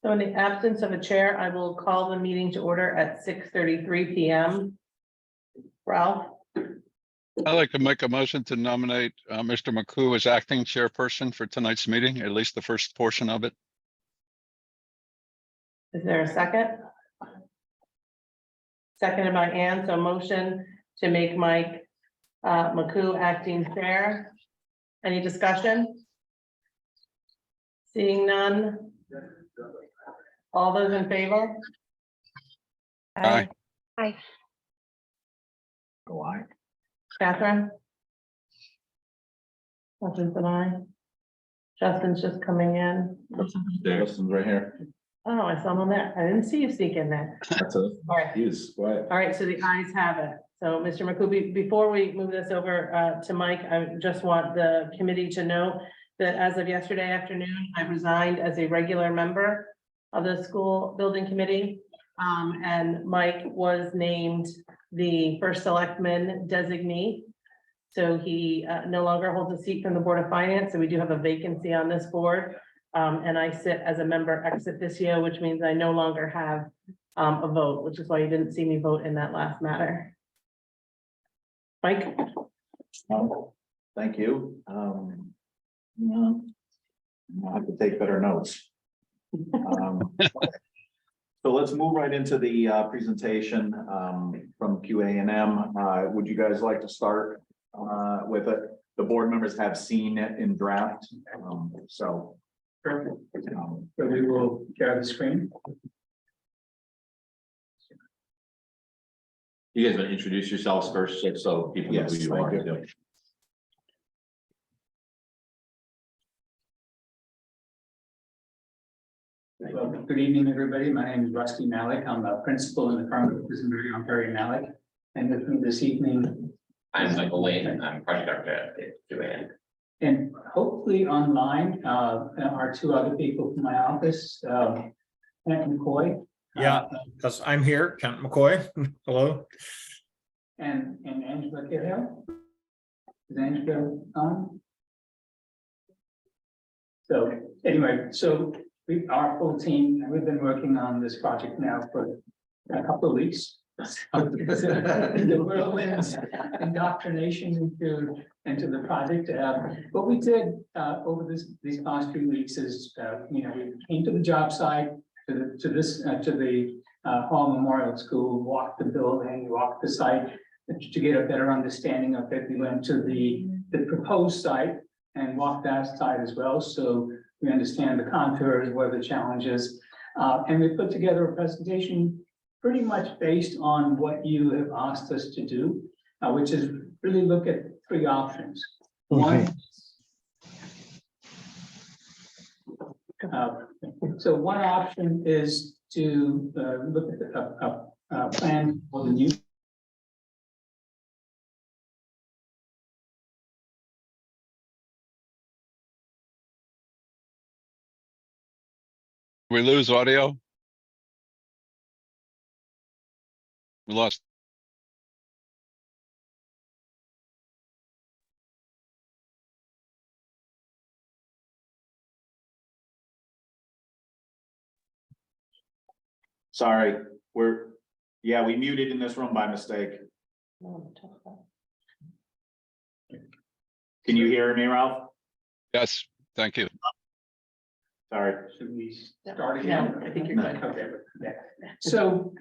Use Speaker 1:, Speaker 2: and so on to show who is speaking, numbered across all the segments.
Speaker 1: So in the absence of a chair, I will call the meeting to order at 6:33 PM. Ralph,
Speaker 2: I'd like to make a motion to nominate Mr. McCoo as acting chairperson for tonight's meeting, at least the first portion of it.
Speaker 1: is there a second? Seconded by Ann, so motion to make Mike McCoo acting chair. Any discussion? Seeing none. All those in favor?
Speaker 2: Aye.
Speaker 3: Aye.
Speaker 1: Go on. Catherine? Catherine's an aye. Justin's just coming in.
Speaker 4: Justin's right here.
Speaker 1: Oh, I saw him on there. I didn't see you sneak in there.
Speaker 4: That's a,
Speaker 1: All right.
Speaker 4: he's quiet.
Speaker 1: All right, so the ayes have it. So, Mr. McCool, before we move this over to Mike, I just want the committee to know that as of yesterday afternoon, I resigned as a regular member of the school building committee. And Mike was named the first selectman designee. So he no longer holds a seat from the Board of Finance, so we do have a vacancy on this board. And I sit as a member ex officio, which means I no longer have a vote, which is why you didn't see me vote in that last matter. Mike?
Speaker 4: Oh, thank you. No, I have to take better notes. So let's move right into the presentation from QA&M. Would you guys like to start with it? The board members have seen it in draft, so.
Speaker 5: Perfect. So we will share the screen.
Speaker 6: You guys want to introduce yourselves first, so people know who
Speaker 4: Yes,
Speaker 6: you
Speaker 4: thank
Speaker 6: are.
Speaker 4: you.
Speaker 5: Well, good evening, everybody. My name is Rusty Malik. I'm a principal in the firm of Quisenberry on Perry Malik. And with me this evening,
Speaker 7: I'm Michael Lane, I'm project architect at QAN.
Speaker 5: and hopefully online, are two other people from my office, Kent McCoy.
Speaker 8: Yeah, because I'm here, Kent McCoy. Hello.
Speaker 5: And Angela Cahill. Is Angela on? So anyway, so our full team, and we've been working on this project now for a couple of weeks. The whirlwinds indoctrination into the project. What we did over these past few weeks is, we came to the job site, to the Hall Memorial School, walked the building, walked the site to get a better understanding of it. We went to the proposed site and walked that site as well, so we understand the contours, what are the challenges, and we put together a presentation pretty much based on what you have asked us to do, which is really look at three options. One, so one option is to look at a plan for the new.
Speaker 2: We lose audio. We lost.
Speaker 4: Sorry, we muted in this room by mistake. Can you hear me, Ralph?
Speaker 2: Yes, thank you.
Speaker 4: Sorry.
Speaker 5: Should we start again?
Speaker 1: No, I think you're good.
Speaker 5: Okay, yeah. So,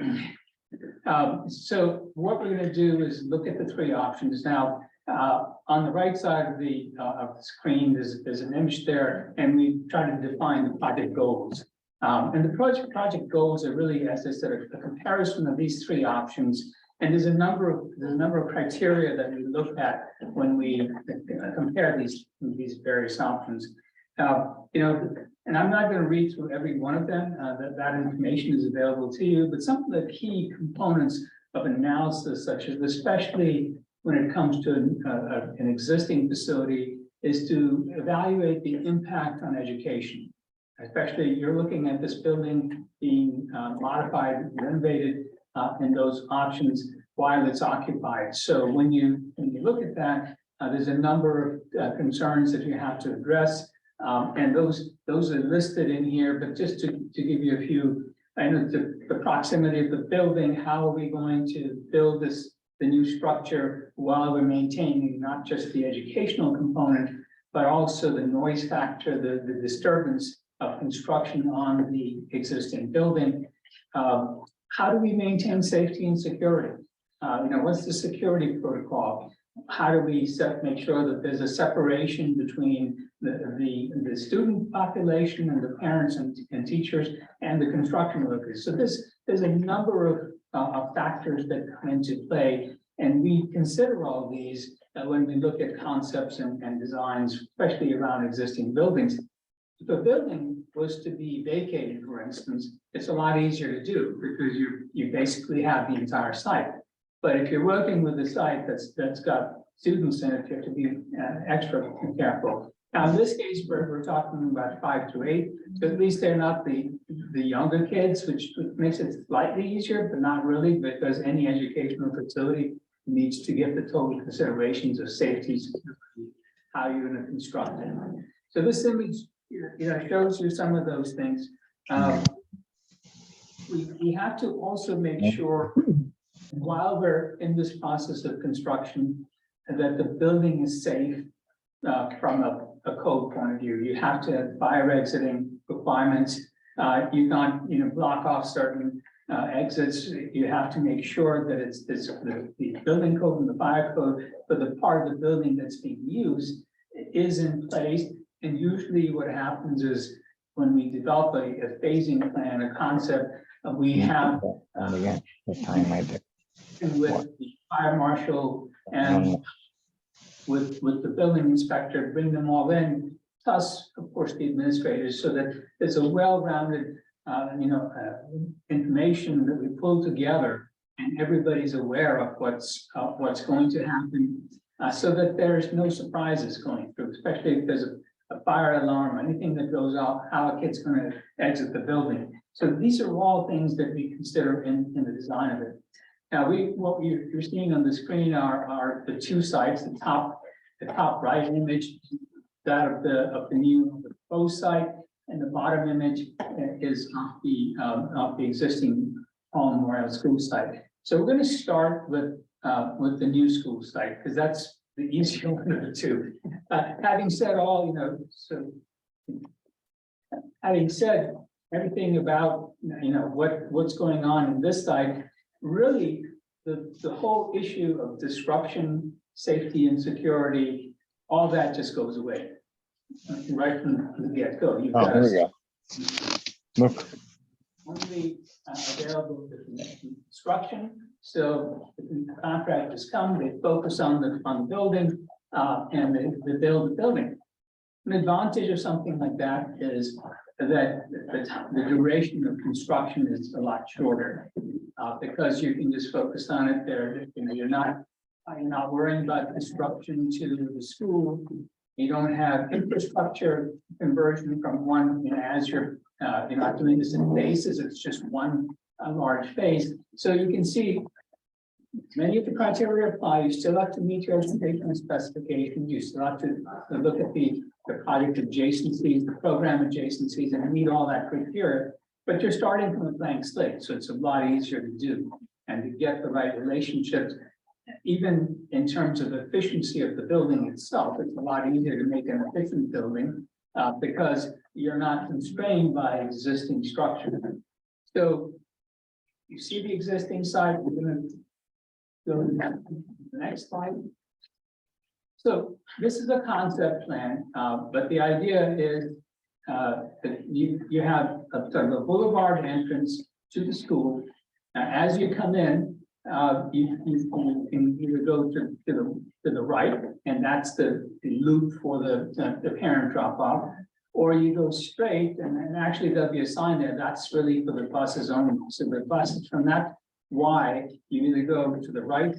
Speaker 5: so what we're gonna do is look at the three options. Now, on the right side of the screen, there's an image there, and we try to define the project goals. And the project goals are really, as I said, a comparison of these three options. And there's a number of criteria that we look at when we compare these various options. And I'm not going to read through every one of them. That information is available to you. But some of the key components of analysis, such as especially when it comes to an existing facility, is to evaluate the impact on education. Especially, you're looking at this building being modified, renovated, and those options while it's occupied. So when you look at that, there's a number of concerns that you have to address. And those are listed in here, but just to give you a few, I know the proximity of the building, how are we going to build the new structure while we're maintaining not just the educational component, but also the noise factor, the disturbance of construction on the existing building. How do we maintain safety and security? What's the security protocol? How do we make sure that there's a separation between the student population and the parents and teachers and the construction workers? So there's a number of factors that come into play, and we consider all these when we look at concepts and designs, especially around existing buildings. If a building was to be vacated, for instance, it's a lot easier to do because you basically have the entire site. But if you're working with a site that's got students in it, you have to be extra careful. Now, in this case, we're talking about 5 to 8, so at least they're not the younger kids, which makes it slightly easier, but not really, because any educational facility needs to get the total considerations of safety, security, how you're going to construct it. So this image, shows you some of those things. We have to also make sure, while we're in this process of construction, that the building is safe from a code point of view. You have to have fire exiting requirements. You can't, block off certain exits. You have to make sure that it's the building code and the fire code for the part of the building that's being used is in place. And usually what happens is when we develop a phasing plan, a concept, we have
Speaker 3: the time I did.
Speaker 5: and with the fire marshal and with the building inspector, bring them all in, plus, of course, the administrators, so that there's a well-rounded, information that we pull together, and everybody's aware of what's going to happen, so that there's no surprises going through, especially if there's a fire alarm, anything that goes off, how a kid's going to exit the building. So these are all things that we consider in the design of it. Now, what you're seeing on the screen are the two sites. The top right image, that of the new proposed site, and the bottom image is of the existing Paul Memorial School site. So we're going to start with the new school site, because that's the easier one of the two. Having said having said everything about what's going on in this site, really the whole issue of disruption, safety, and security, all that just goes away right from the get-go. You've got
Speaker 3: Here we go. Look,
Speaker 5: only available for construction. So the contractors come, they focus on the building, and they build the building. An advantage of something like that is that the duration of construction is a lot shorter, because you can just focus on it there. You're not worrying about disruption to the school. You don't have infrastructure conversion from one, as you're not doing this in phases. It's just one large phase. So you can see many of the criteria apply. You still have to meet your educational specifications. You still have to look at the project adjacencies, the program adjacencies, and meet all that criteria. But you're starting from a blank slate, so it's a lot easier to do and to get the right relationships. Even in terms of efficiency of the building itself, it's a lot easier to make an efficient building because you're not constrained by existing structure. So you see the existing site. We're going to go to the next slide. So this is a concept plan, but the idea is that you have a sort of a boulevard entrance to the school. As you come in, you can either go to the right, and that's the loop for the parent drop off, or you go straight, and actually there'll be a sign there. That's really for the buses only. So the buses from that Y, you either go to the right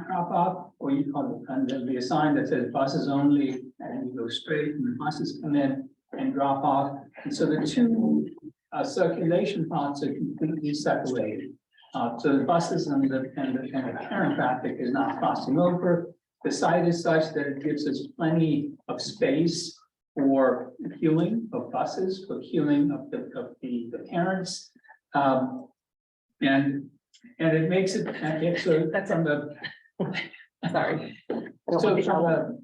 Speaker 5: drop off, or and there'll be a sign that says buses only, and you go straight, and the buses come in and drop off. And so the two circulation paths are completely separated. So the buses and the parent traffic is not crossing over. The site is such that it gives us plenty of space for queuing of buses, for queuing of the parents. And it makes it, so that's on the,
Speaker 1: Sorry.
Speaker 5: so from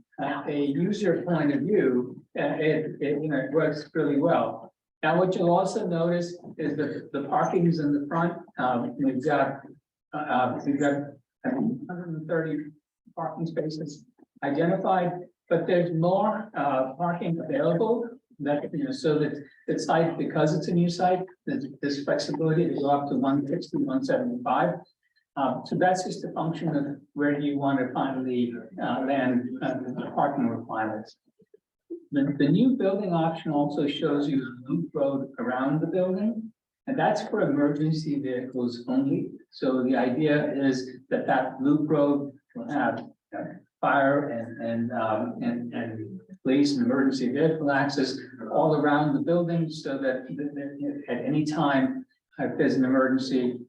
Speaker 5: a user point of view, it works really well. Now, what you'll also notice is that the parking's in the front. We've got 130 parking spaces identified, but there's more parking available. That, so that the site, because it's a new site, there's flexibility to go up to 160, 175. So that's just a function of where do you want to find the land the parking requirements. The new building option also shows you a loop road around the building, and that's for emergency vehicles only. So the idea is that that loop road will have fire and police and emergency vehicle access all around the building, so that at any time, if there's an emergency,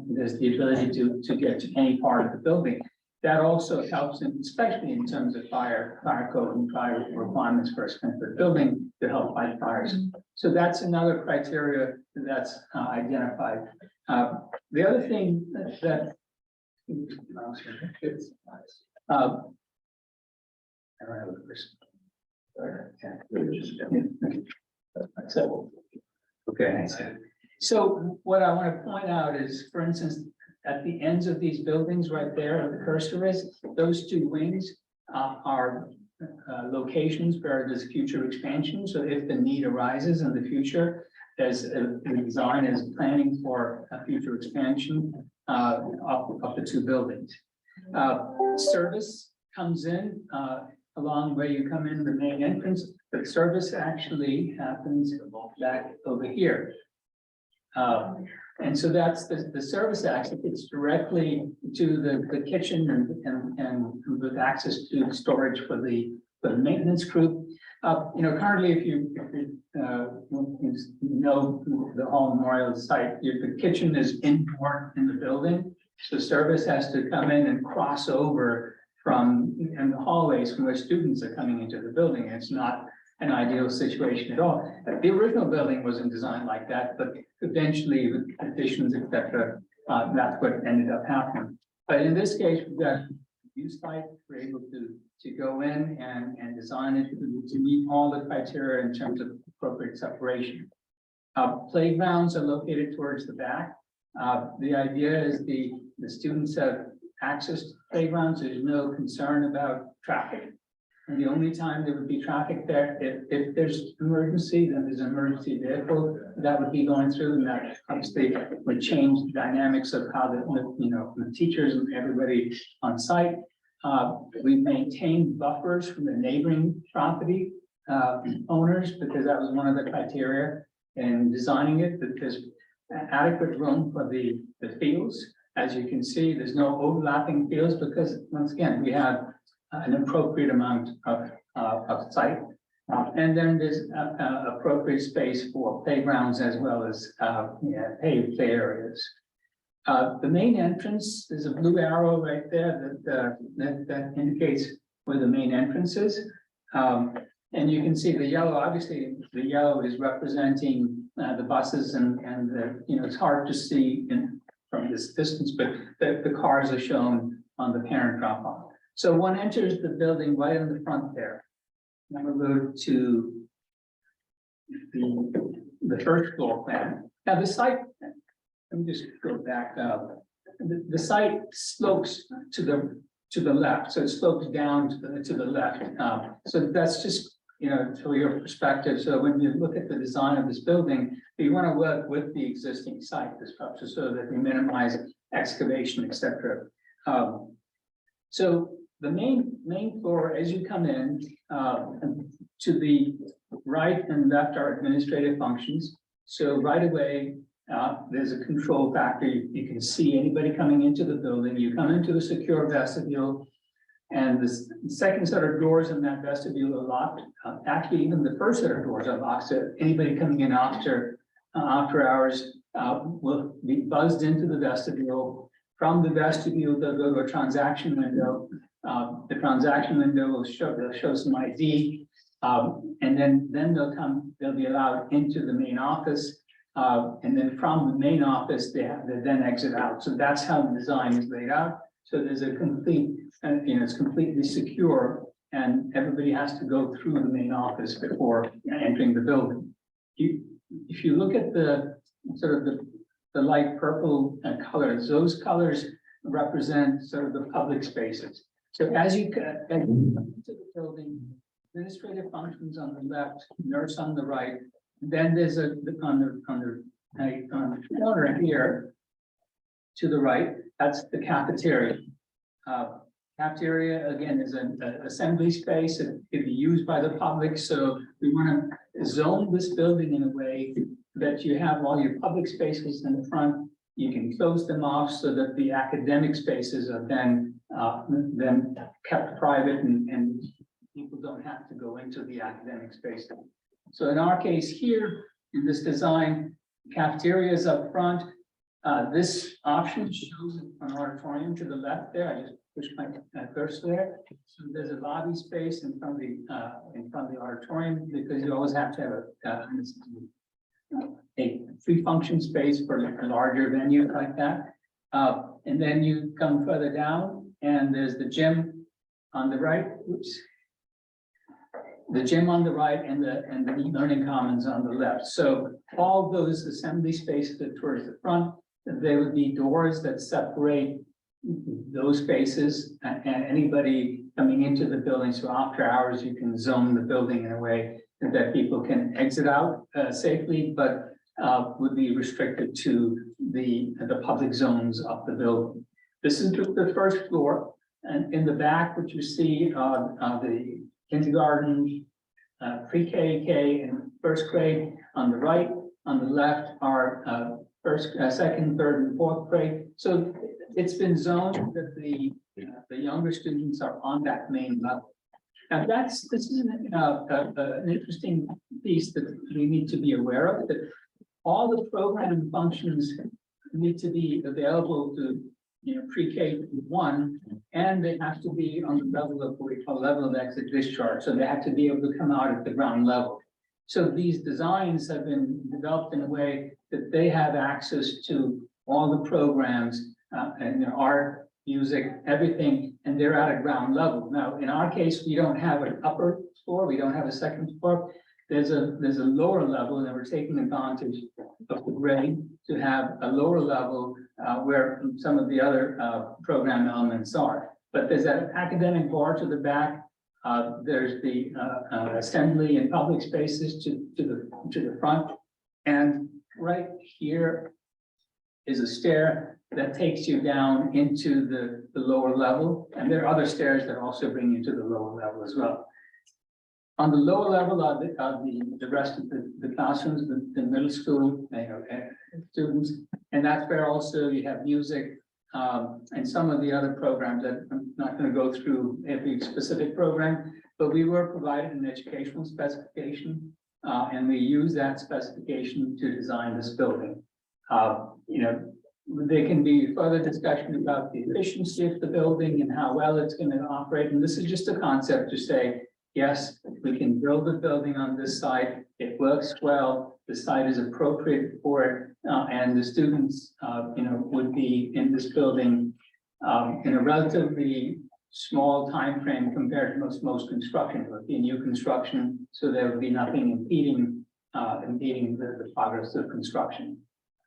Speaker 5: there's the ability to get to any part of the building. That also helps, especially in terms of fire code and fire requirements for a Springfield building to help fight fires. So that's another criteria that's identified. The other thing that I don't have a person. Okay. So what I want to point out is, for instance, at the ends of these buildings right there, where the cursor is, those two wings are locations where there's future expansion. So if the need arises in the future, there's the design is planning for a future expansion of the two buildings. Service comes in along where you come in the main entrance, but service actually happens back over here. And so that's the service access. It's directly to the kitchen and with access to storage for the maintenance crew. Currently, if you know the Hall Memorial site, the kitchen is indoor in the building. So service has to come in and cross over from the hallways from where students are coming into the building. It's not an ideal situation at all. The original building wasn't designed like that, but eventually with additions, etc., that's what ended up happening. But in this case, we've got use site, we're able to go in and design it to meet all the criteria in terms of appropriate separation. Playgrounds are located towards the back. The idea is the students have access to playgrounds. There's no concern about traffic. And the only time there would be traffic there, if there's emergency, then there's an emergency vehicle that would be going through, and that obviously would change the dynamics of how the teachers and everybody on site. We've maintained buffers from the neighboring property owners, because that was one of the criteria in designing it, that there's adequate room for the fields. As you can see, there's no overlapping fields, because once again, we have an appropriate amount of site. And then there's appropriate space for playgrounds as well as paved play areas. The main entrance, there's a blue arrow right there that indicates where the main entrance is. And you can see the yellow, obviously the yellow is representing the buses and it's hard to see from this distance, but the cars are shown on the parent drop off. So one enters the building right in the front there. Now we'll go to the first floor plan. Now the site, let me just go back up. The site slopes to the left, so it slopes down to the left. So that's just for your perspective. So when you look at the design of this building, you want to work with the existing site, the structure, so that we minimize excavation, etc. So the main floor, as you come in, to the right and left are administrative functions. So right away, there's a control factor. You can see anybody coming into the building. You come into the secure vestibule, and the second set of doors in that vestibule are locked. Actually, even the first set of doors are locked. So anybody coming in after hours will be buzzed into the vestibule. From the vestibule, they'll go to a transaction window. The transaction window will show some ID. And then they'll be allowed into the main office. And then from the main office, they then exit out. So that's how the design is laid out. So there's a complete, it's completely secure, and everybody has to go through the main office before entering the building. If you look at the sort of the light purple colors, those colors represent sort of the public spaces. So as you get into the building, administrative functions on the left, nurse on the right, then there's on the corner here to the right, that's the cafeteria. Cafeteria, again, is an assembly space. It can be used by the public. So we want to zone this building in a way that you have all your public spaces in the front. You can close them off so that the academic spaces are then kept private and people don't have to go into the academic space. So in our case here, in this design, cafeteria is up front. This option shows an auditorium to the left there. I just pushed my cursor there. So there's a lobby space in front of the auditorium, because you always have to have a free function space for a larger venue like that. And then you come further down, and there's the gym on the right. Oops. The gym on the right and the learning commons on the left. So all those assembly spaces are towards the front. There would be doors that separate those spaces, and anybody coming into the building. So after hours, you can zone the building in a way that people can exit out safely, but would be restricted to the public zones of the building. This is the first floor, and in the back, what you see the kindergarten, pre-K, K, and first grade on the right. On the left are second, third, and fourth grade. So it's been zoned that the younger students are on that main level. Now this is an interesting piece that we need to be aware of, that all the program functions need to be available to pre-K 1, and they have to be on the level of what we call level of exit discharge. So they have to be able to come out at the ground level. So these designs have been developed in a way that they have access to all the programs and art, music, everything, and they're at a ground level. Now, in our case, we don't have an upper floor, we don't have a second floor. There's a lower level, and we're taking advantage of the grade to have a lower level where some of the other program elements are. But there's an academic bar to the back. There's the assembly and public spaces to the front, and right here is a stair that takes you down into the lower level, and there are other stairs that also bring you to the lower level as well. On the lower level are the rest of the classrooms, the middle school students, and that's where also you have music and some of the other programs that I'm not going to go through every specific program, but we were provided an educational specification, and we use that specification to design this building. There can be further discussion about the efficiency of the building and how well it's going to operate, and this is just a concept to say, yes, we can build a building on this site. It works well. The site is appropriate for it, and the students, would be in this building in a relatively small time frame compared to most construction. It would be new construction, so there would be nothing impeding the progress of construction.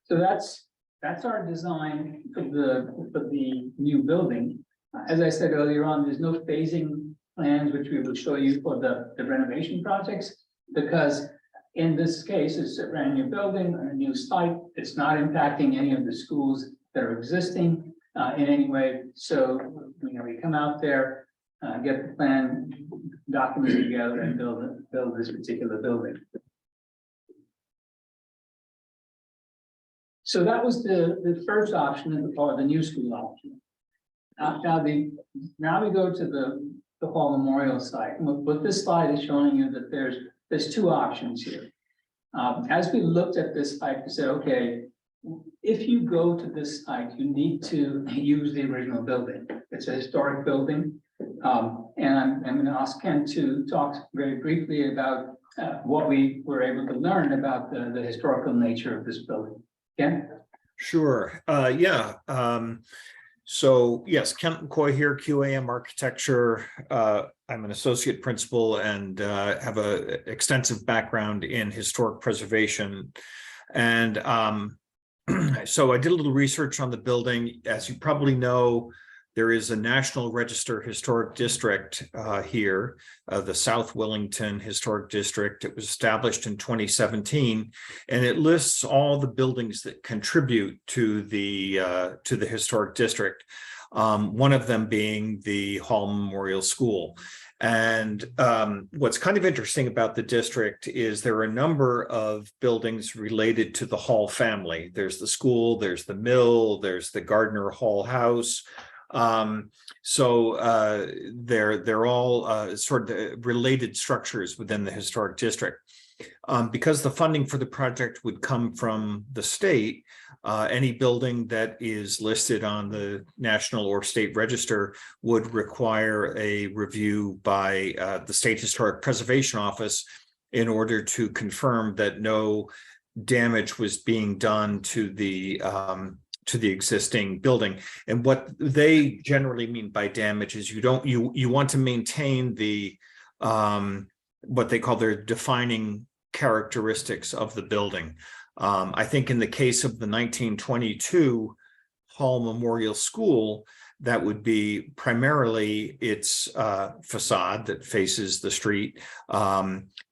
Speaker 5: So that's our design for the new building. As I said earlier on, there's no phasing plans, which we will show you for the renovation projects, because in this case, it's a brand new building, a new site. It's not impacting any of the schools that are existing in any way. So, we come out there, get the plan documents together, and build this particular building. So that was the first option, or the new school option. Now we go to the Hall Memorial site. What this slide is showing you that there's two options here. As we looked at this site, we said, okay, if you go to this site, you need to use the original building. It's a historic building. And I'm going to ask Ken to talk very briefly about what we were able to learn about the historical nature of this building. Ken?
Speaker 8: Sure. Yeah. So yes, Kent McCoy here, QAM Architecture. I'm an associate principal and have a extensive background in historic preservation. And so I did a little research on the building. As you probably know, there is a National Register Historic District here, the South Willington Historic District. It was established in 2017, and it lists all the buildings that contribute to the historic district. One of them being the Hall Memorial School. And what's kind of interesting about the district is there are a number of buildings related to the Hall family. There's the school, there's the mill, there's the Gardner Hall House. So they're all sort of related structures within the historic district. Because the funding for the project would come from the state, any building that is listed on the national or state register would require a review by the State Historic Preservation Office in order to confirm that no damage was being done to the existing building. And what they generally mean by damage is you want to maintain the what they call their defining characteristics of the building. I think in the case of the 1922 Hall Memorial School, that would be primarily its facade that faces the street,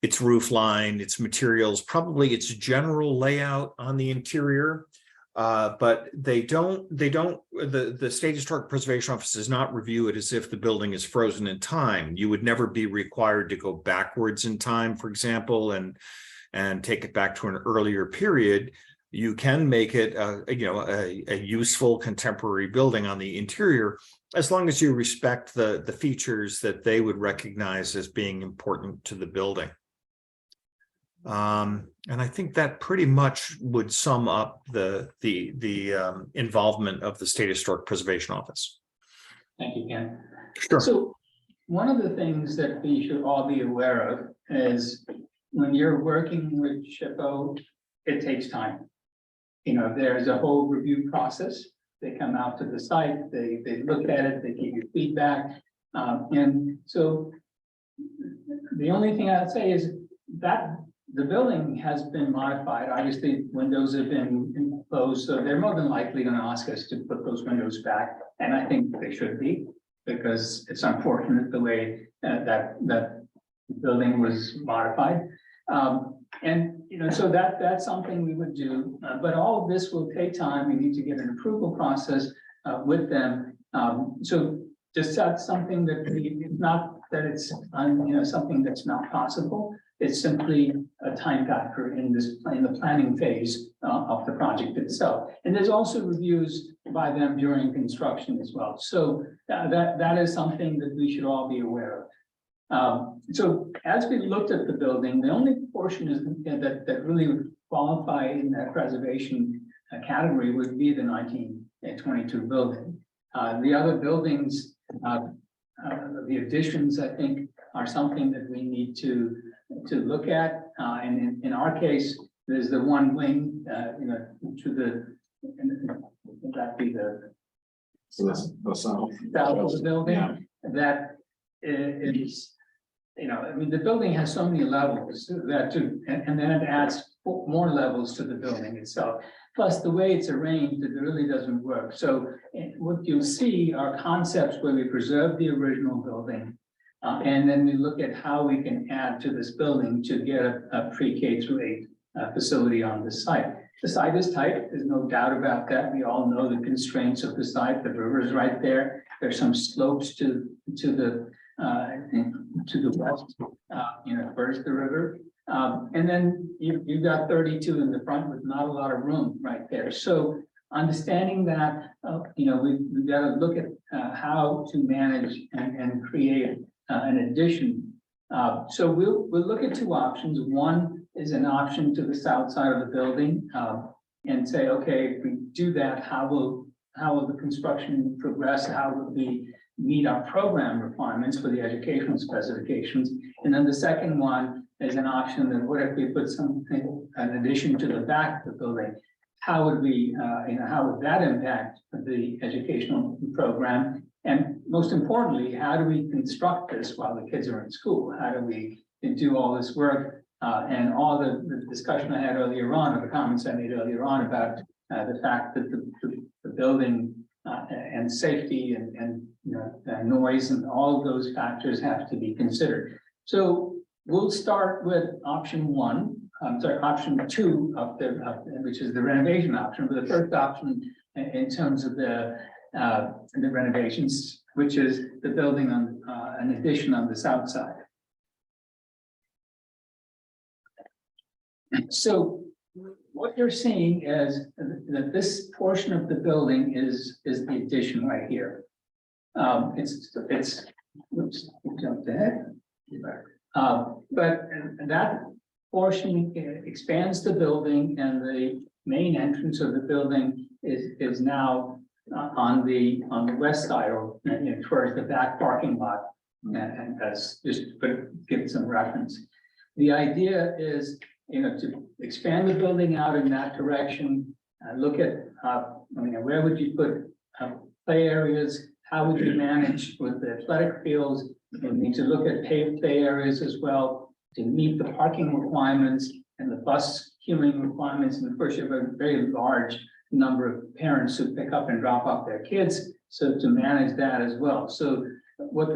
Speaker 8: its roof line, its materials, probably its general layout on the interior. But the State Historic Preservation Office does not review it as if the building is frozen in time. You would never be required to go backwards in time, for example, and take it back to an earlier period. You can make it a useful contemporary building on the interior, as long as you respect the features that they would recognize as being important to the building. And I think that pretty much would sum up the involvement of the State Historic Preservation Office.
Speaker 5: Thank you, Ken.
Speaker 8: Sure.
Speaker 5: So one of the things that we should all be aware of is when you're working with SHPO, it takes time. You know, there's a whole review process. They come out to the site, they look at it, they give you feedback. And so the only thing I'd say is that the building has been modified. Obviously, windows have been closed, so they're more than likely going to ask us to put those windows back. And I think they should be, because it's unfortunate the way that building was modified. And you know, so that's something we would do. But all of this will take time. We need to get an approval process with them. So just that's something that it's not that it's something that's not possible. It's simply a time factor in the planning phase of the project itself. And there's also reviews by them during construction as well. So that is something that we should all be aware of. So as we looked at the building, the only portion is that really would qualify in that preservation category would be the 1922 building. The other buildings, the additions, I think, are something that we need to look at. And in our case, there's the one wing, to the, would that be the
Speaker 4: south
Speaker 5: south of the building?
Speaker 4: Yeah.
Speaker 5: That is, I mean, the building has so many levels that and then it adds more levels to the building itself. Plus, the way it's arranged, it really doesn't work. So what you'll see are concepts where we preserve the original building, and then we look at how we can add to this building to get a pre-K through 8 facility on the site. The site is tight, there's no doubt about that. We all know the constraints of the site. The river is right there. There's some slopes to the west, first the river. And then you've got 32 in the front with not a lot of room right there. So understanding that, we've got to look at how to manage and create an addition. So we'll look at 2 options. One is an option to the south side of the building, and say, okay, if we do that, how will the construction progress? How will the meet our program requirements for the educational specifications. And then the second one is an option that what if we put something in addition to the back of the building? How would we, how would that impact the educational program? And most importantly, how do we construct this while the kids are in school? How do we do all this work? And all the discussion I had earlier on, or the comments I made earlier on about the fact that the building and safety and noise and all of those factors have to be considered. So we'll start with option one. I'm sorry, option two which is the renovation option. But the first option in terms of the renovations, which is the building on an addition on the south side. So what you're seeing is that this portion of the building is the addition right here. Oops, jumped ahead. But that portion expands the building, and the main entrance of the building is now on the west side, or towards the back parking lot. And that's just to give some reference. The idea is, to expand the building out in that direction. Look at, where would you put play areas? How would you manage with the athletic fields? You need to look at paved play areas as well to meet the parking requirements and the bus queuing requirements. And of course, you have a very large number of parents who pick up and drop off their kids, so to manage that as well. So what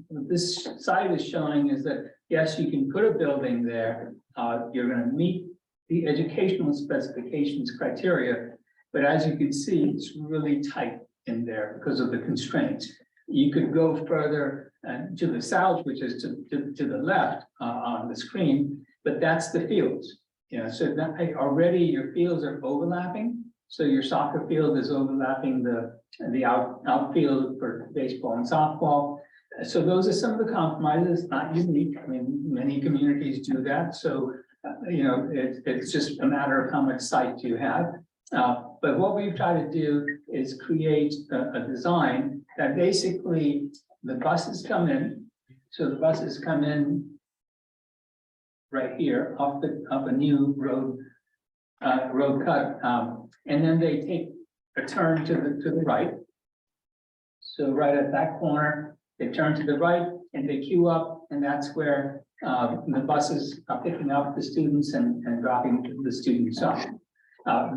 Speaker 5: this site is showing is that, yes, you can put a building there. You're going to meet the educational specifications criteria, but as you can see, it's really tight in there because of the constraints. You could go further to the south, which is to the left on the screen, but that's the fields. So that already your fields are overlapping. So your soccer field is overlapping the outfield for baseball and softball. So those are some of the compromises, not unique. I mean, many communities do that. So, it's just a matter of how much site you have. But what we've tried to do is create a design that basically the buses come in. So the buses come in right here off a new road cut, and then they take a turn to the right. So right at that corner, they turn to the right and they queue up, and that's where the buses are picking up the students and dropping the students off.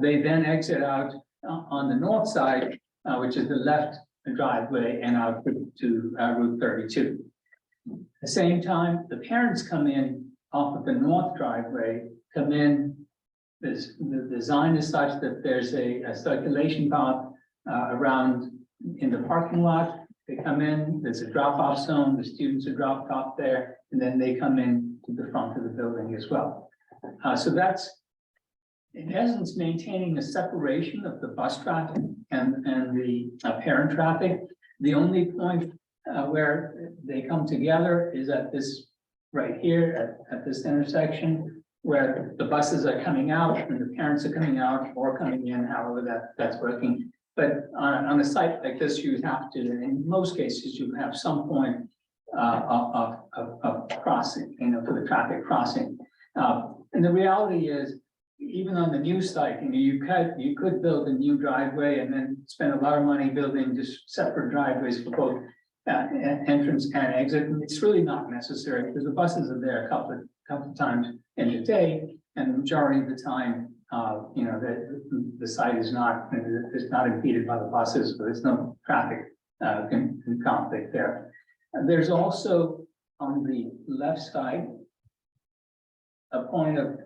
Speaker 5: They then exit out on the north side, which is the left driveway, and out to Route 32. At the same time, the parents come in off of the north driveway, come in. The design is such that there's a circulation path around in the parking lot. They come in, there's a drop-off zone, the students are dropped off there, and then they come in to the front of the building as well. So that's, in essence, maintaining a separation of the bus traffic and the parent traffic. The only point where they come together is at this right here at this intersection, where the buses are coming out and the parents are coming out or coming in, however that's working. But on a site like this, you have to, in most cases, you have some point of crossing, for the traffic crossing. And the reality is, even on the new site, you could build a new driveway and then spend a lot of money building just separate driveways for both entrance and exit. And it's really not necessary because the buses are there a couple of times in the day, and the majority of the time, the site is not impeded by the buses, so there's no traffic conflict there. There's also on the left side a point of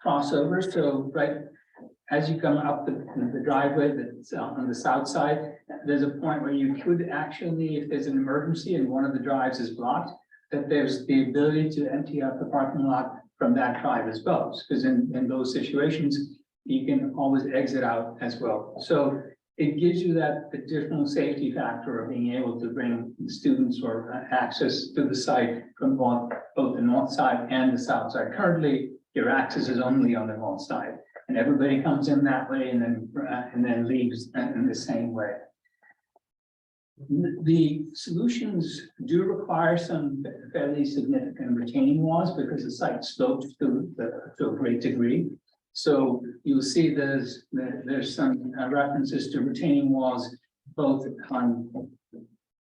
Speaker 5: crossover. So right as you come up the driveway that's on the south side, there's a point where you could actually, if there's an emergency and one of the drives is blocked, that there's the ability to empty out the parking lot from that drive as well, because in those situations, you can always exit out as well. So it gives you that additional safety factor of being able to bring students or access to the site from both the north side and the south side. Currently, your access is only on the north side, and everybody comes in that way and then leaves in the same way. The solutions do require some fairly significant retaining walls because the site slopes to a great degree. So you'll see there's some references to retaining walls both on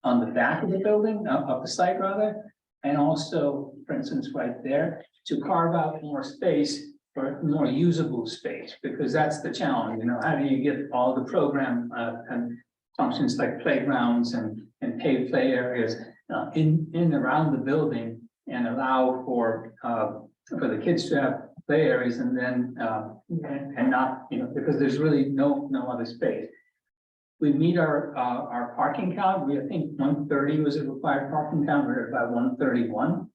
Speaker 5: the back of the building, of the site rather, and also, for instance, right there, to carve out more space for more usable space, because that's the challenge, you know, how do you get all the program and functions like playgrounds and paved play areas in and around the building and allow for the kids to have play areas and then and not, you know, because there's really no other space. We meet our parking count. I think 130 was a required parking count. We're at about 131.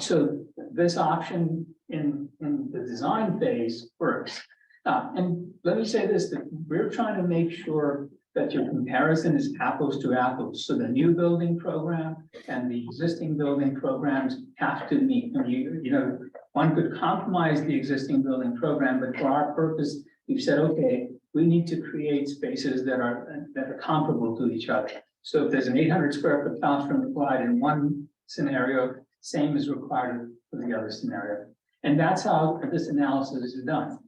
Speaker 5: So this option in the design phase works. And let me say this, that we're trying to make sure that your comparison is apples to apples. So the new building program and the existing building programs have to meet. And you know, one could compromise the existing building program, but for our purpose, we've said, okay, we need to create spaces that are comparable to each other. So if there's an 800 square foot classroom required in one scenario, same is required for the other scenario. And that's how this analysis is done.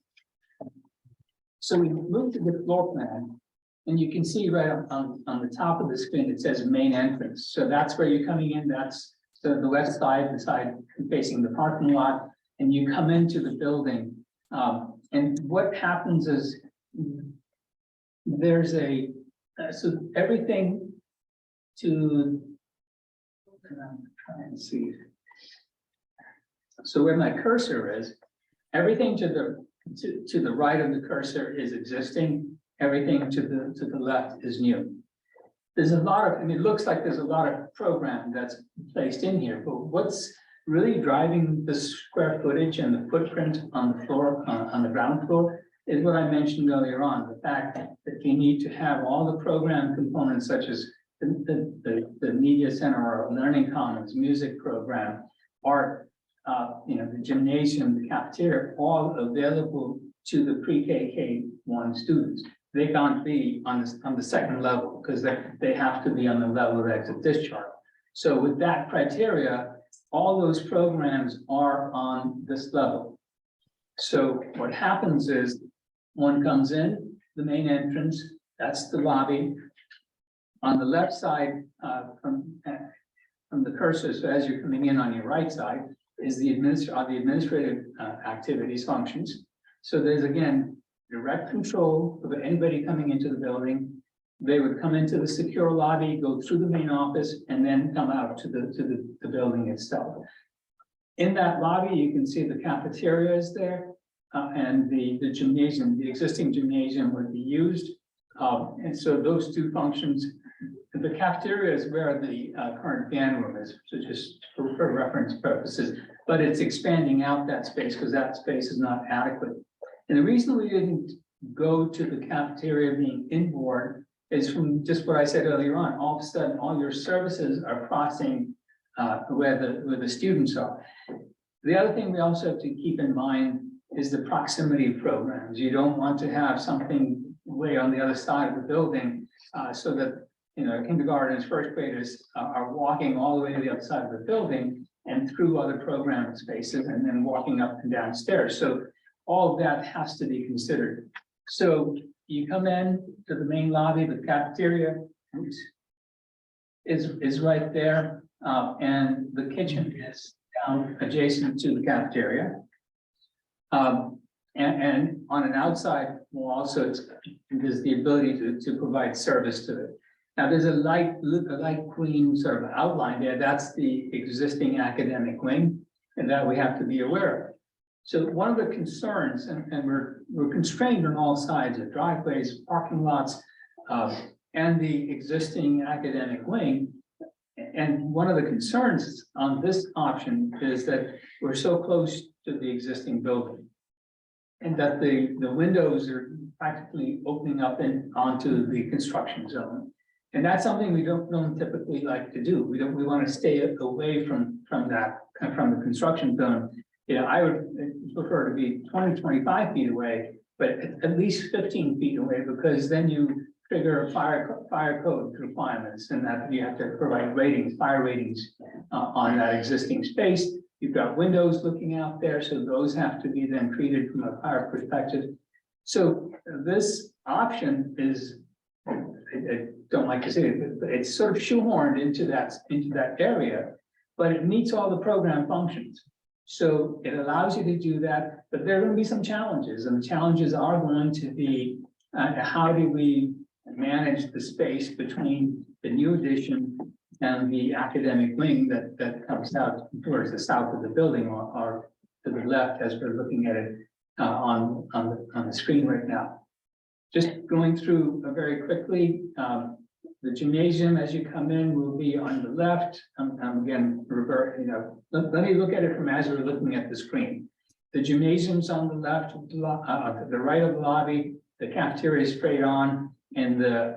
Speaker 5: So we move to the floor plan, and you can see right on the top of the screen, it says main entrance. So that's where you're coming in. That's the west side, the side facing the parking lot, and you come into the building. And what happens is there's so everything to, I'm trying to see. So where my cursor is, everything to the right of the cursor is existing. Everything to the left is new. There's a lot of, I mean, it looks like there's a lot of program that's placed in here, but what's really driving the square footage and the footprint on the floor, on the ground floor, is what I mentioned earlier on, the fact that you need to have all the program components such as the media center or learning commons, music program, art, you know, the gymnasium, the cafeteria, all available to the pre-K K1 students. They can't be on the second level because they have to be on the level of exit discharge. So with that criteria, all those programs are on this level. So what happens is one comes in, the main entrance, that's the lobby. On the left side from the cursor, so as you're coming in on your right side, is the administrative activities functions. So there's again direct control of anybody coming into the building. They would come into the secure lobby, go through the main office, and then come out to the building itself. In that lobby, you can see the cafeteria is there, and the gymnasium, the existing gymnasium would be used. And so those two functions, the cafeteria is where the current band room is, so just for reference purposes, but it's expanding out that space because that space is not adequate. And the reason we didn't go to the cafeteria being inboard is from just what I said earlier on. All of a sudden, all your services are crossing where the students are. The other thing we also have to keep in mind is the proximity programs. You don't want to have something way on the other side of the building so that, you know, kindergartners, first graders are walking all the way to the other side of the building and through other program spaces and then walking up and down stairs. So all of that has to be considered. So you come in to the main lobby, the cafeteria is right there, and the kitchen is down adjacent to the cafeteria. And on an outside wall, so there's the ability to provide service to it. Now there's a light green sort of outline there. That's the existing academic wing, and that we have to be aware of. So one of the concerns, and we're constrained on all sides of driveways, parking lots, and the existing academic wing. And one of the concerns on this option is that we're so close to the existing building, and that the windows are practically opening up onto the construction zone. And that's something we don't typically like to do. We want to stay away from the construction zone. You know, I would prefer to be 20, 25 feet away, but at least 15 feet away, because then you trigger fire code requirements, and that you have to provide ratings, fire ratings on that existing space. You've got windows looking out there, so those have to be then treated from a fire perspective. So this option is, I don't like to say it, but it's sort of shoehorned into that area, but it meets all the program functions. So it allows you to do that, but there are going to be some challenges, and the challenges are going to be how do we manage the space between the new addition and the academic wing that comes out towards the south of the building, or to the left as we're looking at it on the screen right now. Just going through very quickly, the gymnasium as you come in will be on the left. Again, revert, let me look at it from as we're looking at the screen. The gymnasium's on the left, to the right of the lobby, the cafeteria is straight on, and the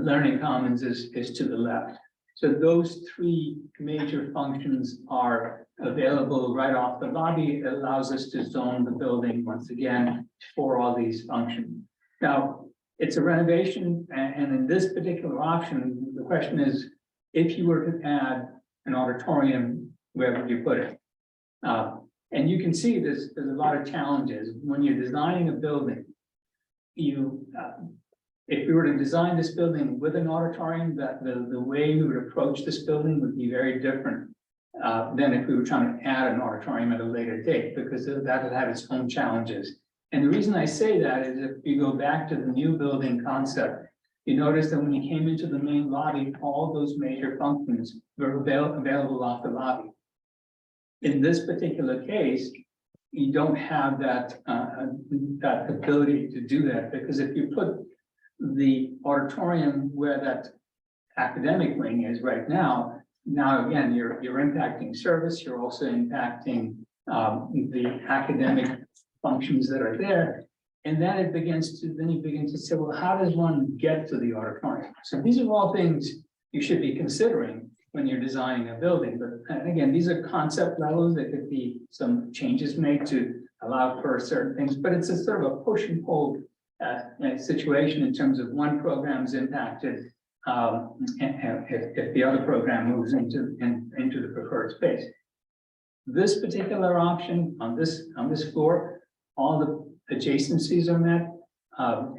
Speaker 5: learning commons is to the left. So those three major functions are available right off the lobby. It allows us to zone the building once again for all these functions. Now, it's a renovation, and in this particular option, the question is, if you were to add an auditorium, where would you put it? And you can see there's a lot of challenges. When you're designing a building, if we were to design this building with an auditorium, that the way we would approach this building would be very different than if we were trying to add an auditorium at a later date, because that would have its own challenges. And the reason I say that is if you go back to the new building concept, you notice that when you came into the main lobby, all those major functions were available off the lobby. In this particular case, you don't have that ability to do that, because if you put the auditorium where that academic wing is right now again, you're impacting service, you're also impacting the academic functions that are there. And then you begin to say, well, how does one get to the auditorium? So these are all things you should be considering when you're designing a building. But again, these are concept levels. There could be some changes made to allow for certain things, but it's a sort of a push and pull situation in terms of one program is impacted if the other program moves into the preferred space. This particular option on this floor, all the adjacencies are met.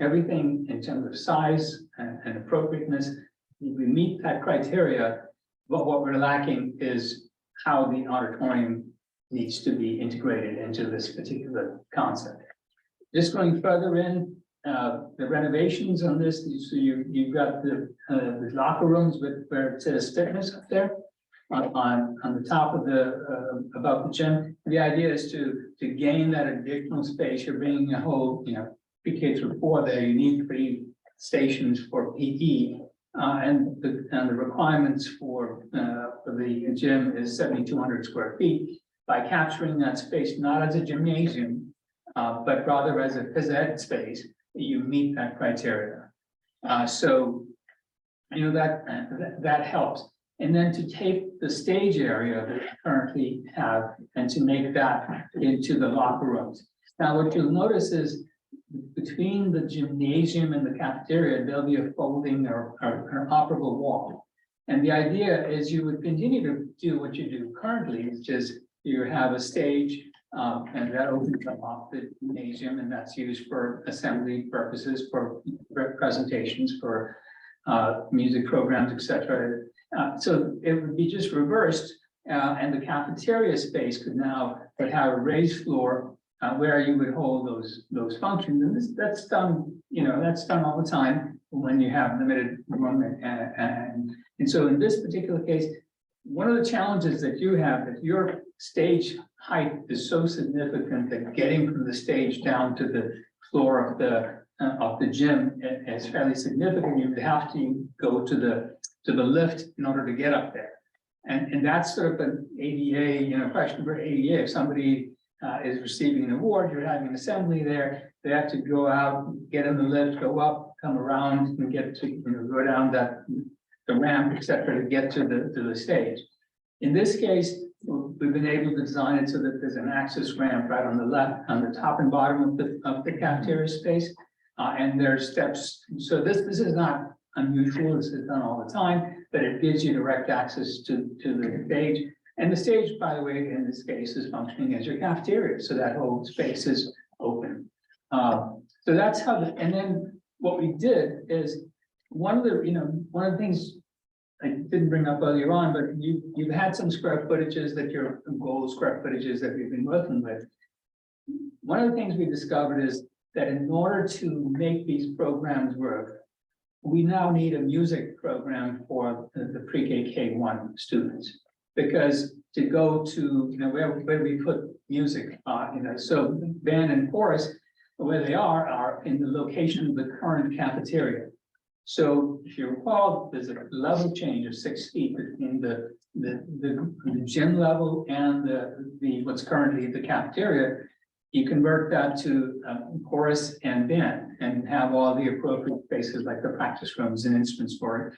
Speaker 5: Everything in terms of size and appropriateness, we meet that criteria, but what we're lacking is how the auditorium needs to be integrated into this particular concept. Just going further in, the renovations on this, so you've got the locker rooms where it says fitness up there on the top of above the gym. The idea is to gain that additional space. You're bringing a whole, pre-K through 4 there. You need 3 stations for PE, and the requirements for the gym is 7,200 square feet. By capturing that space not as a gymnasium, but rather as a phys ed space, you meet that criteria. So that helps. And then to take the stage area that we currently have and to make that into the locker rooms. Now, what you'll notice is between the gymnasium and the cafeteria, there'll be a folding or operable wall. And the idea is you would continue to do what you do currently, which is you have a stage and that opens up off the gymnasium, and that's used for assembly purposes, for presentations, for music programs, etc. So it would be just reversed, and the cafeteria space could have a raised floor where you would hold those functions, and that's done. That's done all the time when you have limited room, and so in this particular case, one of the challenges that you have, that your stage height is so significant that getting from the stage down to the floor of the gym is fairly significant. You would have to go to the lift in order to get up there, and that's sort of an ADA, question for ADA. If somebody is receiving an award, you're having an assembly there, they have to go out, get in the lift, go up, come around, and get to go down the ramp, etc., to get to the stage. In this case, we've been able to design it so that there's an access ramp right on the left, on the top and bottom of the cafeteria space. And there's steps, so this is not unusual, this is done all the time, but it gives you direct access to the stage. And the stage, by the way, in this case, is functioning as your cafeteria, so that whole space is open. So that's how, and then what we did is, one of the things I didn't bring up earlier on, but you've had some square footages that your goal square footages that we've been working with. One of the things we discovered is that in order to make these programs work, we now need a music program for the pre-K K1 students. Because to go to, where we put music, so band and chorus, where they are in the location of the current cafeteria. So if you recall, there's a level change of 6 feet between the gym level and the what's currently the cafeteria. You convert that to chorus and band and have all the appropriate spaces like the practice rooms and instruments for it.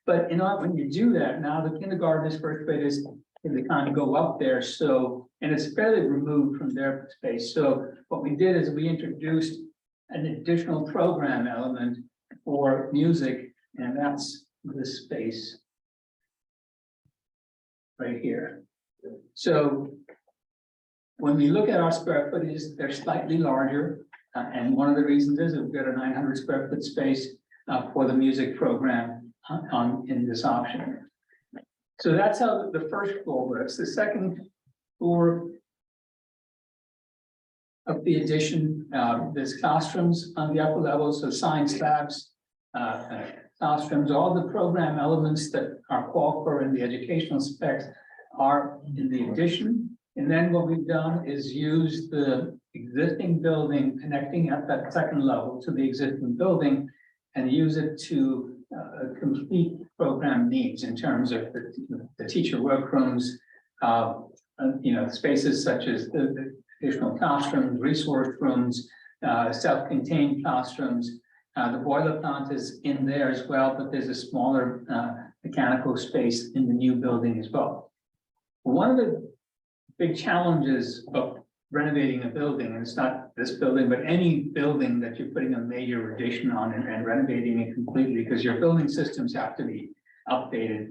Speaker 5: But when you do that, now the kindergartners, first graders, they kind of go up there. So, and it's fairly removed from their space. So what we did is we introduced an additional program element for music, and that's this space right here. So when we look at our square footage, they're slightly larger. And one of the reasons is we've got a 900 square foot space for the music program in this option. So that's how the first floor works. The second floor of the addition, there's classrooms on the upper level, so science labs, classrooms, all the program elements that are called for in the educational specs are in the addition. And then what we've done is use the existing building connecting at that second level to the existing building and use it to complete program needs in terms of the teacher workrooms, spaces such as the additional classrooms, resource rooms, self-contained classrooms. The boiler plant is in there as well, but there's a smaller mechanical space in the new building as well. One of the big challenges of renovating a building, and it's not this building, but any building that you're putting a major addition on and renovating it completely, because your building systems have to be updated,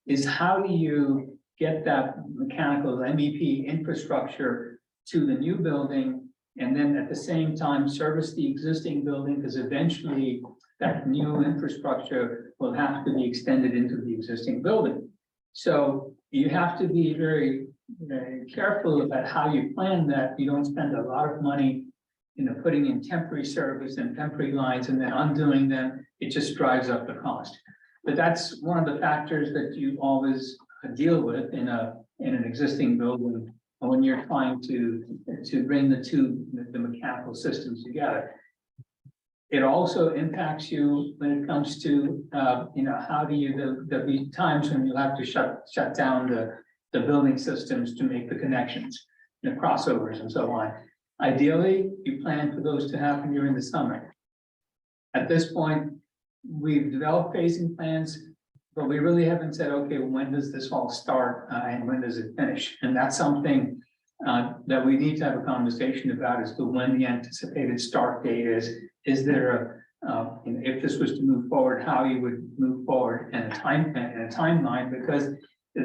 Speaker 5: is how do you get that mechanical MEP infrastructure to the new building, and then at the same time service the existing building, because eventually that new infrastructure will have to be extended into the existing building. So you have to be very careful about how you plan that. You don't spend a lot of money, putting in temporary service and temporary lines and then undoing them. It just drives up the cost. But that's one of the factors that you always deal with in an existing building when you're trying to bring the mechanical systems together. It also impacts you when it comes to how do you there'll be times when you'll have to shut down the building systems to make the connections, crossovers and so on. Ideally, you plan for those to happen during the summer. At this point, we've developed phasing plans, but we really haven't said, okay, when does this all start and when does it finish? And that's something that we need to have a conversation about as to when the anticipated start date is. Is there if this was to move forward, how you would move forward in a timeline, because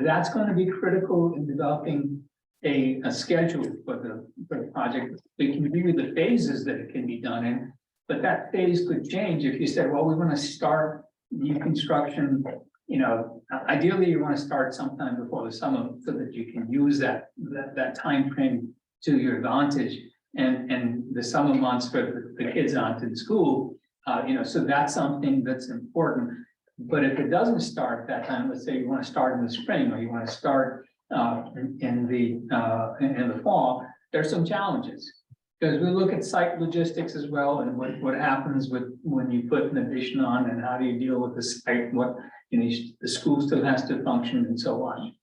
Speaker 5: that's going to be critical in developing a schedule for the project. We can give you the phases that it can be done in, but that phase could change if you said, well, we want to start new construction, ideally you want to start sometime before the summer so that you can use that time frame to your advantage, and the summer months for the kids aren't in school, so that's something that's important. But if it doesn't start that time, let's say you want to start in the spring or you want to start in the fall, there's some challenges. Because we look at site logistics as well, and what happens when you put an addition on, and how do you deal with the site, the school still has to function and so on.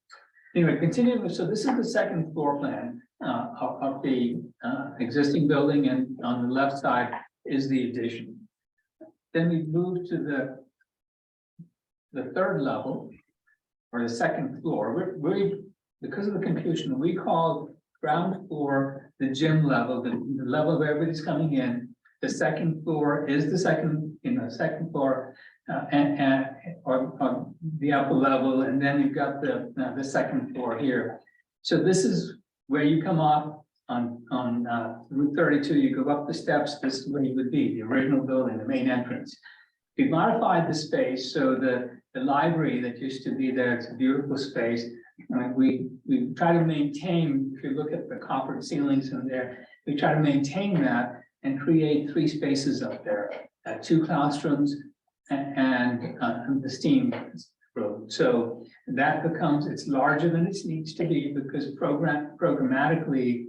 Speaker 5: Anyway, continuing, so this is the second floor plan of the existing building, and on the left side is the addition. Then we move to the third level, or the second floor. Because of the confusion, we call ground floor the gym level, the level of everybody's coming in. The second floor is the second floor, or the upper level, and then you've got the second floor here. So this is where you come off on Route 32, you go up the steps, this is where you would be, the original building, the main entrance. We modified the space, so the library that used to be there, it's a beautiful space. We try to maintain, if you look at the copper ceilings in there, we try to maintain that and create 3 spaces up there, 2 classrooms and the STEAM room. So that becomes, it's larger than it needs to be because programmatically,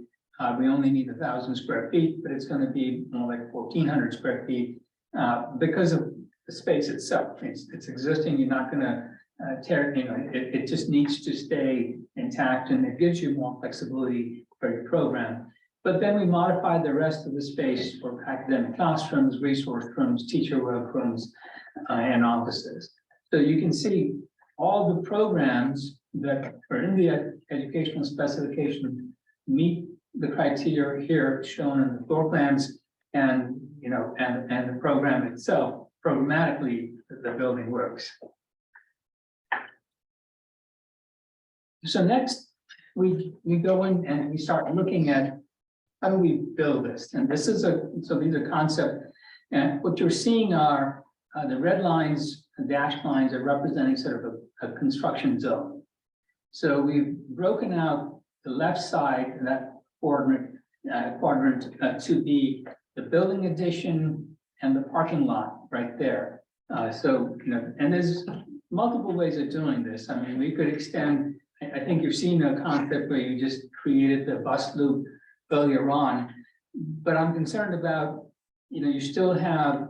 Speaker 5: we only need 1,000 square feet, but it's going to be more like 1,400 square feet because of the space itself. It's existing. You're not going to tear it. It just needs to stay intact, and it gives you more flexibility for your program. But then we modified the rest of the space for academic classrooms, resource rooms, teacher workrooms, and offices. So you can see all the programs that are in the educational specification meet the criteria here shown in the floor plans, and and the program itself programmatically the building works. So next we go in and we start looking at how do we build this, and this is these are concepts, and what you're seeing are the red lines, the dashed lines are representing sort of a construction zone. So we've broken out the left side of that quadrant to be the building addition and the parking lot right there. And there's multiple ways of doing this. I mean, we could extend. I think you've seen a concept where you just created the bus loop earlier on, but I'm concerned about, you still have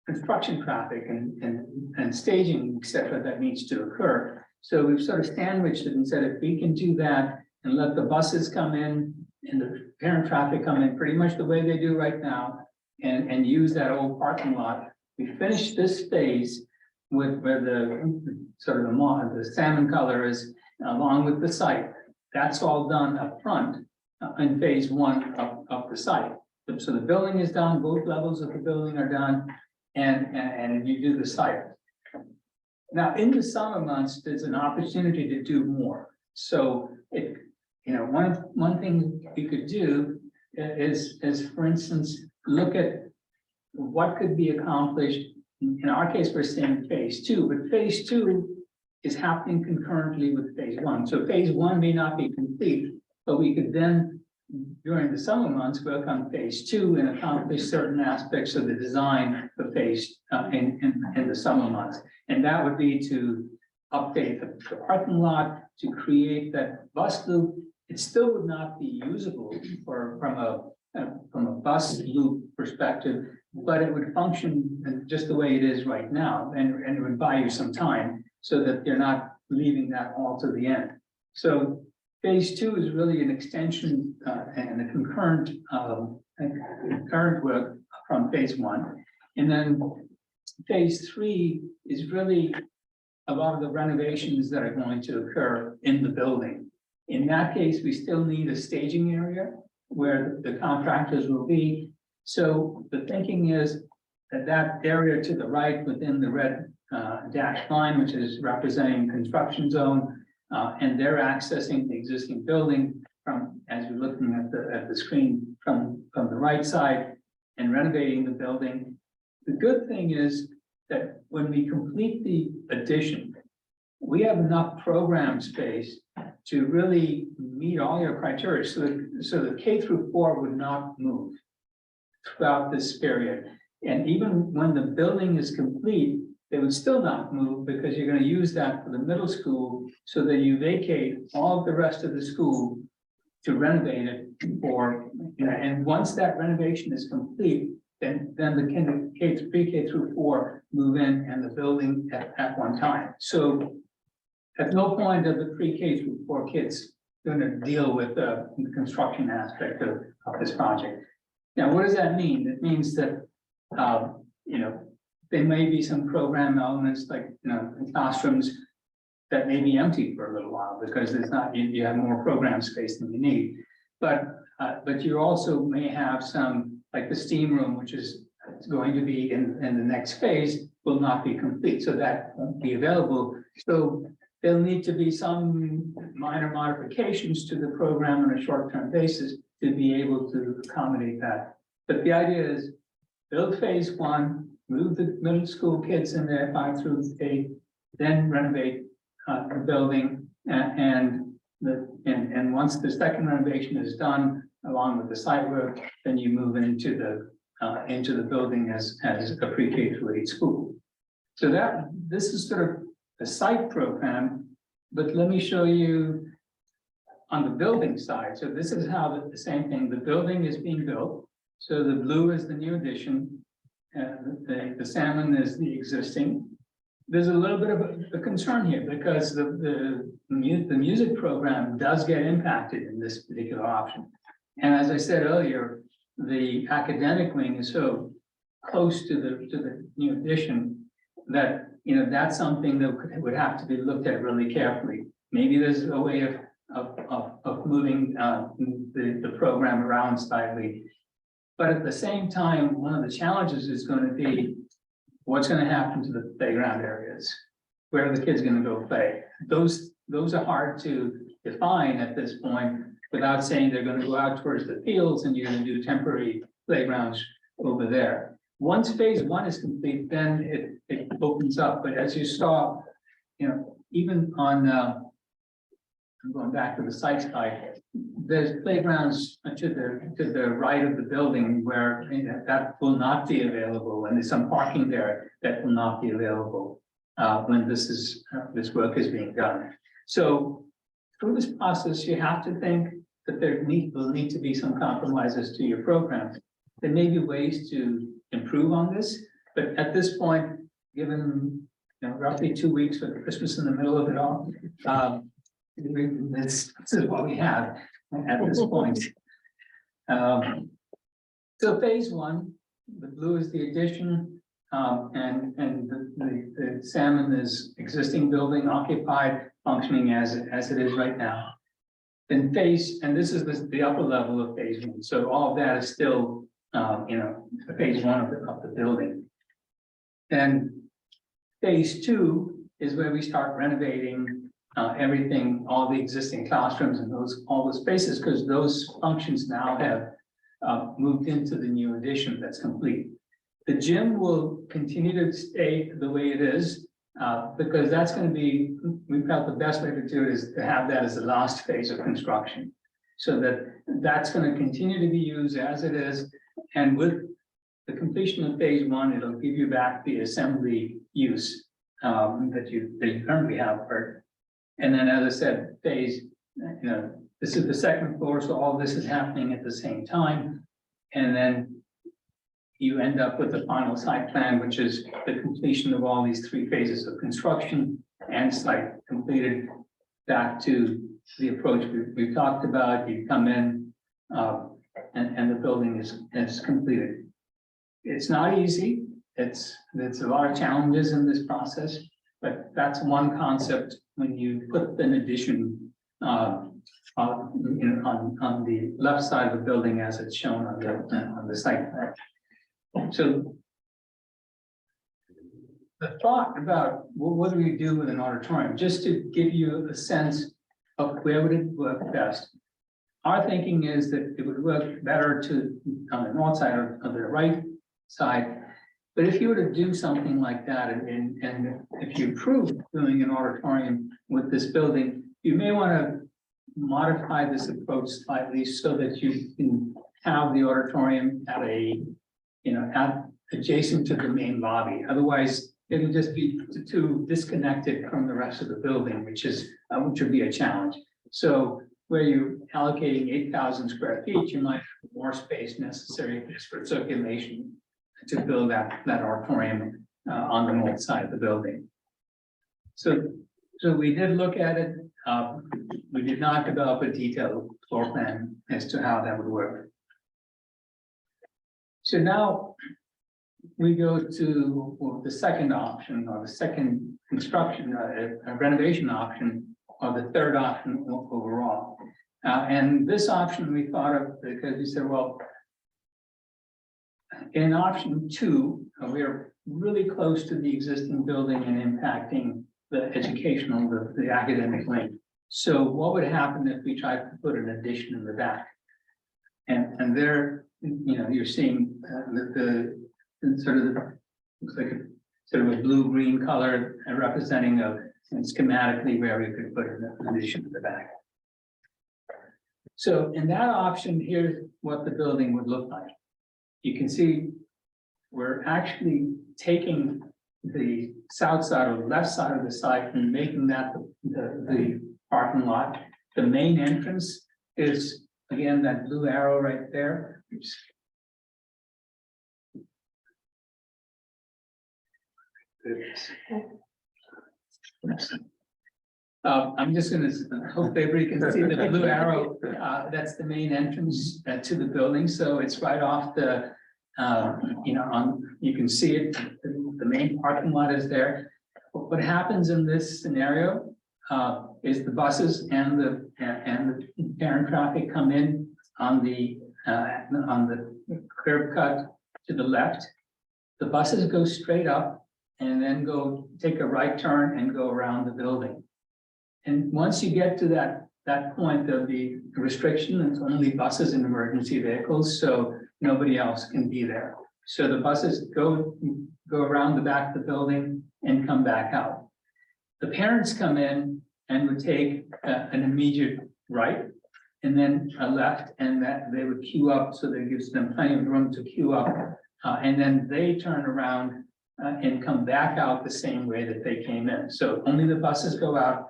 Speaker 5: construction traffic and staging, et cetera, that needs to occur. So we've sort of sandwiched it and said, if we can do that and let the buses come in and the parent traffic come in pretty much the way they do right now, and use that old parking lot, we finish this phase with where the sort of the salmon color is along with the site. That's all done up front in phase 1 of the site. So the building is done, both levels of the building are done, and you do the site. Now, in the summer months, there's an opportunity to do more. So if one thing you could do is for instance, look at what could be accomplished. In our case, we're saying phase 2, but phase 2 is happening concurrently with phase 1. So phase 1 may not be complete, but we could then, during the summer months, work on phase 2 and accomplish certain aspects of the design for phase in the summer months. And that would be to update the parking lot, to create that bus loop. It still would not be usable from a bus loop perspective, but it would function just the way it is right now, and it would buy you some time so that you're not leaving that all to the end. So phase 2 is really an extension and a concurrent work from phase 1. And then phase 3 is really a lot of the renovations that are going to occur in the building. In that case, we still need a staging area where the contractors will be. So the thinking is that area to the right within the red dashed line, which is representing construction zone, and they're accessing the existing building from, as you're looking at the screen from the right side, and renovating the building. The good thing is that when we complete the addition, we have enough program space to really meet all your criteria. So the K through 4 would not move throughout this period. And even when the building is complete, they would still not move because you're going to use that for the middle school, so that you vacate all of the rest of the school to renovate it and once that renovation is complete, then the pre-K through 4 move in and the building at one time. So at no point are the pre-K through 4 kids going to deal with the construction aspect of this project. Now, what does that mean? It means that, there may be some program elements like, classrooms that may be empty for a little while because there's not, you have more program space than you need. But you also may have some like the steam room, which is going to be in the next phase, will not be complete, so that won't be available. So there'll need to be some minor modifications to the program on a short-term basis to be able to accommodate that. But the idea is build phase one, move the middle school kids in there 5 through 8, then renovate the building and once the second renovation is done, along with the site work, then you move into the building as a pre-K through 8 school. So this is sort of a site program, but let me show you on the building side. So this is how the same thing, the building is being built. So the blue is the new addition, and the salmon is the existing. There's a little bit of a concern here because the music program does get impacted in this particular option. And as I said earlier, the academic wing is so close to the new addition that, you know, that's something that would have to be looked at really carefully. Maybe there's a way of moving the program around slightly. But at the same time, one of the challenges is going to be what's going to happen to the playground areas. Where are the kids going to go play? Those are hard to define at this point without saying they're going to go out towards the fields and you're going to do temporary playgrounds over there. Once phase one is complete, then it opens up. But as you saw, you know, even on, I'm going back to the site slide, there's playgrounds to the right of the building where, you know, that will not be available, and there's some parking there that will not be available when this work is being done. So through this process, you have to think that will need to be some compromises to your program. There may be ways to improve on this, but at this point, given, you know, roughly 2 weeks with Christmas in the middle of it all, this is what we have at this point. So phase one, the blue is the addition, and the salmon is existing building occupied, functioning as it is right now. Then and this is the upper level of phase one. So all of that is still, you know, phase one of the building. Then phase two is where we start renovating everything, all the existing classrooms and all the spaces, because those functions now have moved into the new addition that's complete. The gym will continue to stay the way it is, because that's going to be, we felt the best way to do it is to have that as the last phase of construction. So that's going to continue to be used as it is. And with the completion of phase one, it'll give you back the assembly use that you currently have. And then, as I said, phase, you know, this is the second floor, so all this is happening at the same time. And then you end up with the final site plan, which is the completion of all these 3 phases of construction and site completed back to the approach we've talked about. You come in and the building is completed. It's not easy. It's a lot of challenges in this process, but that's one concept when you put an addition on the left side of the building as it's shown on the site plan. So the thought about what do we do with an auditorium, just to give you a sense of where would it work best. Our thinking is that it would work better on the north side or the right side. But if you were to do something like that, and if you approve doing an auditorium with this building, you may want to modify this approach slightly so that you can have the auditorium adjacent to the main lobby. Otherwise, it'll just be too disconnected from the rest of the building, which would be a challenge. So where you're allocating 8,000 square feet, you might have more space necessary for circulation to build that auditorium on the north side of the building. So we did look at it. We did not develop a detailed floor plan as to how that would work. So now we go to the second option, or the second construction, renovation option, or the third option overall. And this option we thought of because we said, well, In option two, we are really close to the existing building and impacting the educational, the academic wing. So what would happen if we tried to put an addition in the back? And there, you know, you're seeing the sort of looks like a sort of a blue-green color representing schematically where we could put an addition in the back. So in that option, here's what the building would look like. You can see we're actually taking the south side or left side of the site and making that the parking lot. The main entrance is, again, that blue arrow right there. Oops. I'm just gonna hope everybody can see the blue arrow. That's the main entrance to the building. So it's right off the, you know, you can see it. The main parking lot is there. What happens in this scenario is the buses and the parent traffic come in on the curb cut to the left. The buses go straight up and then go take a right turn and go around the building. And once you get to that point, there'll be a restriction. It's only buses and emergency vehicles, so nobody else can be there. So the buses go around the back of the building and come back out. The parents come in and would take an immediate right and then a left, and that they would queue up, so that gives them plenty of room to queue up. And then they turn around and come back out the same way that they came in. So only the buses go out.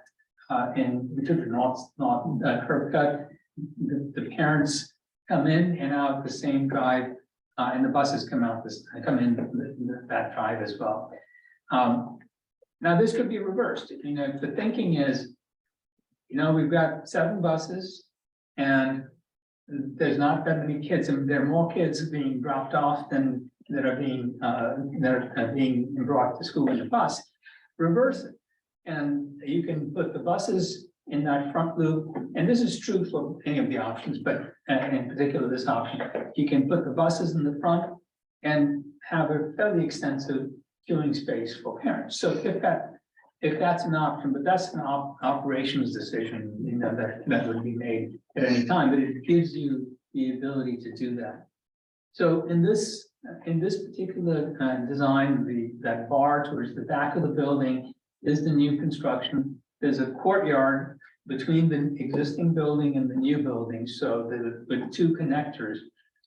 Speaker 5: And we took the north curb cut. The parents come in and out the same drive, and the buses come in that drive as well. Now this could be reversed. You know, if the thinking is, you know, we've got 7 buses, and there's not that many kids, and there are more kids being dropped off than that are being brought to school in the bus. Reverse it. And you can put the buses in that front loop, and this is true for any of the options, but in particular this option, you can put the buses in the front and have a fairly extensive queuing space for parents. So if that's an option, but that's an operations decision, you know, that would be made at any time, but it gives you the ability to do that. So in this particular design, that bar towards the back of the building is the new construction. There's a courtyard between the existing building and the new building, so with 2 connectors.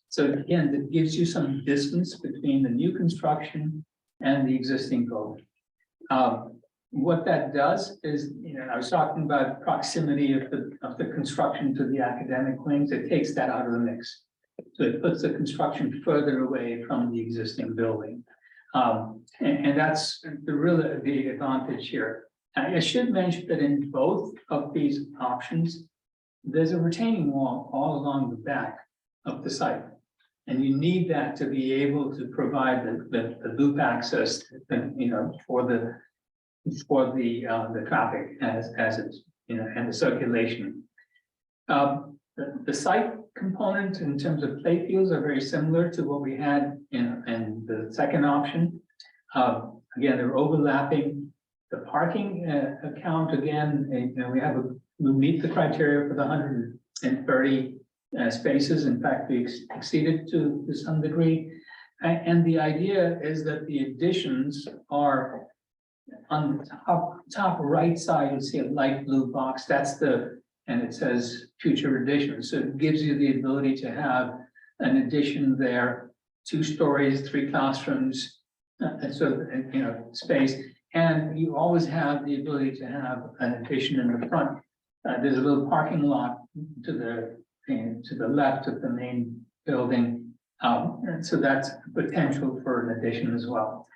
Speaker 5: So again, it gives you some distance between the new construction and the existing building. What that does is, you know, I was talking about proximity of the construction to the academic wings. It takes that out of the mix. So it puts the construction further away from the existing building. And that's the advantage here. I should mention that in both of these options, there's a retaining wall all along the back of the site. And you need that to be able to provide the loop access, you know, for the traffic as it's, you know, and the circulation. The site component in terms of playfields are very similar to what we had in the second option. Again, they're overlapping. The parking account, again, you know, we meet the criteria for the 130 spaces. In fact, we exceeded to some degree. And the idea is that the additions are on the top right side. You'll see a light blue box. And it says future additions. So it gives you the ability to have an addition there, 2 stories, 3 classrooms, you know, space. And you always have the ability to have an addition in the front. There's a little parking lot to the left of the main building. And so that's potential for an addition as well.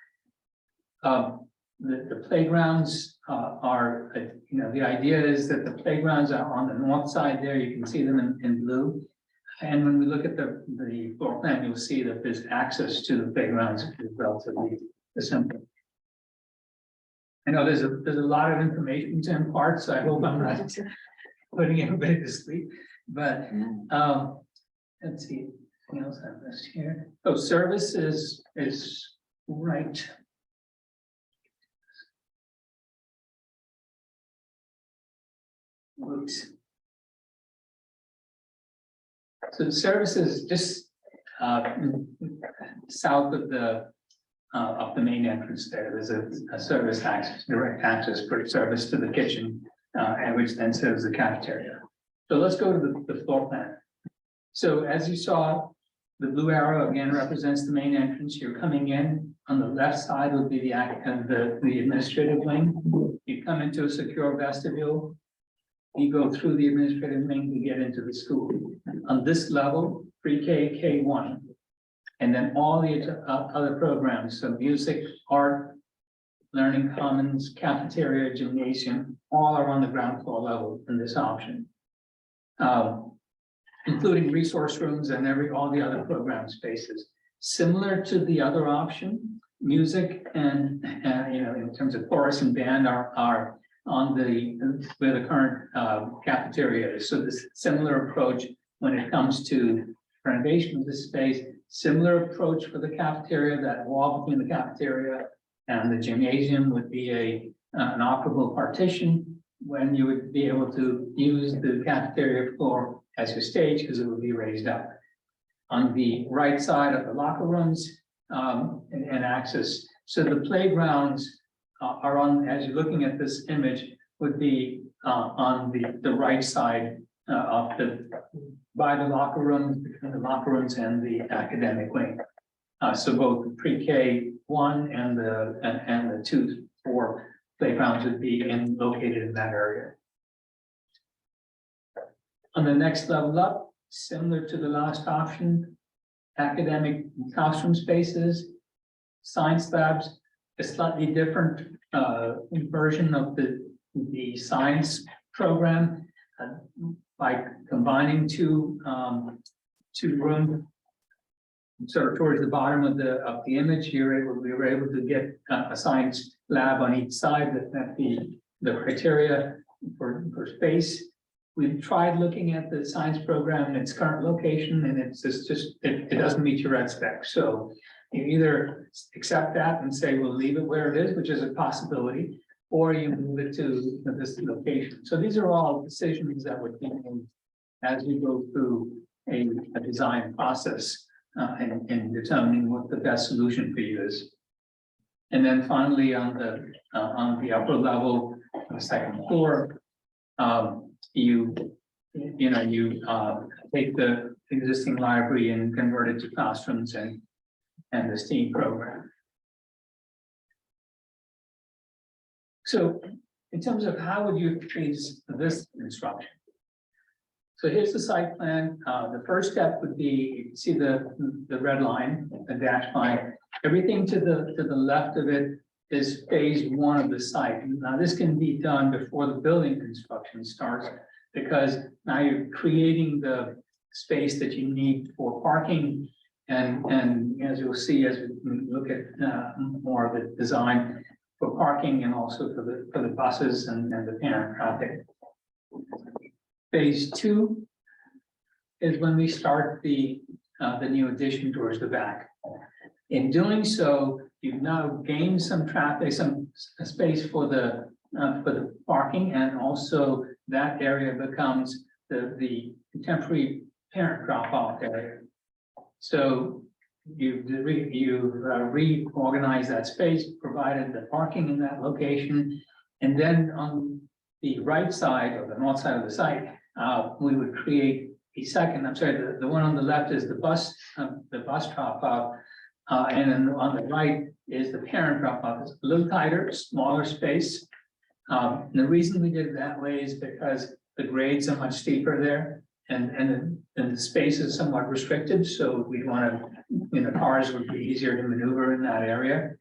Speaker 5: The playgrounds are, you know, the idea is that the playgrounds are on the north side there. You can see them in blue. And when we look at the floor plan, you'll see that there's access to the playgrounds is relatively simple. I know there's a lot of information to impart, so I hope I'm not putting everybody to sleep. But let's see. What else I missed here? Oh, service is right. Oops. So the service is just south of the main entrance there. There's a service access, direct access for service to the kitchen, and which then serves the cafeteria. So let's go to the floor plan. So as you saw, the blue arrow again represents the main entrance. You're coming in on the left side would be the administrative wing. You come into a secure vestibule. You go through the administrative wing to get into the school. On this level, pre-K, K1, and then all the other programs, so music, art, learning commons, cafeteria, gymnasium, all are on the ground floor level in this option. Including resource rooms and all the other program spaces. Similar to the other option, music and in terms of chorus and band are on where the current cafeteria is. So this similar approach when it comes to renovation of this space, similar approach for the cafeteria. That wall between the cafeteria and the gymnasium would be an operable partition when you would be able to use the cafeteria floor as your stage because it would be raised up. On the right side of the locker rooms and access. So the playgrounds are on, as you're looking at this image, would be on the right side by the locker rooms, between the locker rooms and the academic wing. So both the pre-K 1 and the 2-4 playgrounds would be located in that area. On the next level up, similar to the last option, academic classroom spaces, science labs, a slightly different version of the science program by combining two rooms. Sort of towards the bottom of the image, we were able to get a science lab on each side that met the criteria for space. We've tried looking at the science program in its current location, and it's it doesn't meet your red spec. So you either accept that and say we'll leave it where it is, which is a possibility, or you move it to this location. So these are all decisions that would be made as we go through a design process in determining what the best solution for you is. And then finally, on the upper level, the second floor, you take the existing library and convert it to classrooms and the STEAM program. So in terms of how would you freeze this construction? So here's the site plan. The first step would be, you can see the red line, the dashed line. Everything to the left of it is phase 1 of the site. Now this can be done before the building construction starts, because now you're creating the space that you need for parking. And as you'll see, as we look at more of the design for parking and also for the buses and the parent traffic. Phase 2 is when we start the new addition towards the back. In doing so, you've now gained some traffic, some space for the parking, and also that area becomes the contemporary parent drop-off area. So you've reorganized that space, provided the parking in that location, and then on the right side or the north side of the site, we would create a second. I'm sorry, the one on the left is the bus drop-off, and then on the right is the parent drop-off. It's a little tighter, smaller space. And the reason we did it that way is because the grades are much steeper there, and the space is somewhat restricted. So we want to, cars would be easier to maneuver in that area.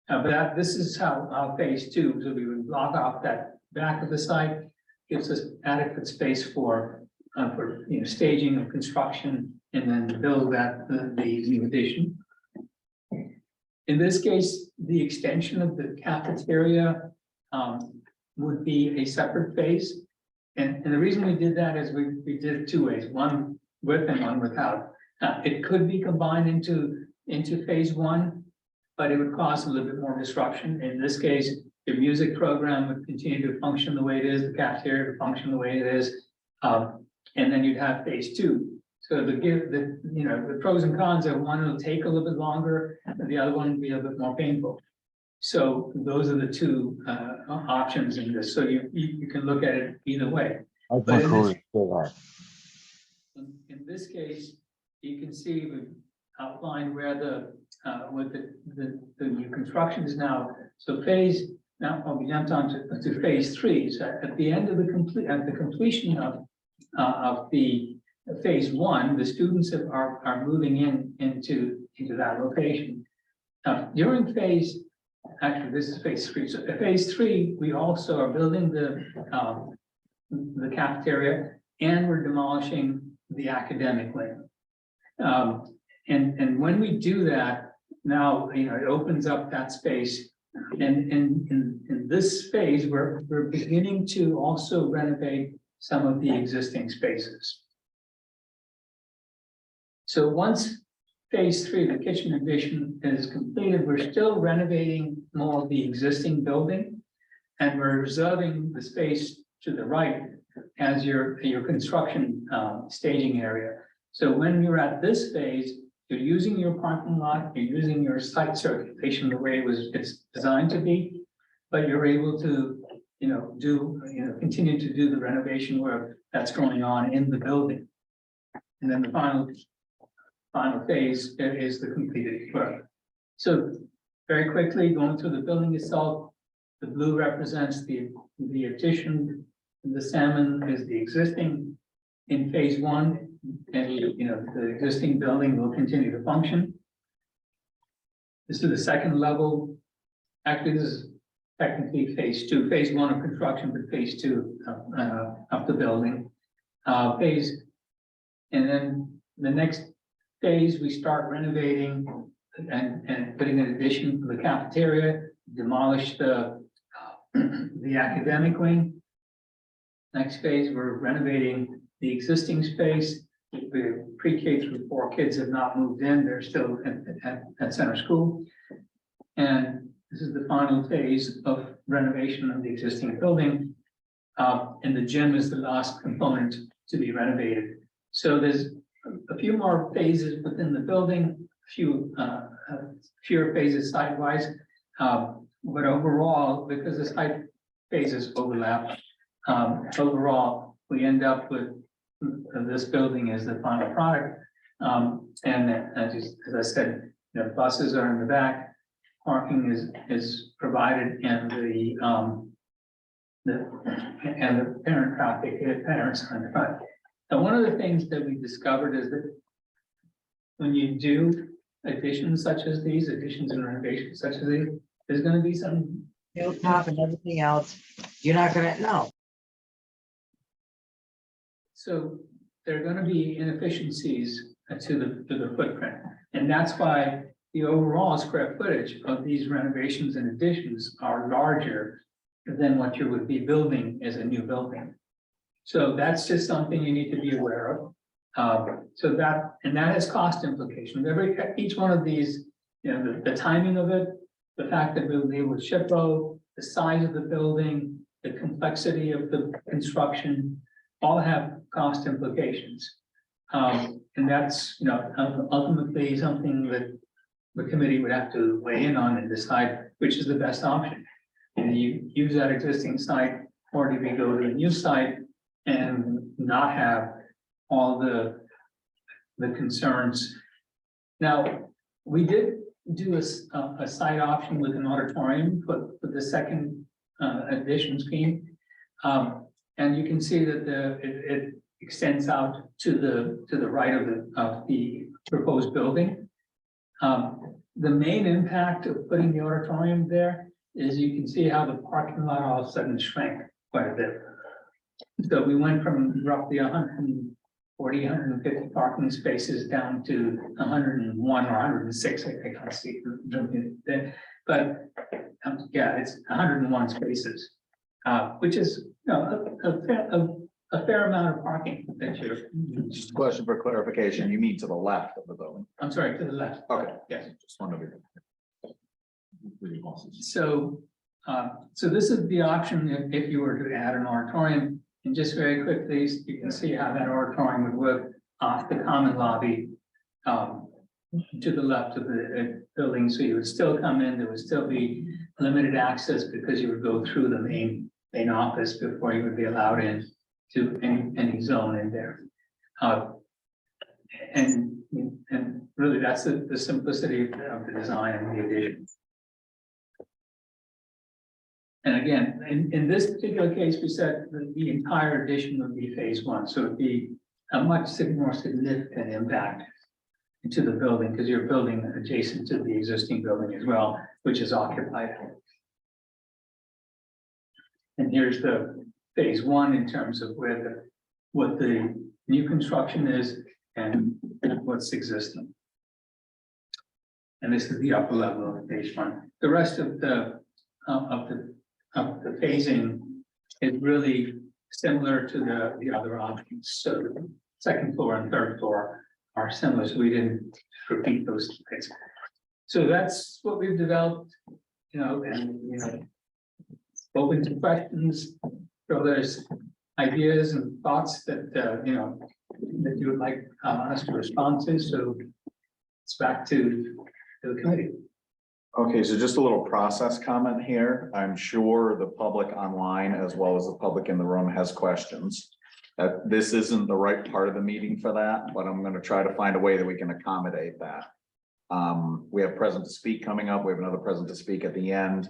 Speaker 5: But this is how phase 2. So we would block off that back of the site, gives us adequate space for staging of construction, and then build the new addition. In this case, the extension of the cafeteria would be a separate phase. And the reason we did that is we did it 2 ways, one with and one without. It could be combined into phase one, but it would cause a little bit more disruption. In this case, the music program would continue to function the way it is, the cafeteria would function the way it is. And then you'd have phase two. So the pros and cons of one will take a little bit longer, and the other one will be a bit more painful. So those are the two options in this. So you can look at it either way.
Speaker 3: Mike
Speaker 5: But in
Speaker 3: McCool is still there.
Speaker 5: In this case, you can see we've outlined where what the new construction is now. So we jumped on to phase three. So at the end of the completion of the phase one, the students are moving into that location. During actually this is phase three. So at phase three, we also are building the cafeteria, and we're demolishing the academic wing. And when we do that, now it opens up that space. And in this phase, we're beginning to also renovate some of the existing spaces. So once phase three, the kitchen addition, is completed, we're still renovating more of the existing building, and we're reserving the space to the right as your construction staging area. So when you're at this phase, you're using your parking lot, you're using your site circulation the way it's designed to be, but you're able to continue to do the renovation work that's going on in the building. And then the final phase is the completed work. So very quickly, going through the building itself, the blue represents the addition, the salmon is the existing in phase one, and the existing building will continue to function. This is the second level. Actually, this is technically phase two, phase one of construction, but phase two of the building. And then the next phase, we start renovating and putting an addition for the cafeteria, demolish the academic wing. Next phase, we're renovating the existing space. The pre-K through 4 kids have not moved in, they're still at center school. And this is the final phase of renovation of the existing building. And the gym is the last component to be renovated. So there's a few more phases within the building, fewer phases site-wise. But overall, because the site phases overlap, overall, we end up with this building as the final product. And as I said, buses are in the back, parking is provided, and the parent traffic, parents are in the front. And one of the things that we discovered is that when you do additions such as these, additions and renovations such as these, there's going to be some
Speaker 9: hilltop and everything else, you're not gonna know.
Speaker 5: So there are going to be inefficiencies to the footprint. And that's why the overall square footage of these renovations and additions are larger than what you would be building as a new building. So that's just something you need to be aware of. That has cost implications. Each one of these, the timing of it, the fact that we'll be able to SHPO, the size of the building, the complexity of the construction, all have cost implications. And that's, ultimately something that the committee would have to weigh in on and decide which is the best option. And you use that existing site, or do we go to a new site and not have all the concerns? Now, we did do a site option with an auditorium for the second addition scheme. And you can see that it extends out to the right of the proposed building. The main impact of putting the auditorium there is you can see how the parking lot all of a sudden shrank quite a bit. So we went from roughly 140, 150 parking spaces down to 101 or 106, I can't see. But yeah, it's 101 spaces, which is a a fair amount of parking that you're,
Speaker 4: Just a question for clarification, you mean to the left of the building?
Speaker 5: I'm sorry, to the left.
Speaker 4: Okay.
Speaker 5: Yes.
Speaker 4: Just wanted to.
Speaker 5: So, so this is the option if you were to add an auditorium. And just very quickly, you can see how that auditorium would work off the common lobby. To the left of the building, so you would still come in, there would still be limited access because you would go through the main office before you would be allowed in to any zone in there. And really, that's the simplicity of the design and the addition. And again, in this particular case, we said that the entire addition would be phase one, so it'd be a much more significant impact to the building, because you're building adjacent to the existing building as well, which is occupied. And here's the phase one in terms of what the new construction is and what's existing. And this is the upper level of phase one. The rest of the phasing is really similar to the other options. So the second floor and third floor are similar, so we didn't repeat those things. So that's what we've developed, and open to questions. So there's ideas and thoughts that that you would like us to respond to. So it's back to the committee.
Speaker 4: Okay, so just a little process comment here. I'm sure the public online as well as the public in the room has questions. This isn't the right part of the meeting for that, but I'm gonna try to find a way that we can accommodate that. We have present to speak coming up. We have another present to speak at the end.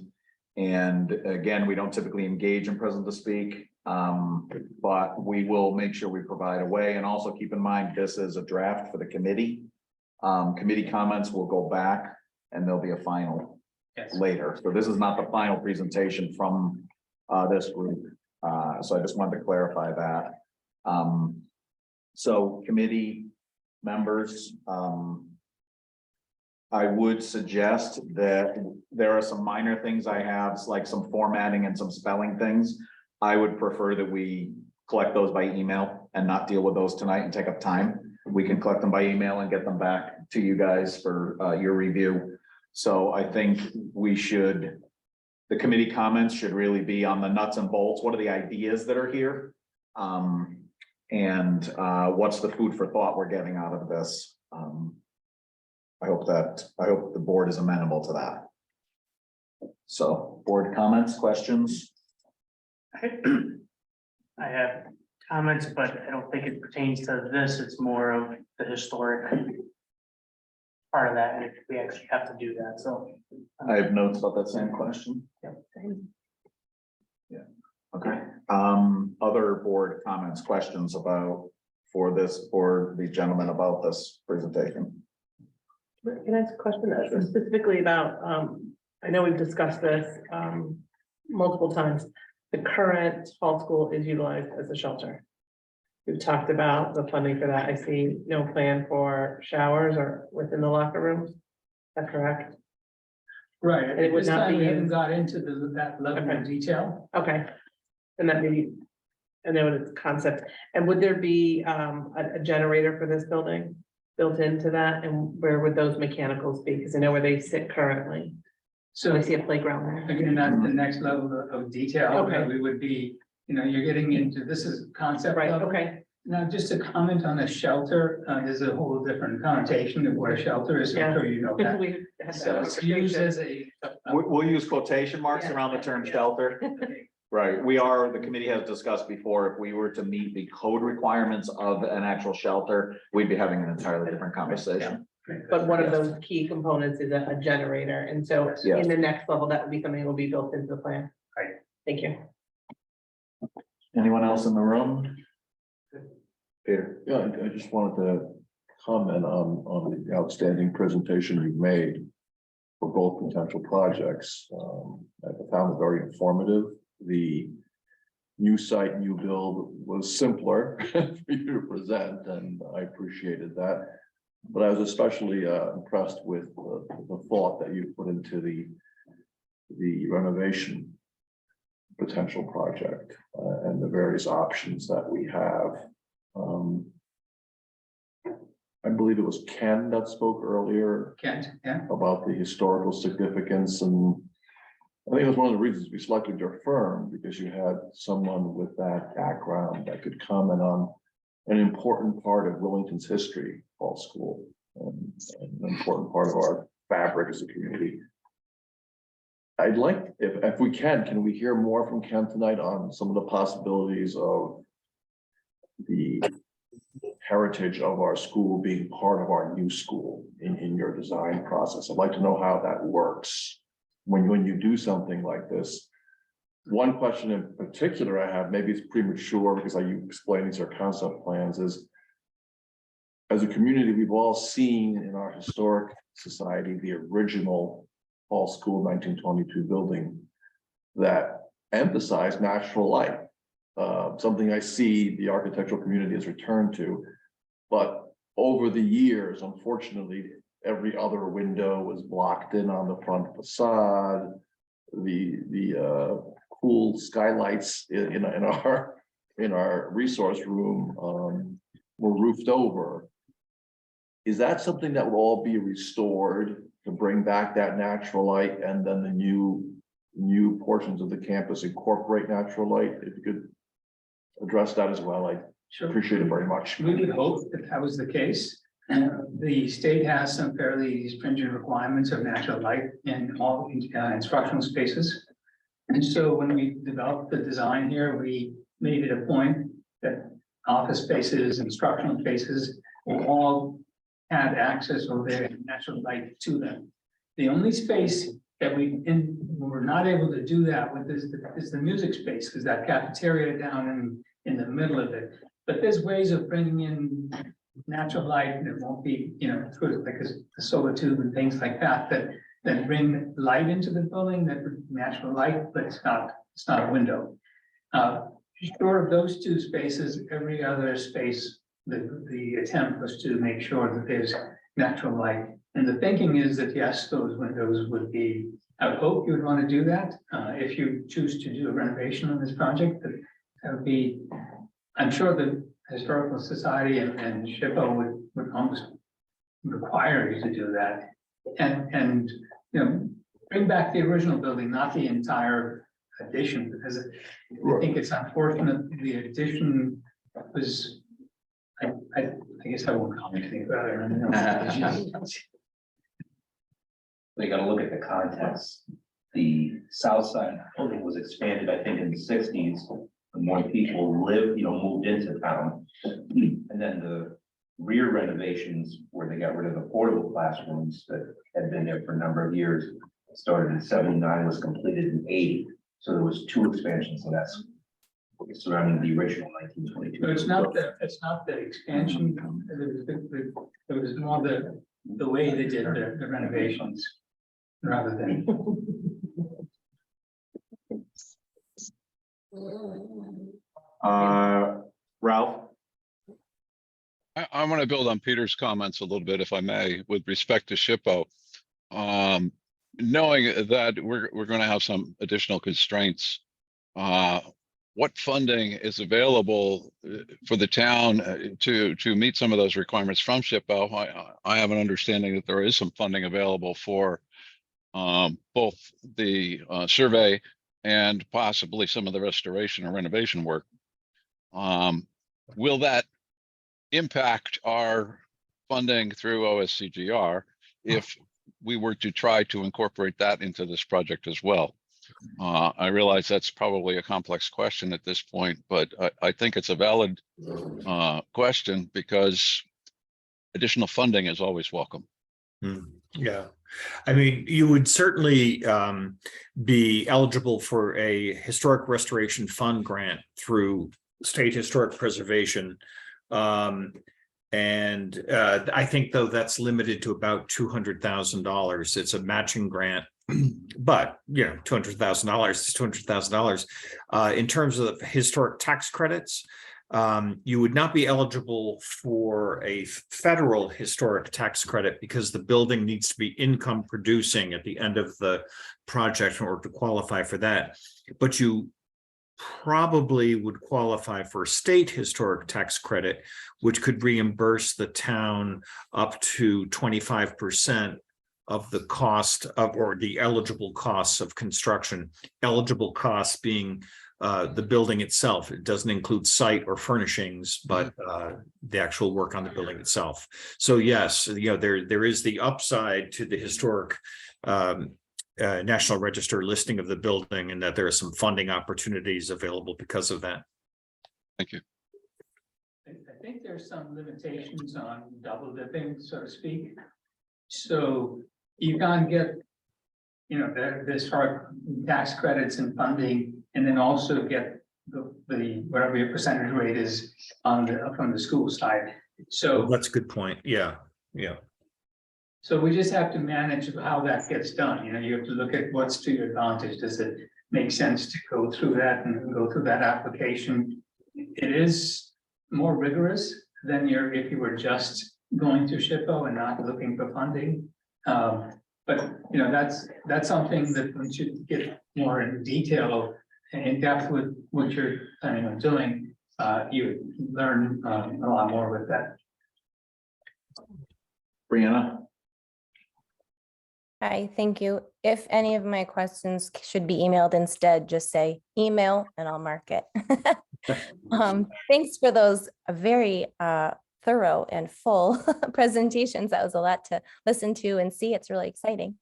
Speaker 4: And again, we don't typically engage in present to speak, but we will make sure we provide a way. And also keep in mind, this is a draft for the committee. Committee comments will go back and there'll be a final later. So this is not the final presentation from this group. So I just wanted to clarify that. So committee members, I would suggest that there are some minor things I have, like some formatting and some spelling things. I would prefer that we collect those by email and not deal with those tonight and take up time. We can collect them by email and get them back to you guys for your review. So I think the committee comments should really be on the nuts and bolts. What are the ideas that are here? And what's the food for thought we're getting out of this? I hope the board is amenable to that. So board comments, questions?
Speaker 10: I have comments, but I don't think it pertains to this. It's more of the historic part of that, and we actually have to do that, so.
Speaker 4: I have notes about that same question. Yeah, okay. Other board comments, questions for the gentleman about this presentation?
Speaker 1: Can I ask a question specifically about, I know we've discussed this multiple times. The current hall school is utilized as a shelter. We've talked about the funding for that. I see no plan for showers or within the locker rooms. Is that correct?
Speaker 5: Right,
Speaker 1: And it would
Speaker 5: this
Speaker 1: not
Speaker 5: time
Speaker 1: be
Speaker 5: we haven't
Speaker 1: used-
Speaker 5: got into that level
Speaker 1: Okay.
Speaker 5: of detail.
Speaker 1: Okay. And that maybe, I know it's a concept. And would there be a generator for this building built into that? And where would those mechanicals be? Because I know where they sit currently. So
Speaker 5: So
Speaker 1: I see a playground there.
Speaker 5: again, that's the next level of detail
Speaker 1: Okay.
Speaker 5: that we would be, you're getting into, this is concept
Speaker 1: Right,
Speaker 5: level.
Speaker 1: okay.
Speaker 5: Now, just to comment on a shelter, there's a whole different connotation of what a shelter is. I'm
Speaker 1: Yeah.
Speaker 5: sure you know that.
Speaker 1: We had
Speaker 5: So
Speaker 1: that
Speaker 5: it's used
Speaker 1: conversation.
Speaker 5: as
Speaker 4: We'll use quotation marks
Speaker 1: Yeah.
Speaker 4: around the term shelter. Right, the committee has discussed before, if we were to meet the code requirements of an actual shelter, we'd be having an entirely different conversation.
Speaker 1: But one of those key components is a generator. And so
Speaker 4: Yes.
Speaker 1: in the next level, that would be something that will be built into the plan.
Speaker 5: Right.
Speaker 1: Thank you.
Speaker 4: Anyone else in the room? Peter?
Speaker 11: Yeah, I just wanted to comment on the outstanding presentation you've made for both potential projects. I found it very informative. The new site, new build was simpler for you to present, and I appreciated that. But I was especially impressed with the thought that you put into the renovation. potential project and the various options that we have. I believe it was Ken that spoke earlier
Speaker 5: Kent, yeah.
Speaker 11: about the historical significance, and I think it was one of the reasons we selected your firm, because you had someone with that background that could comment on an important part of Willington's history, Hall School, and an important part of our fabric as a community. I'd like, if we can we hear more from Ken tonight on some of the possibilities of the heritage of our school being part of our new school in your design process? I'd like to know how that works when you do something like this. One question in particular I have, maybe it's premature because you explain these are concept plans, is as a community, we've all seen in our historic society the original Hall School 1922 building that emphasized natural light. Something I see the architectural community has returned to, but over the years, unfortunately, every other window was blocked in on the front facade. The cool skylights in our resource room were roofed over. Is that something that will all be restored to bring back that natural light, and then the new portions of the campus incorporate natural light? If you could address that as well, I
Speaker 5: Sure.
Speaker 11: appreciate it very much.
Speaker 5: We would hope that that was the case. The state has some fairly stringent requirements of natural light in all instructional spaces. And so when we developed the design here, we made it a point that office spaces, instructional spaces will all have access or their natural light to them. The only space that we're not able to do that with is the music space, because that cafeteria down in the middle of it. But there's ways of bringing in natural light, and it won't be, through like a solar tube and things like that, that bring light into the building, that natural light, but it's not a window. Short of those two spaces, every other space, the attempt was to make sure that there's natural light. And the thinking is that yes, those windows would be, I would hope you would want to do that. If you choose to do a renovation on this project, that would be, I'm sure the Historical Society and SHPO would almost require you to do that. And bring back the original building, not the entire addition, because I think it's unfortunate the addition was, I guess I won't comment anything about it.
Speaker 7: They gotta look at the context. The south side of the building was expanded, I think, in the 60s. The more people moved into town. And then the rear renovations where they got rid of the portable classrooms that had been there for a number of years. Started in 79, was completed in 80. So there was two expansions, so that's surrounding the original 1922.
Speaker 5: But it's not the expansion, it was more the way they did the renovations rather than.
Speaker 4: Ralph?
Speaker 2: I want to build on Peter's comments a little bit, if I may, with respect to SHPO. Knowing that we're going to have some additional constraints, what funding is available for the town to meet some of those requirements from SHPO? I have an understanding that there is some funding available for both the survey and possibly some of the restoration or renovation work. Will that impact our funding through OSCGR if we were to try to incorporate that into this project as well? I realize that's probably a complex question at this point, but I think it's a valid question because additional funding is always welcome.
Speaker 8: Yeah, I mean, you would certainly be eligible for a historic restoration fund grant through state historic preservation. And I think, though, that's limited to about $200,000. It's a matching grant, but $200,000 is $200,000. In terms of historic tax credits, you would not be eligible for a federal historic tax credit because the building needs to be income producing at the end of the project in order to qualify for that. But you probably would qualify for state historic tax credit, which could reimburse the town up to 25% of the cost of, or the eligible costs of construction, eligible costs being the building itself. It doesn't include site or furnishings, but the actual work on the building itself. So yes, there is the upside to the historic National Register listing of the building, and that there are some funding opportunities available because of that.
Speaker 2: Thank you.
Speaker 5: I think there's some limitations on double dipping, so to speak. So you can't get, this hard tax credits and funding, and then also get the whatever your percentage rate is from the school side. So
Speaker 8: That's a good point. Yeah.
Speaker 5: So we just have to manage how that gets done. You have to look at what's to your advantage. Does it make sense to go through that and go through that application? It is more rigorous than if you were just going to SHPO and not looking for funding. But that's something that we should get more in detail and in depth with what you're planning on doing. You learn a lot more with that.
Speaker 4: Brianna?
Speaker 12: Hi, thank you. If any of my questions should be emailed instead, just say email and I'll mark it. Thanks for those very thorough and full presentations. That was a lot to listen to and see. It's really exciting.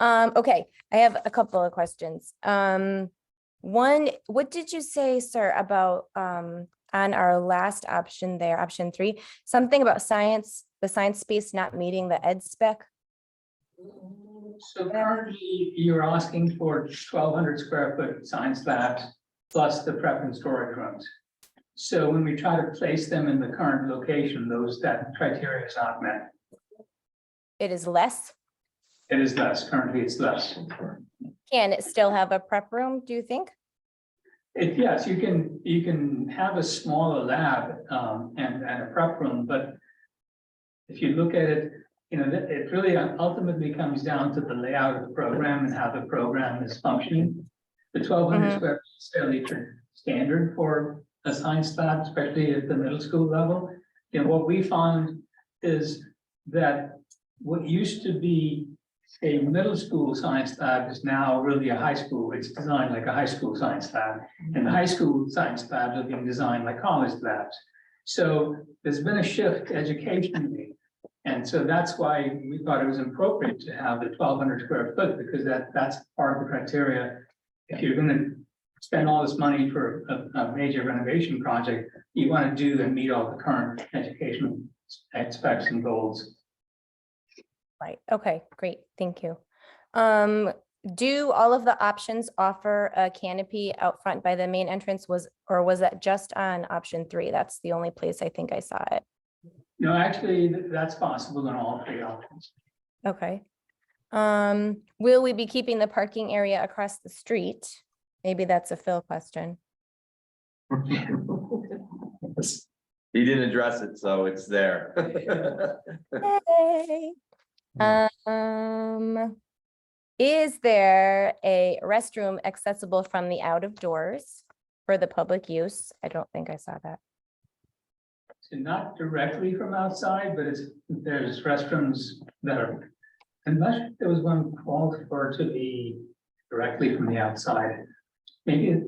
Speaker 12: Okay, I have a couple of questions. One, what did you say, sir, about on our last option there, option 3, something about science, the science space not meeting the ed spec?
Speaker 5: So currently you're asking for 1,200 square foot science labs plus the prep and storage rooms. So when we try to place them in the current location, that criteria is not met.
Speaker 12: It is less.
Speaker 5: It is less. Currently it's less.
Speaker 12: Can it still have a prep room, do you think?
Speaker 5: Yes, you can have a smaller lab and a prep room, but if you look at it, it really ultimately comes down to the layout of the program and how the program is functioning. The 1,200 square feet is fairly standard for a science lab, especially at the middle school level. What we found is that what used to be a middle school science lab is now really a high school. It's designed like a high school science lab, and the high school science labs are being designed like college labs. So there's been a shift educationally. And so that's why we thought it was appropriate to have the 1,200 square foot, because that's part of the criteria. If you're going to spend all this money for a major renovation project, you want to do and meet all the current educational specs and goals.
Speaker 12: Right. Okay, great. Thank you. Do all of the options offer a canopy out front by the main entrance, or was that just on option 3? That's the only place I think I saw it.
Speaker 5: No, actually, that's possible in all 3 options.
Speaker 12: Okay. Will we be keeping the parking area across the street? Maybe that's a Phil question.
Speaker 6: He didn't address it, so it's there.
Speaker 12: Yay. Is there a restroom accessible from the out of doors for the public use? I don't think I saw that.
Speaker 5: So not directly from outside, but there's restrooms that are, unless there was one called for to be directly from the outside. Maybe,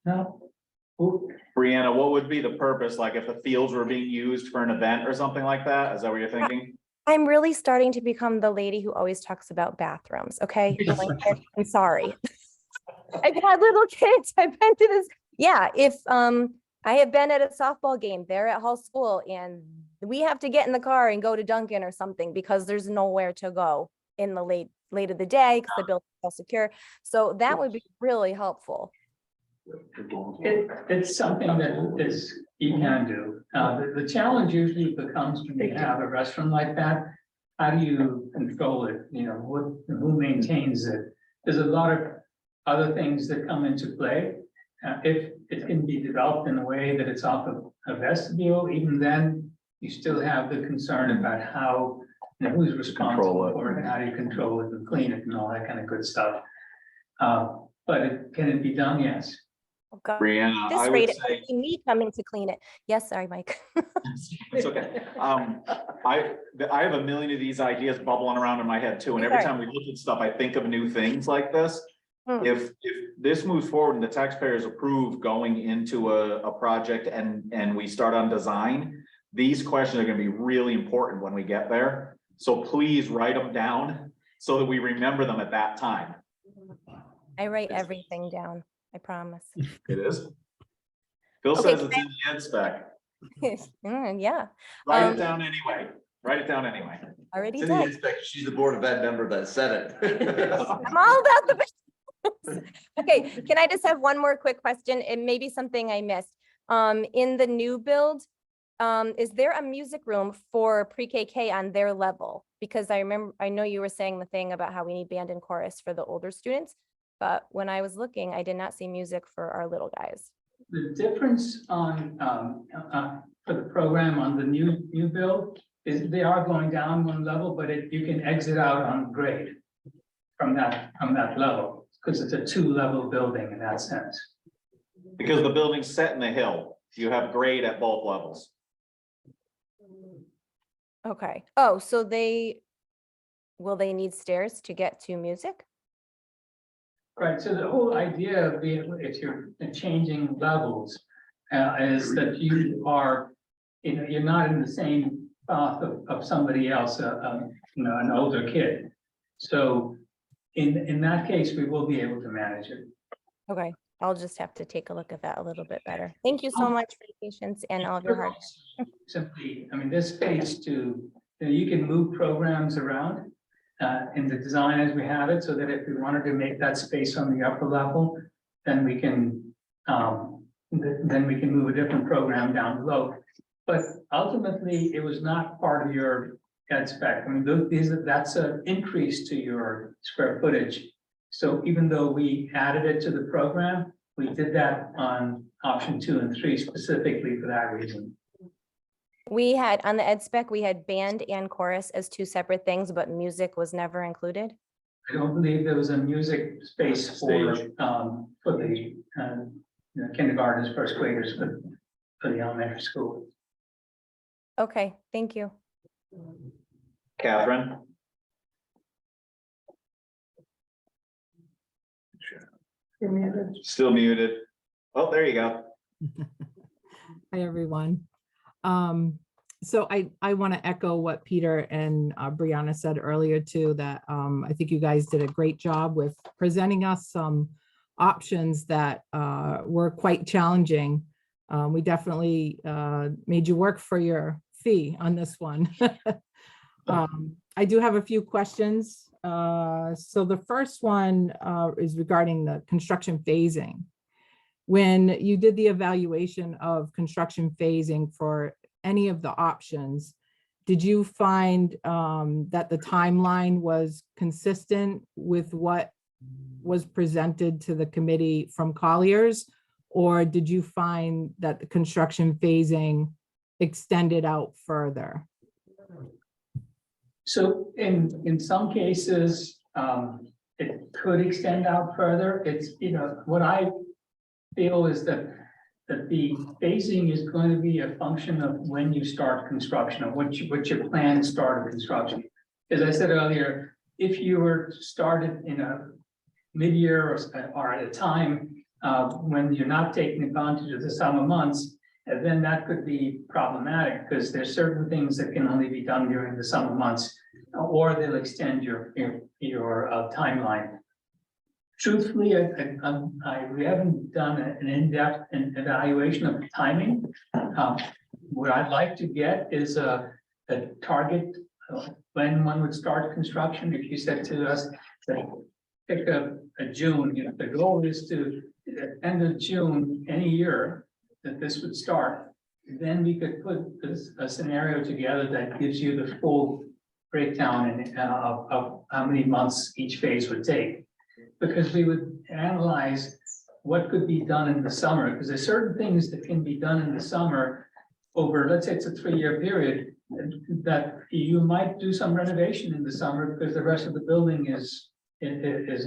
Speaker 5: no. Ooh.
Speaker 4: Brianna, what would be the purpose? Like if the fields were being used for an event or something like that? Is that what you're thinking?
Speaker 12: I'm really starting to become the lady who always talks about bathrooms. Okay, I'm sorry. I've had little kids. I've been to this. Yeah, if I have been at a softball game there at Hall School, and we have to get in the car and go to Dunkin' or something because there's nowhere to go in the late of the day because the building's all secure. So that would be really helpful.
Speaker 5: It's something that you can do. The challenge usually becomes when you have a restaurant like that, how do you control it? Who maintains it? There's a lot of other things that come into play. If it can be developed in a way that it's off of a vestibule, even then you still have the concern about how, who's responsible for it and how do you control it and clean it and all that kind of good stuff. But can it be done? Yes.
Speaker 12: Oh, God.
Speaker 4: Brianna,
Speaker 12: This
Speaker 4: I
Speaker 12: rate,
Speaker 4: would
Speaker 12: it might
Speaker 4: say,
Speaker 12: be me coming to clean it. Yes, sorry, Mike.
Speaker 4: it's okay. I have a million of these ideas bubbling around in my head too, and every
Speaker 12: Sorry.
Speaker 4: time we look at stuff, I think of new things like this.
Speaker 12: Hmm.
Speaker 4: If this moves forward and the taxpayers approve going into a project and we start on design, these questions are gonna be really important when we get there. So please write them down so that we remember them at that time.
Speaker 12: I write everything down, I promise.
Speaker 4: It is. Phil
Speaker 12: Okay,
Speaker 4: says it's in the ed spec.
Speaker 12: Yeah,
Speaker 4: Write it down anyway. Write it down anyway.
Speaker 12: already
Speaker 6: It's in the
Speaker 12: done.
Speaker 6: inspector. She's the Board of Ed member that said it.
Speaker 12: I'm all about the. Okay, can I just have one more quick question? It may be something I missed. In the new build, is there a music room for pre-KK on their level? Because I know you were saying the thing about how we need band and chorus for the older students, but when I was looking, I did not see music for our little guys.
Speaker 5: The difference on, for the program on the new build is they are going down one level, but you can exit out on grade from that level, because it's a 2-level building in that sense.
Speaker 4: Because the building's set in the hill, you have grade at both levels.
Speaker 12: Okay. Oh, so will they need stairs to get to music?
Speaker 5: Right, so the whole idea of if you're changing levels, is that you are, you're not in the same path of somebody else, an older kid. So in that case, we will be able to manage it.
Speaker 12: Okay, I'll just have to take a look at that a little bit better. Thank you so much for your patience and all of your hard.
Speaker 5: Simply, I mean, this space you can move programs around in the design as we have it, so that if we wanted to make that space on the upper level, then we can move a different program down below. But ultimately, it was not part of your ed spec. I mean, that's an increase to your square footage. So even though we added it to the program, we did that on option 2 and 3 specifically for that reason.
Speaker 12: We had, on the ed spec, we had band and chorus as 2 separate things, but music was never included.
Speaker 5: I don't believe there was a music space for the kindergartners, first graders for the elementary school.
Speaker 12: Okay, thank you.
Speaker 4: Catherine? Still muted. Oh, there you go.
Speaker 13: Hi, everyone. So I want to echo what Peter and Brianna said earlier too, that I think you guys did a great job with presenting us some options that were quite challenging. We definitely made you work for your fee on this one. I do have a few questions. So the first one is regarding the construction phasing. When you did the evaluation of construction phasing for any of the options, did you find that the timeline was consistent with what was presented to the committee from Colliers? Or did you find that the construction phasing extended out further?
Speaker 5: So in some cases, it could extend out further. It's, what I feel is that the phasing is going to be a function of when you start construction, or what your plan start of construction. As I said earlier, if you were started in a mid-year or at a time when you're not taking advantage of the summer months, and then that could be problematic, because there's certain things that can only be done during the summer months, or they'll extend your timeline. Truthfully, we haven't done an in-depth evaluation of the timing. What I'd like to get is a target when one would start construction. If you said to us that pick a June, the goal is to end of June any year that this would start, then we could put a scenario together that gives you the full breakdown of how many months each phase would take. Because we would analyze what could be done in the summer, because there's certain things that can be done in the summer over, let's say it's a 3-year period, that you might do some renovation in the summer because the rest of the building is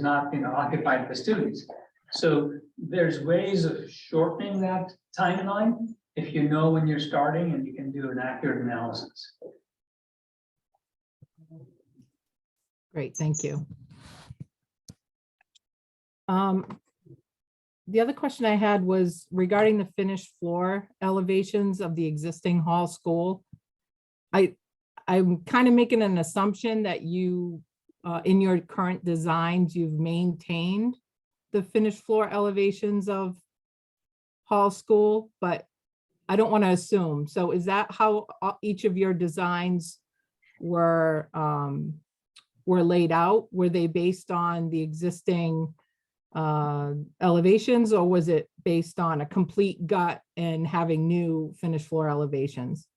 Speaker 5: not occupied by students. So there's ways of shortening that timeline if you know when you're starting and you can do an accurate analysis.
Speaker 13: Great, thank you. The other question I had was regarding the finished floor elevations of the existing hall school. I'm kind of making an assumption that you, in your current designs, you've maintained the finished floor elevations of hall school, but I don't want to assume. So is that how each of your designs were laid out? Were they based on the existing elevations, or was it based on a complete gut and having new finished floor elevations?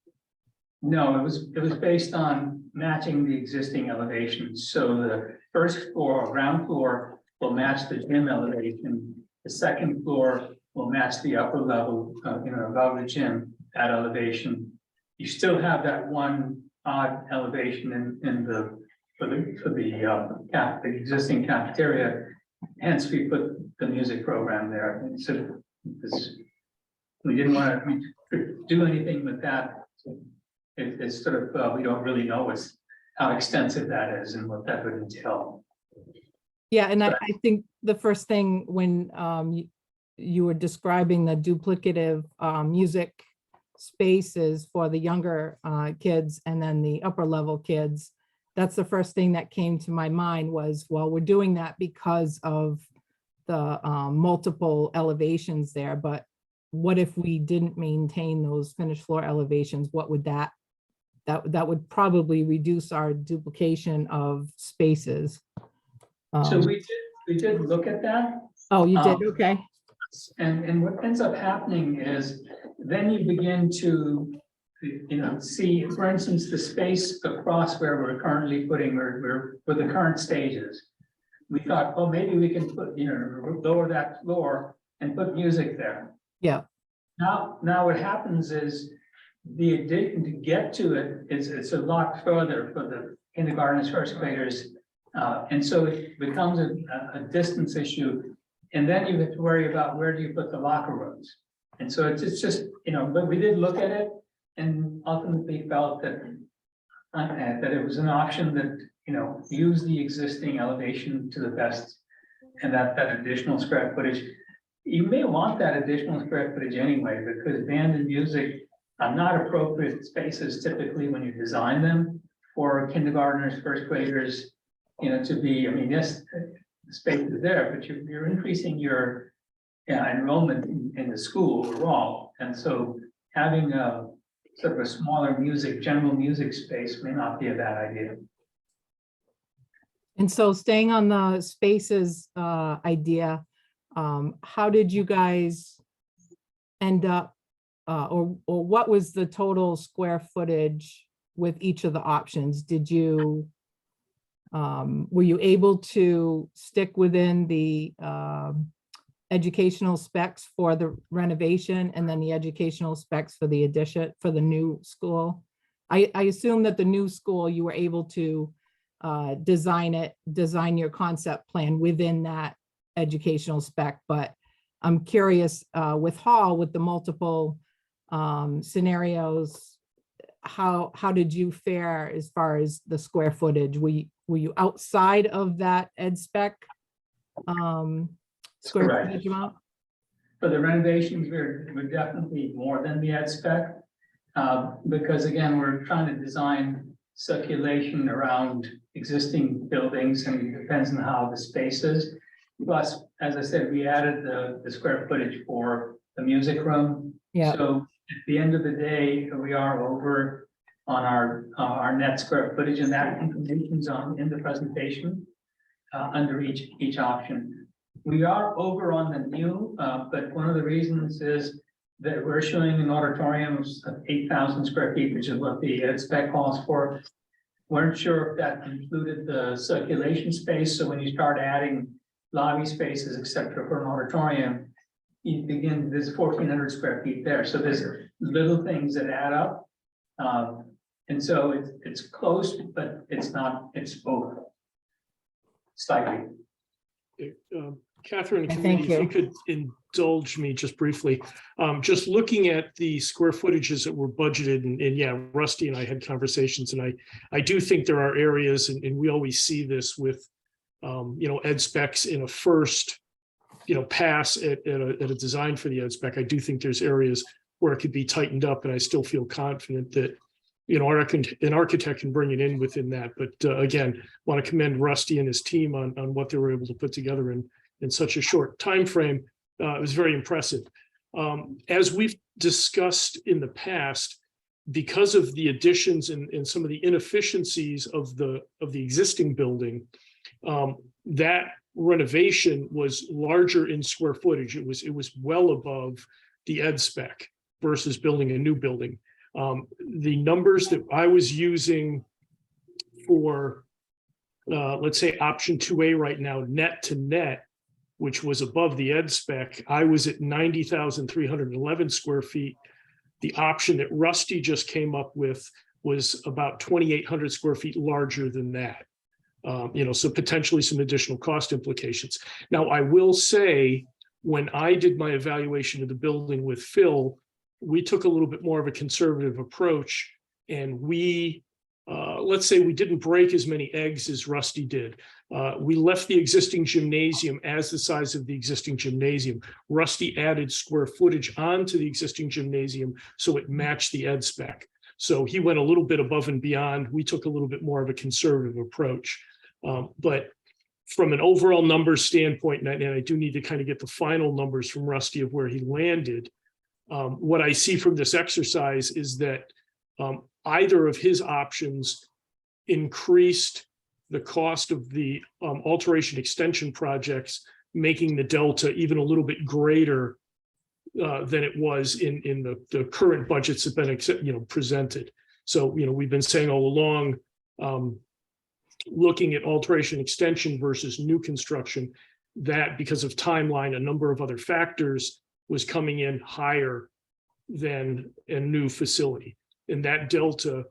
Speaker 5: No, it was based on matching the existing elevations. So the first floor or ground floor will match the gym elevation. The second floor will match the upper level, above the gym, that elevation. You still have that one odd elevation for the existing cafeteria. Hence, we put the music program there. So we didn't want to do anything with that. It's sort of, we don't really know how extensive that is and what that would entail.
Speaker 13: Yeah, and I think the first thing when you were describing the duplicative music spaces for the younger kids and then the upper level kids, that's the first thing that came to my mind was, well, we're doing that because of the multiple elevations there, but what if we didn't maintain those finished floor elevations? What would that would probably reduce our duplication of spaces.
Speaker 5: So we did look at that.
Speaker 13: Oh, you did, okay.
Speaker 5: And what ends up happening is then you begin to, see, for instance, the space across where we're currently putting, where the current stages. We thought, oh, maybe we can put, lower that floor and put music there.
Speaker 13: Yeah.
Speaker 5: Now what happens is the addition to get to it's a lot further for the kindergartners, first graders. And so it becomes a distance issue. And then you have to worry about where do you put the locker rooms. And so it's just, but we did look at it and ultimately felt that it was an option that, use the existing elevation to the best and that additional square footage. You may want that additional square footage anyway, because band and music are not appropriate spaces typically when you design them for kindergartners, first graders, to be, yes, the space is there, but you're increasing your enrollment in the school overall. And so having a sort of a smaller general music space may not be a bad idea.
Speaker 13: And so staying on the spaces idea, how did you guys end up, or what was the total square footage with each of the options? Did you, were you able to stick within the educational specs for the renovation and then the educational specs for the addition for the new school? I assume that the new school, you were able to design your concept plan within that educational spec, but I'm curious with Hall, with the multiple scenarios, how did you fare as far as the square footage? Were you outside of that ed spec square
Speaker 5: Correct.
Speaker 13: footage amount?
Speaker 5: For the renovations, we're definitely more than the ed spec. Because again, we're trying to design circulation around existing buildings and it depends on how the space is. Plus, as I said, we added the square footage for the music room.
Speaker 13: Yeah.
Speaker 5: So at the end of the day, we are over on our net square footage, and that information is in the presentation under each option. We are over on the new, but one of the reasons is that we're showing an auditorium of 8,000 square feet, which is what the ed spec calls for. Weren't sure if that included the circulation space. So when you start adding lobby spaces, et cetera, for an auditorium, you begin, there's 1,400 square feet there. So there's little things that add up. And so it's close, but it's not, it's over slightly.
Speaker 14: Catherine,
Speaker 13: Thank
Speaker 14: committee, if you
Speaker 13: you.
Speaker 14: could indulge me just briefly, just looking at the square footages that were budgeted, and yeah, Rusty and I had conversations, and I do think there are areas, and we always see this with, ed specs in a first, pass at a design for the ed spec. I do think there's areas where it could be tightened up, and I still feel confident that, an architect can bring it in within that. But again, want to commend Rusty and his team on what they were able to put together in such a short time frame. It was very impressive. As we've discussed in the past, because of the additions and some of the inefficiencies of the existing building, that renovation was larger in square footage. It was well above the ed spec versus building a new building. The numbers that I was using for, let's say, option 2A right now, net to net, which was above the ed spec, I was at 90,311 square feet. The option that Rusty just came up with was about 2,800 square feet larger than that. So potentially some additional cost implications. Now, I will say, when I did my evaluation of the building with Phil, we took a little bit more of a conservative approach, and we, let's say we didn't break as many eggs as Rusty did. We left the existing gymnasium as the size of the existing gymnasium. Rusty added square footage onto the existing gymnasium so it matched the ed spec. So he went a little bit above and beyond. We took a little bit more of a conservative approach. But from an overall numbers standpoint, and I do need to kind of get the final numbers from Rusty of where he landed, what I see from this exercise is that either of his options increased the cost of the alteration extension projects, making the delta even a little bit greater than it was in the current budgets that have been presented. So we've been saying all along, looking at alteration extension versus new construction, that because of timeline, a number of other factors, was coming in higher than a new facility. And that delta,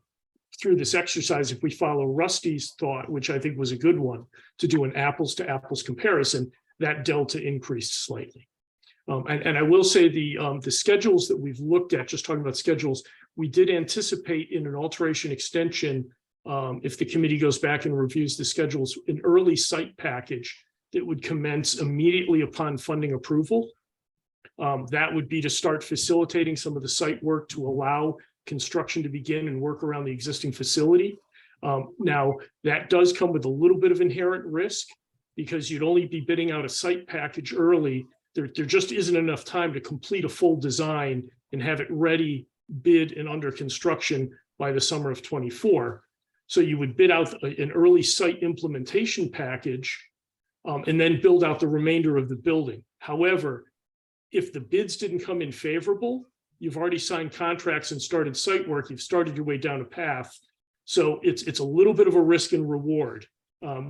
Speaker 14: through this exercise, if we follow Rusty's thought, which I think was a good one, to do an apples to apples comparison, that delta increased slightly. And I will say the schedules that we've looked at, just talking about schedules, we did anticipate in an alteration extension, if the committee goes back and reviews the schedules, an early site package that would commence immediately upon funding approval. That would be to start facilitating some of the site work to allow construction to begin and work around the existing facility. Now, that does come with a little bit of inherent risk, because you'd only be bidding out a site package early. There just isn't enough time to complete a full design and have it ready, bid, and under construction by the summer of '24. So you would bid out an early site implementation package and then build out the remainder of the building. However, if the bids didn't come in favorable, you've already signed contracts and started site work, you've started your way down a path. So it's a little bit of a risk and reward,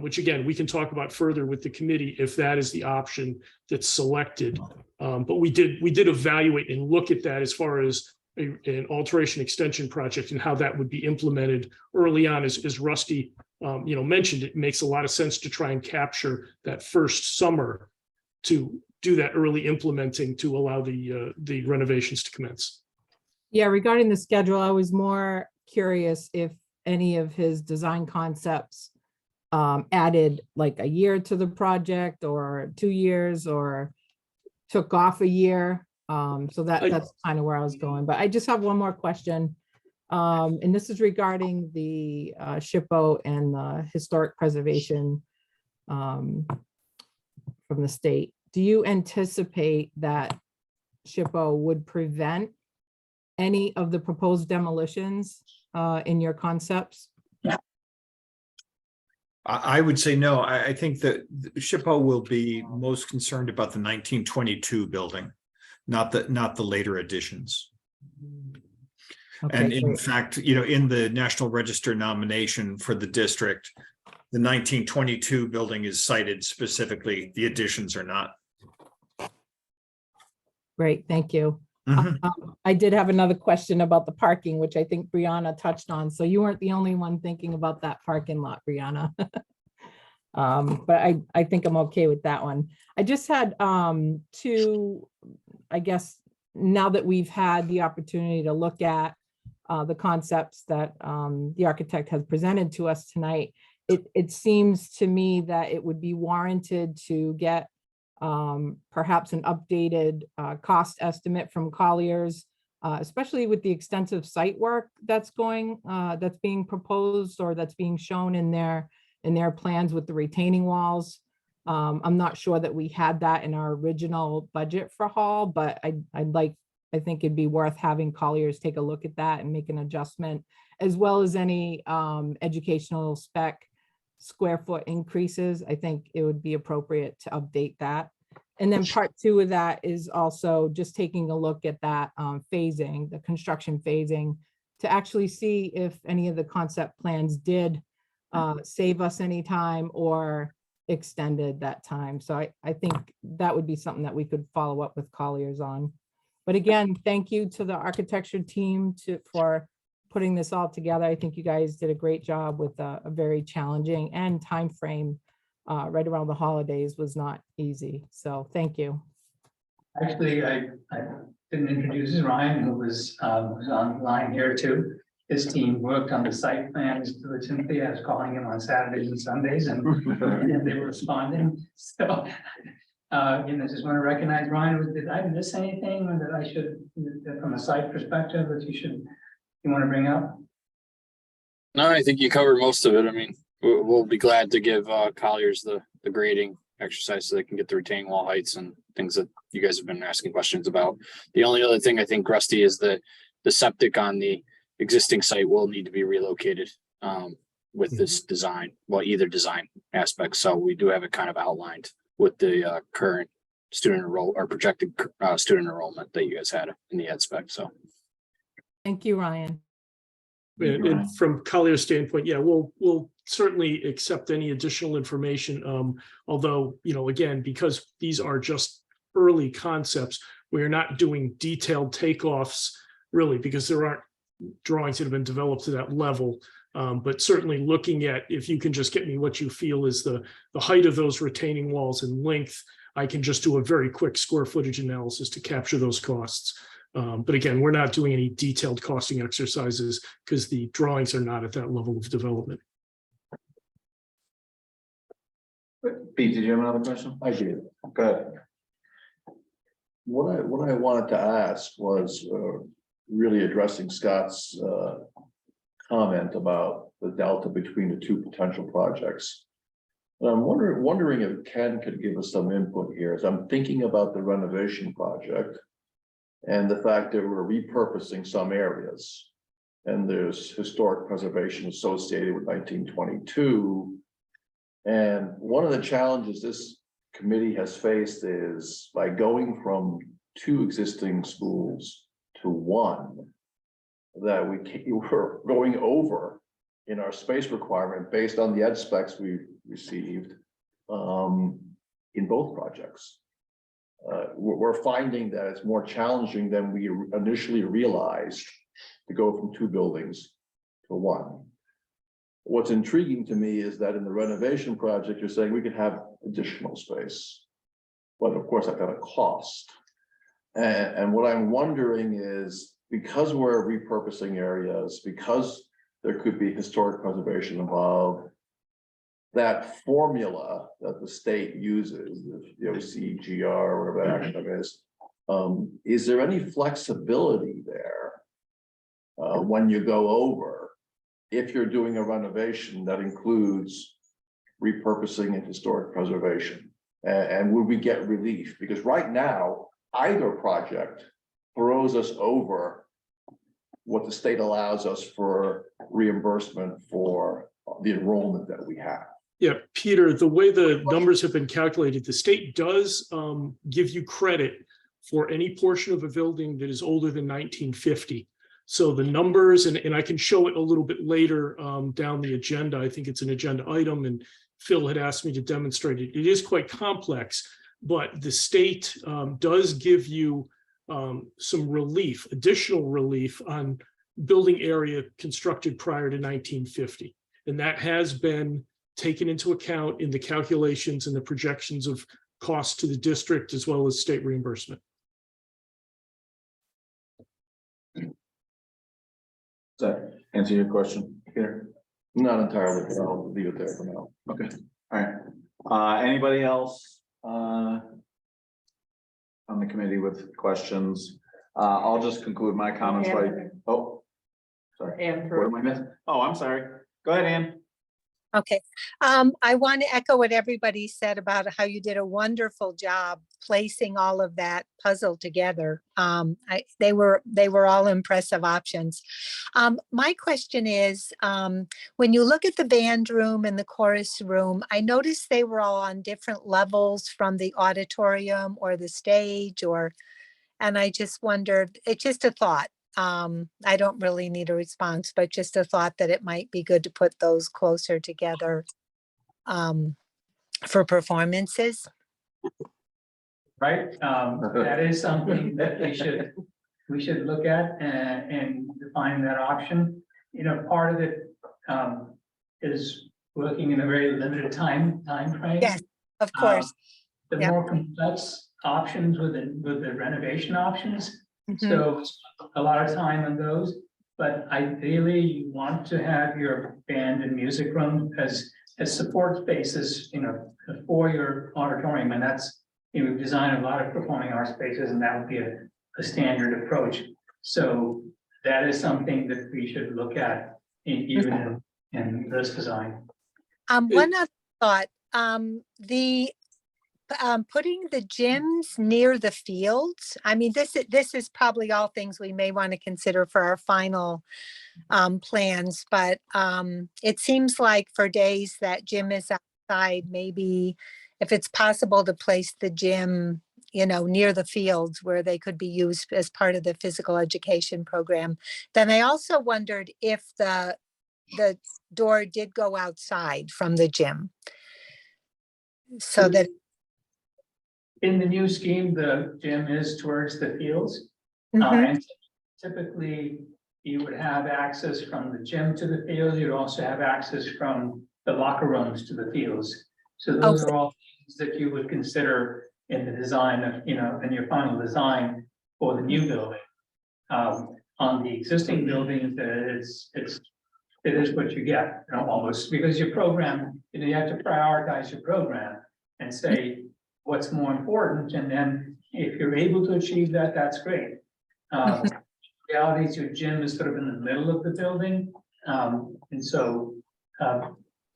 Speaker 14: which again, we can talk about further with the committee if that is the option that's selected. But we did evaluate and look at that as far as an alteration extension project and how that would be implemented early on. As Rusty mentioned, it makes a lot of sense to try and capture that first summer to do that early implementing to allow the renovations to commence.
Speaker 13: Yeah, regarding the schedule, I was more curious if any of his design concepts added like a year to the project or 2 years or took off a year. So that's kind of where I was going. But I just have one more question. And this is regarding the SHPO and the historic preservation from the state. Do you anticipate that SHPO would prevent any of the proposed demolitions in your concepts?
Speaker 8: I would say no. I think that SHPO will be most concerned about the 1922 building, not the later additions.
Speaker 13: Okay,
Speaker 8: And in
Speaker 13: great.
Speaker 8: fact, in the National Register nomination for the district, the 1922 building is cited specifically. The additions are not.
Speaker 13: Great, thank you. I did have another question about the parking, which I think Brianna touched on. So you weren't the only one thinking about that parking lot, Brianna. But I think I'm okay with that one. I just had two, I guess, now that we've had the opportunity to look at the concepts that the architect has presented to us tonight, it seems to me that it would be warranted to get perhaps an updated cost estimate from Colliers, especially with the extensive site work that's being proposed or that's being shown in their plans with the retaining walls. I'm not sure that we had that in our original budget for Hall, but I think it'd be worth having Colliers take a look at that and make an adjustment, as well as any educational spec square foot increases. I think it would be appropriate to update that. And then part two of that is also just taking a look at that phasing, the construction phasing, to actually see if any of the concept plans did save us any time or extended that time. So I think that would be something that we could follow up with Colliers on. But again, thank you to the architecture team for putting this all together. I think you guys did a great job with a very challenging and time frame right around the holidays was not easy. So thank you.
Speaker 5: Actually, I didn't introduce Ryan, who was online here too. His team worked on the site plans to Cynthia. I was calling him on Saturdays and Sundays, and they were responding. So, I just want to recognize Ryan. Did I miss anything that I should, from a site perspective, that you want to bring up?
Speaker 15: No, I think you covered most of it. I mean, we'll be glad to give Colliers the grading exercise so they can get the retaining wall heights and things that you guys have been asking questions about. The only other thing I think, Rusty, is that the septic on the existing site will need to be relocated with this design, well, either design aspect. So we do have it kind of outlined with the current student enroll or projected student enrollment that you guys had in the ed spec. So
Speaker 13: Thank you, Ryan.
Speaker 14: And from Collier's standpoint, yeah, we'll certainly accept any additional information. Although, again, because these are just early concepts, we are not doing detailed takeoffs really, because there aren't drawings that have been developed to that level. But certainly looking at, if you can just get me what you feel is the height of those retaining walls and length, I can just do a very quick square footage analysis to capture those costs. But again, we're not doing any detailed costing exercises because the drawings are not at that level of development.
Speaker 4: Pete, did you have another question?
Speaker 11: I did.
Speaker 4: Good.
Speaker 11: What I wanted to ask was really addressing Scott's comment about the delta between the two potential projects. And I'm wondering if Ken could give us some input here, as I'm thinking about the renovation project and the fact that we're repurposing some areas. And there's historic preservation associated with 1922. And one of the challenges this committee has faced is by going from 2 existing schools to 1, that we're going over in our space requirement based on the ed specs we've received in both projects. We're finding that it's more challenging than we initially realized to go from 2 buildings to 1. What's intriguing to me is that in the renovation project, you're saying we could have additional space, but of course, that's got a cost. And what I'm wondering is, because we're repurposing areas, because there could be historic preservation involved, that formula that the state uses, the OCGR or whatever that acronym is there any flexibility there when you go over, if you're doing a renovation that includes repurposing and historic preservation? And will we get relief? Because right now, either project throws us over what the state allows us for reimbursement for the enrollment that we have.
Speaker 14: Yeah, Peter, the way the numbers have been calculated, the state does give you credit for any portion of a building that is older than 1950. So the numbers, and I can show it a little bit later down the agenda. I think it's an agenda item, and Phil had asked me to demonstrate it. It is quite complex, but the state does give you some relief, additional relief on building area constructed prior to 1950. And that has been taken into account in the calculations and the projections of costs to the district as well as state reimbursement.
Speaker 4: Does that answer your question, Peter?
Speaker 11: Not entirely, but I'll leave it there for now.
Speaker 4: Okay, all right. Anybody else on the committee with questions? I'll just conclude my comments by, oh, sorry.
Speaker 1: And
Speaker 4: What am I missing? Oh, I'm sorry. Go ahead, Ann.
Speaker 16: Okay, I want to echo what everybody said about how you did a wonderful job placing all of that puzzle together. They were all impressive options. My question is, when you look at the band room and the chorus room, I noticed they were all on different levels from the auditorium or the stage, and I just wondered, it's just a thought. I don't really need a response, but just a thought that it might be good to put those closer together for performances.
Speaker 5: Right, that is something that we should look at and define that option. You know, part of it is working in a very limited time frame.
Speaker 16: Yes, of course.
Speaker 5: The
Speaker 16: Yep.
Speaker 5: more complex options with the renovation options.
Speaker 16: Mhm.
Speaker 5: So a lot of time on those, but ideally you want to have your band and music room as support spaces, you know, for your auditorium. And that's, you know, we've designed a lot of performing arts spaces, and that would be a standard approach. So that is something that we should look at even in this design.
Speaker 16: One other thought, putting the gyms near the fields. I mean, this is probably all things we may want to consider for our final plans, but it seems like for days that gym is outside, maybe if it's possible to place the gym, you know, near the fields where they could be used as part of the physical education program. Then I also wondered if the door did go outside from the gym, so that
Speaker 5: In the new scheme, the gym is towards the fields.
Speaker 16: Mhm.
Speaker 5: And typically, you would have access from the gym to the field. You'd also have access from the locker rooms to the fields. So those are all things that you would consider in the design of, you know, in your final design for the new building. On the existing buildings, it is what you get, you know, almost, because your program, you know, you have to prioritize your program and say what's more important, and then if you're able to achieve that, that's great. Reality is your gym is sort of in the middle of the building, and so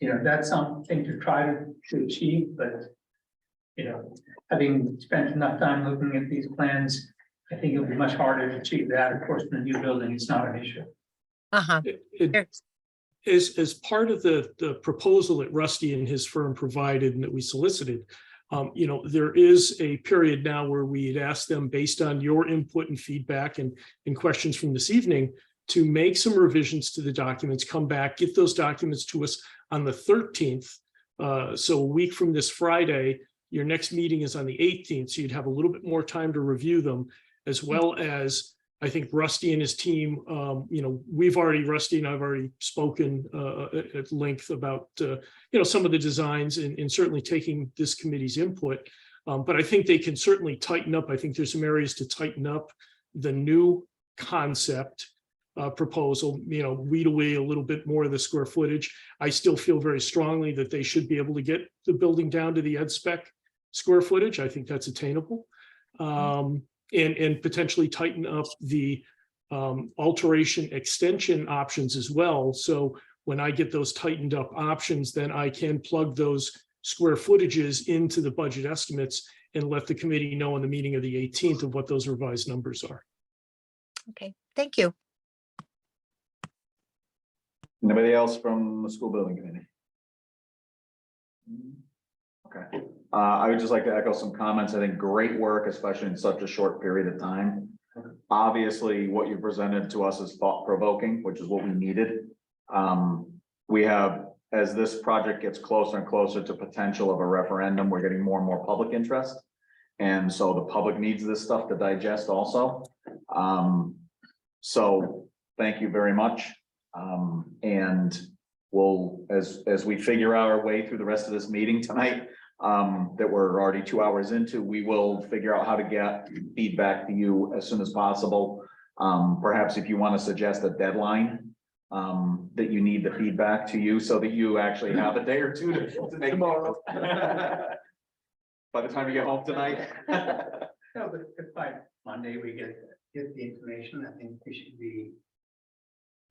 Speaker 5: you know, that's something to try to achieve, but you know, having spent enough time looking at these plans, I think it'll be much harder to achieve that. Of course, in the new building, it's not an issue.
Speaker 14: As part of the proposal that Rusty and his firm provided and that we solicited, you know, there is a period now where we had asked them, based on your input and feedback and questions from this evening, to make some revisions to the documents, come back, get those documents to us on the 13th. So a week from this Friday. Your next meeting is on the 18th, so you'd have a little bit more time to review them, as well as I think Rusty and his team, you know, Rusty and I've already spoken at length about, you know, some of the designs and certainly taking this committee's input. But I think they can certainly tighten up. I think there's some areas to tighten up the new concept proposal, you know, weed away a little bit more of the square footage. I still feel very strongly that they should be able to get the building down to the ed spec square footage. I think that's attainable. And potentially tighten up the alteration extension options as well. So when I get those tightened up options, then I can plug those square footages into the budget estimates and let the committee know on the meeting of the 18th of what those revised numbers are.
Speaker 16: Okay, thank you.
Speaker 4: Anybody else from the school building committee? Okay, I would just like to echo some comments. I think great work, especially in such a short period of time. Obviously, what you presented to us is thought-provoking, which is what we needed. We have, as this project gets closer and closer to potential of a referendum, we're getting more and more public interest. And so the public needs this stuff to digest also. So thank you very much. And we'll, as we figure our way through the rest of this meeting tonight, that we're already 2 hours into, we will figure out how to get feedback to you as soon as possible. Perhaps if you want to suggest a deadline, that you need the feedback to you so that you actually have a day or two to make tomorrow. By the time you get home tonight.
Speaker 5: No, but if by Monday we get the information, I think we should be.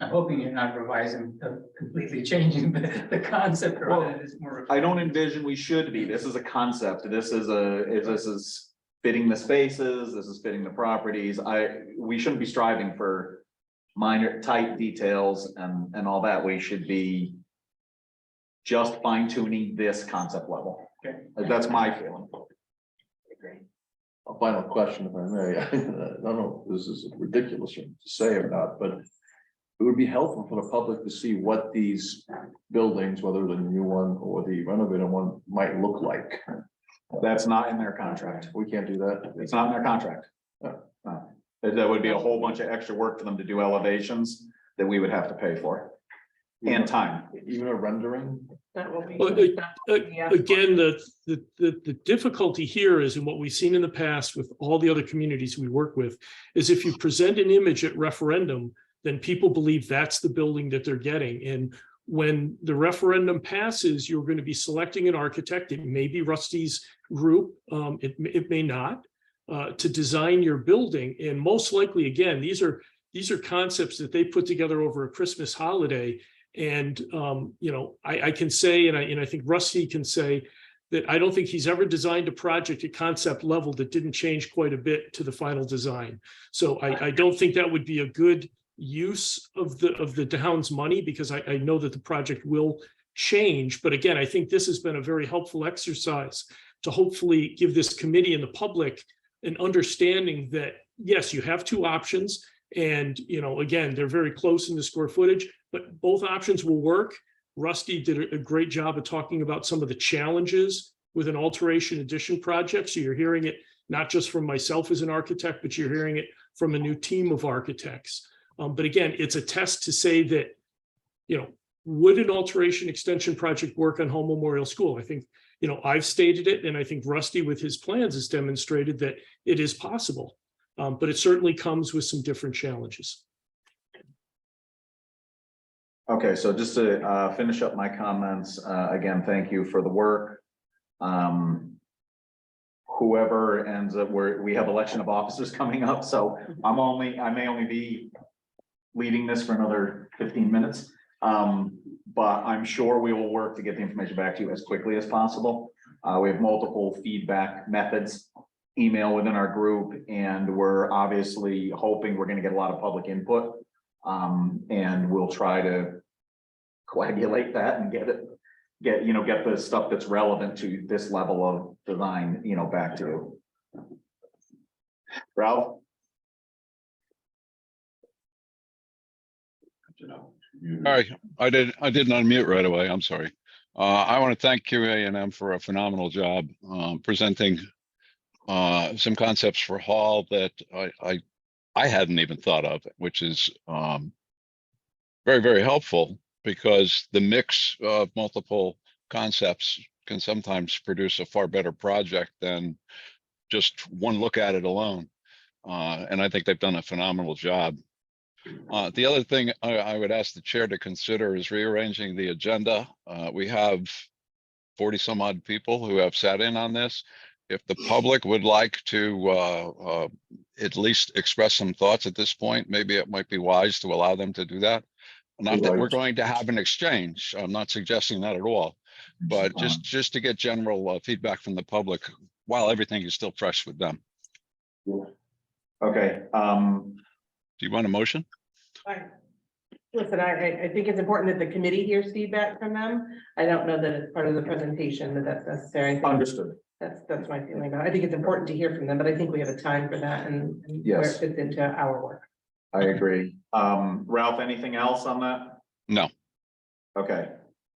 Speaker 5: I'm hoping you're not revising, completely changing the concept, or that it's more.
Speaker 4: I don't envision we should be. This is a concept. This is fitting the spaces. This is fitting the properties. We shouldn't be striving for minor tight details and all that. We should be just fine tuning this concept level.
Speaker 5: Okay.
Speaker 4: That's my feeling.
Speaker 11: A final question, if I may. I don't know if this is ridiculous to say or not, but it would be helpful for the public to see what these buildings, whether the new one or the renovated one, might look like.
Speaker 4: That's not in their contract.
Speaker 11: We can't do that.
Speaker 4: It's not in their contract. No. That would be a whole bunch of extra work for them to do elevations that we would have to pay for. And time.
Speaker 11: Even a rendering.
Speaker 1: That will be.
Speaker 14: Well, again, the difficulty here is, in what we've seen in the past with all the other communities we work with, is if you present an image at referendum, then people believe that's the building that they're getting. And when the referendum passes, you're going to be selecting an architect. It may be Rusty's group, it may not, to design your building. And most likely, again, these are concepts that they put together over a Christmas holiday. And you know, I can say, and I think Rusty can say, that I don't think he's ever designed a project at concept level that didn't change quite a bit to the final design. So I don't think that would be a good use of the town's money, because I know that the project will change. But again, I think this has been a very helpful exercise to hopefully give this committee and the public an understanding that, yes, you have two options. And, you know, again, they're very close in the square footage, but both options will work. Rusty did a great job of talking about some of the challenges with an alteration addition project. So you're hearing it not just from myself as an architect, but you're hearing it from a new team of architects. But again, it's a test to say that, you know, would an alteration extension project work on Home Memorial School? I think, you know, I've stated it, and I think Rusty with his plans has demonstrated that it is possible. But it certainly comes with some different challenges.
Speaker 4: Okay, so just to finish up my comments, again, thank you for the work. Whoever ends up, we have election of officers coming up, so I may only be leading this for another 15 minutes. But I'm sure we will work to get the information back to you as quickly as possible. We have multiple feedback methods, email within our group, and we're obviously hoping we're going to get a lot of public input. And we'll try to coagulate that and get the stuff that's relevant to this level of design, back to you. Ralph?
Speaker 2: Sorry, I didn't unmute right away. I'm sorry. I want to thank QA&M for a phenomenal job presenting some concepts for Hall that I hadn't even thought of, which is very, very helpful, because the mix of multiple concepts can sometimes produce a far better project than just one look at it alone. And I think they've done a phenomenal job. The other thing I would ask the chair to consider is rearranging the agenda. We have 40 some odd people who have sat in on this. If the public would like to at least express some thoughts at this point, maybe it might be wise to allow them to do that. Not that we're going to have an exchange. I'm not suggesting that at all, but just to get general feedback from the public while everything is still fresh with them.
Speaker 4: Okay.
Speaker 2: Do you want a motion?
Speaker 1: Listen, I think it's important that the committee hears feedback from them. I don't know that it's part of the presentation that's necessary.
Speaker 4: Understood.
Speaker 1: That's my feeling about it. I think it's important to hear from them, but I think we have a time for that and where it fits into our work.
Speaker 4: I agree. Ralph, anything else on that?
Speaker 2: No.
Speaker 4: Okay.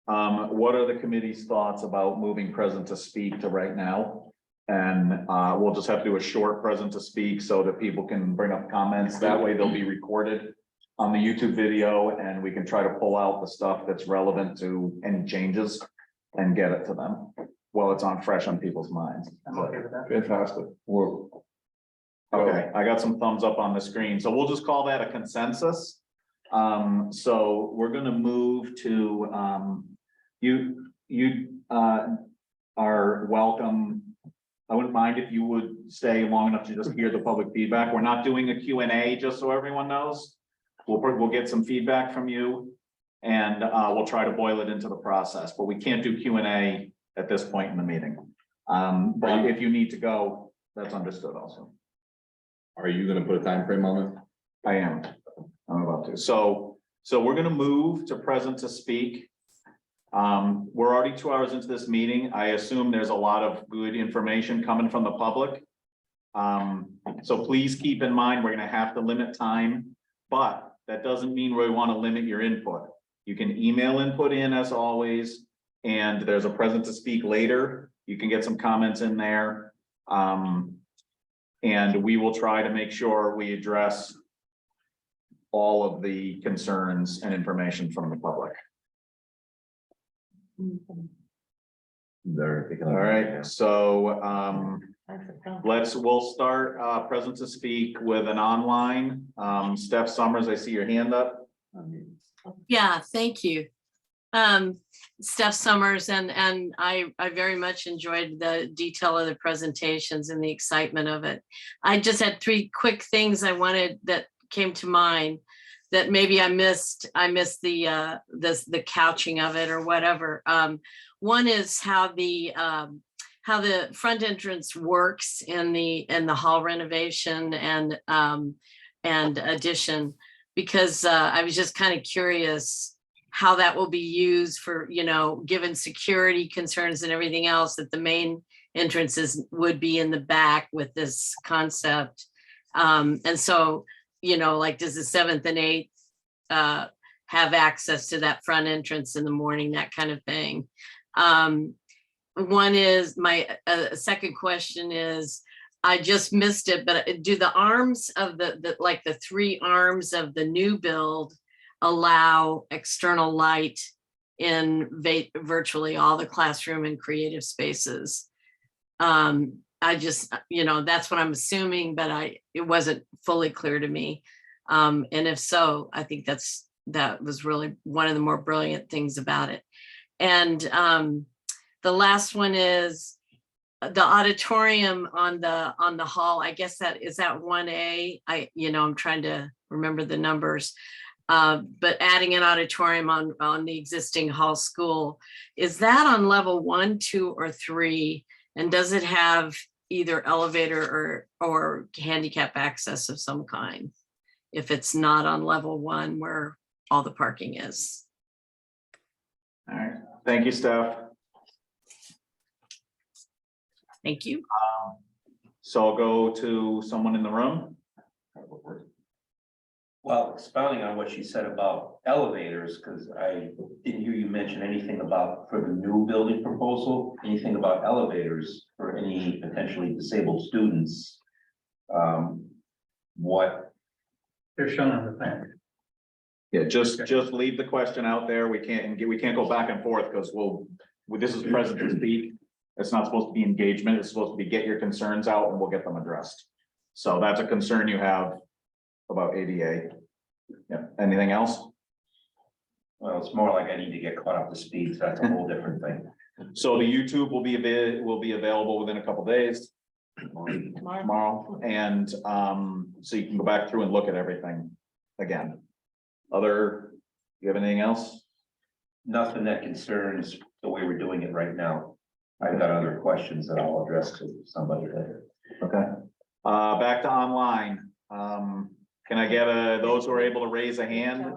Speaker 4: What are the committee's thoughts about moving present to speak to right now? And we'll just have to do a short present to speak so that people can bring up comments. That way they'll be recorded. on the YouTube video, and we can try to pull out the stuff that's relevant to any changes and get it to them while it's fresh on people's minds.
Speaker 10: I'm okay with that.
Speaker 11: Fantastic.
Speaker 4: Okay, I got some thumbs up on the screen, so we'll just call that a consensus. So we're gonna move to, you are welcome. I wouldn't mind if you would stay long enough to just hear the public feedback. We're not doing a Q&A, just so everyone knows. We'll get some feedback from you, and we'll try to boil it into the process, but we can't do Q&A at this point in the meeting. But if you need to go, that's understood also.
Speaker 11: Are you gonna put a time frame on it?
Speaker 4: I am. I'm about to. So we're gonna move to present to speak. We're already 2 hours into this meeting. I assume there's a lot of good information coming from the public. So please keep in mind, we're gonna have to limit time, but that doesn't mean we want to limit your input. You can email input in as always, and there's a present to speak later. You can get some comments in there. And we will try to make sure we address all of the concerns and information from the public. All right, so we'll start present to speak with an online. Steph Summers, I see your hand up.
Speaker 17: Yeah, thank you. Steph Summers, and I very much enjoyed the detail of the presentations and the excitement of it. I just had 3 quick things I wanted that came to mind that maybe I missed the couching of it or whatever. One is how the front entrance works in the hall renovation and addition, because I was just kind of curious how that will be used for, given security concerns and everything else, that the main entrances would be in the back with this concept. And so, like, does the 7th and 8th have access to that front entrance in the morning, that kind of thing? One is my second question is, I just missed it, but do the arms of the 3 arms of the new build allow external light in virtually all the classroom and creative spaces? I just, that's what I'm assuming, but it wasn't fully clear to me. And if so, I think that was really one of the more brilliant things about it. And the last one is the auditorium on the hall. I guess that is that 1A. I'm trying to remember the numbers. But adding an auditorium on the existing hall school, is that on level 1, 2, or 3? And does it have either elevator or handicap access of some kind, if it's not on level 1 where all the parking is?
Speaker 4: All right, thank you, Steph.
Speaker 17: Thank you.
Speaker 4: So I'll go to someone in the room.
Speaker 7: Well, expounding on what she said about elevators, because I didn't hear you mention anything about, for the new building proposal, anything about elevators for any potentially disabled students. What?
Speaker 5: They're shown on the plan.
Speaker 4: Yeah, just leave the question out there. We can't go back and forth because this is present to speak. It's not supposed to be engagement. It's supposed to be get your concerns out and we'll get them addressed. So that's a concern you have about ADA. Yeah, anything else?
Speaker 7: Well, it's more like I need to get caught up to speed, so that's a whole different thing.
Speaker 4: So the YouTube will be available within a couple days. Tomorrow. And so you can go back through and look at everything again. You have anything else?
Speaker 7: Nothing that concerns the way we're doing it right now. I've got other questions that I'll address to somebody later.
Speaker 4: Okay. Back to online. Can I get those who are able to raise a hand?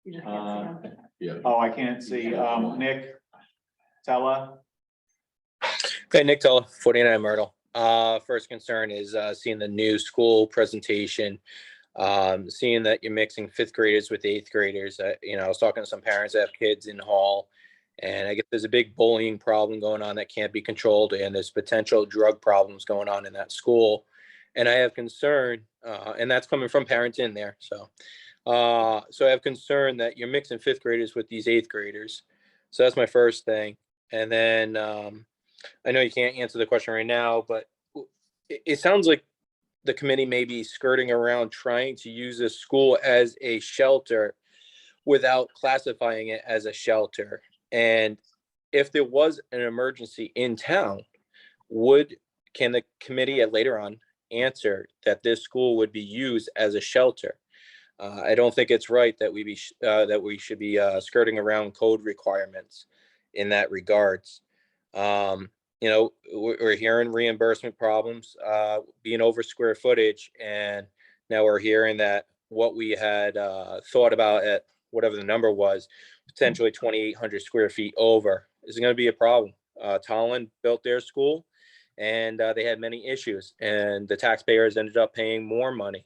Speaker 11: Yeah.
Speaker 4: Oh, I can't see. Nick, Tella.
Speaker 18: Okay, Nick Tulla, 49 Myrtle. First concern is seeing the new school presentation, seeing that you're mixing 5th graders with 8th graders. I was talking to some parents that have kids in hall, and I guess there's a big bullying problem going on that can't be controlled, and there's potential drug problems going on in that school. And I have concern, and that's coming from parents in there. So So I have concern that you're mixing fifth graders with these eighth graders. So that's my first thing. And then I know you can't answer the question right now, but it sounds like the committee may be skirting around trying to use this school as a shelter without classifying it as a shelter. And if there was an emergency in town, can the committee at later on answer that this school would be used as a shelter? I don't think it's right that we should be skirting around code requirements in that regards. You know, we're hearing reimbursement problems, being over square footage, and now we're hearing that what we had thought about at whatever the number was, potentially 2,800 square feet over, is going to be a problem. Tallinn built their school, and they had many issues, and the taxpayers ended up paying more money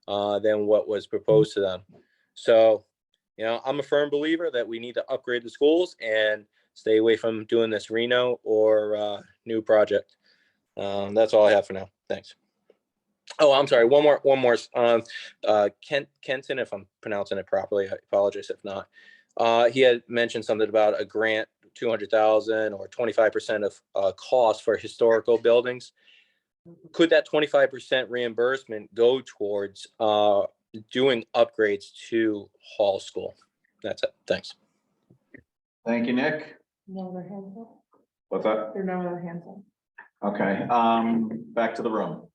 Speaker 18: than what was proposed to them. So, you know, I'm a firm believer that we need to upgrade the schools and stay away from doing this Reno or new project. That's all I have for now. Thanks. Oh, I'm sorry. One more. Kenton, if I'm pronouncing it properly, I apologize if not. He had mentioned something about a grant, 200,000 or 25% of cost for historical buildings. Could that 25% reimbursement go towards doing upgrades to Hall School? That's it. Thanks.
Speaker 4: Thank you, Nick.
Speaker 1: No other hands up?
Speaker 4: What's that?
Speaker 1: There are no other hands up.
Speaker 4: Okay, back to the room.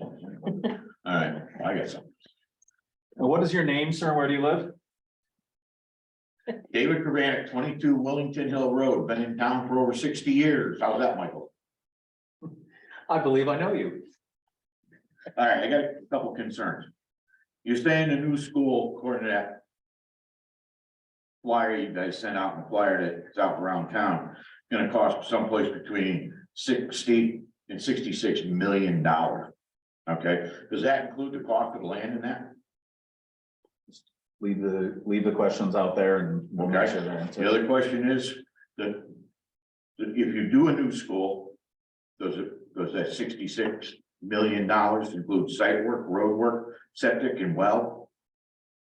Speaker 19: All right, I got some.
Speaker 4: What is your name, sir? Where do you live?
Speaker 19: David Kavanek, 22 Willington Hill Road, been in town for over 60 years. How's that, Michael?
Speaker 4: I believe I know you.
Speaker 19: All right, I got a couple concerns. You're saying the new school, according to that flyer you guys sent out, and the flyer that's out around town, gonna cost someplace between 60 and $66 million. Okay, does that include the cost of the land in that?
Speaker 4: Leave the questions out there and we'll make sure they're answered.
Speaker 19: The other question is that if you do a new school, does that $66 million include site work, road work, septic and well?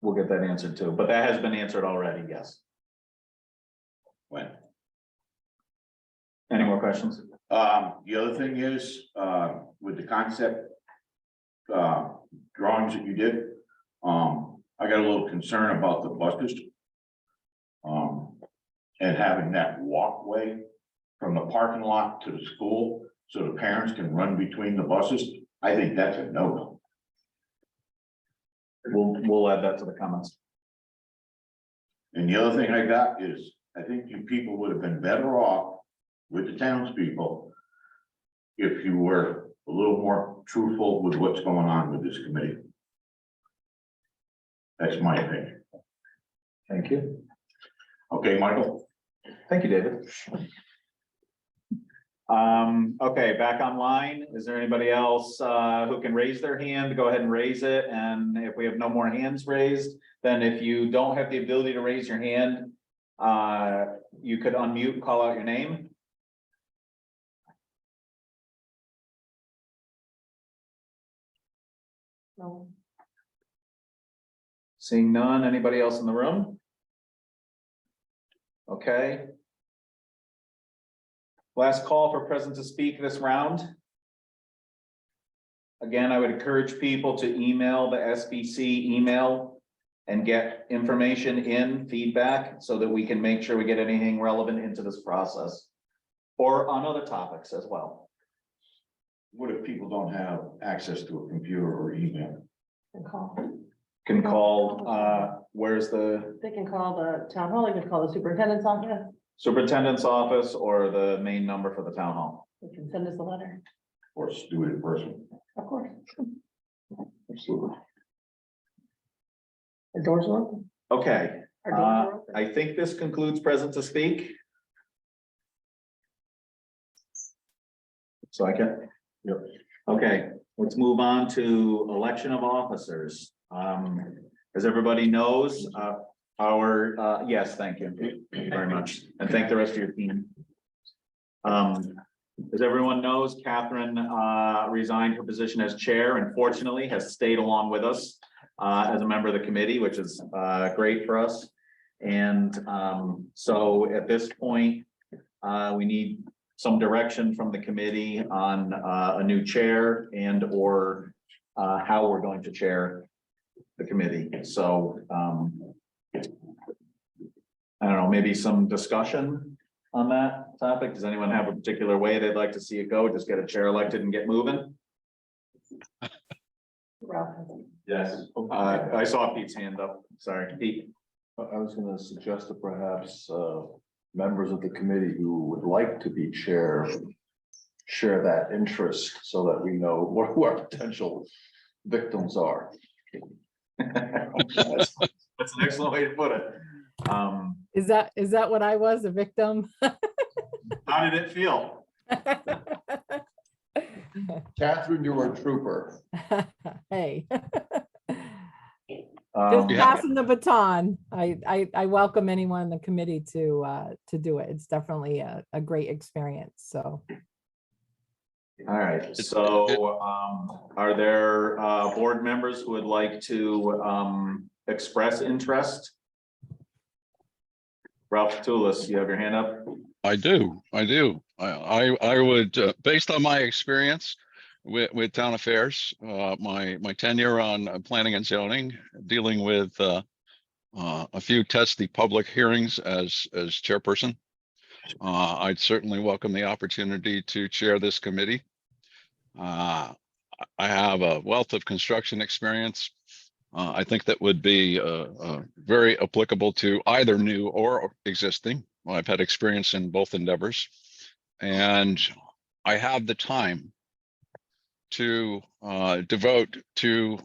Speaker 4: We'll get that answered too, but that has been answered already, yes.
Speaker 19: When?
Speaker 4: Any more questions?
Speaker 19: The other thing is, with the concept drawings that you did, I got a little concern about the buses. And having that walkway from the parking lot to the school, so the parents can run between the buses. I think that's a no-no.
Speaker 4: We'll add that to the comments.
Speaker 19: And the other thing I got is, I think you people would have been better off with the townspeople if you were a little more truthful with what's going on with this committee. That's my opinion.
Speaker 4: Thank you.
Speaker 19: Okay, Michael?
Speaker 4: Thank you, David. Okay, back online. Is there anybody else who can raise their hand? Go ahead and raise it. And if we have no more hands raised, then if you don't have the ability to raise your hand, you could unmute, call out your name.
Speaker 1: No.
Speaker 4: Seeing none, anybody else in the room? Okay. Last call for present to speak this round. Again, I would encourage people to email the SBC email and get information in, feedback, so that we can make sure we get anything relevant into this process. Or on other topics as well.
Speaker 19: What if people don't have access to a computer or email?
Speaker 4: Can call, where's the
Speaker 1: They can call the town hall, they can call the superintendent's office,
Speaker 4: superintendent's office or the main number for the town hall?
Speaker 1: they can send us a letter,
Speaker 19: Or do it in person?
Speaker 1: of course.
Speaker 4: Absolutely.
Speaker 1: The doors are open.
Speaker 4: Okay,
Speaker 1: Our doors are open.
Speaker 4: I think this concludes present to speak. So I can, yep, okay, let's move on to election of officers. As everybody knows, yes, thank you. Thank you very much. And thank the rest of your team. As everyone knows, Catherine resigned her position as chair and fortunately has stayed along with us as a member of the committee, which is great for us. And so at this point, we need some direction from the committee on a new chair and or how we're going to chair the committee. So I don't know, maybe some discussion on that topic. Does anyone have a particular way they'd like to see it go? Just get a chair elected and get moving?
Speaker 6: Yes.
Speaker 4: I saw Pete's hand up. Sorry, Pete.
Speaker 11: I was gonna suggest that perhaps members of the committee who would like to be chair share that interest so that we know who our potential victims are.
Speaker 4: That's an excellent way to put it.
Speaker 13: Is that what I was, a victim?
Speaker 4: How did it feel?
Speaker 11: Catherine, you were a trooper.
Speaker 13: Hey.
Speaker 4: Um,
Speaker 13: Just passing the baton. I welcome anyone in the committee to do it. It's definitely a great experience, so.
Speaker 4: All right, so are there board members who would like to express interest? Ralph Tulis, you have your hand up?
Speaker 2: I do. I would, based on my experience with town affairs, my tenure on planning and zoning, dealing with a few testy public hearings as chairperson, I'd certainly welcome the opportunity to chair this committee. I have a wealth of construction experience. I think that would be very applicable to either new or existing. I've had experience in both endeavors, and I have the time to devote to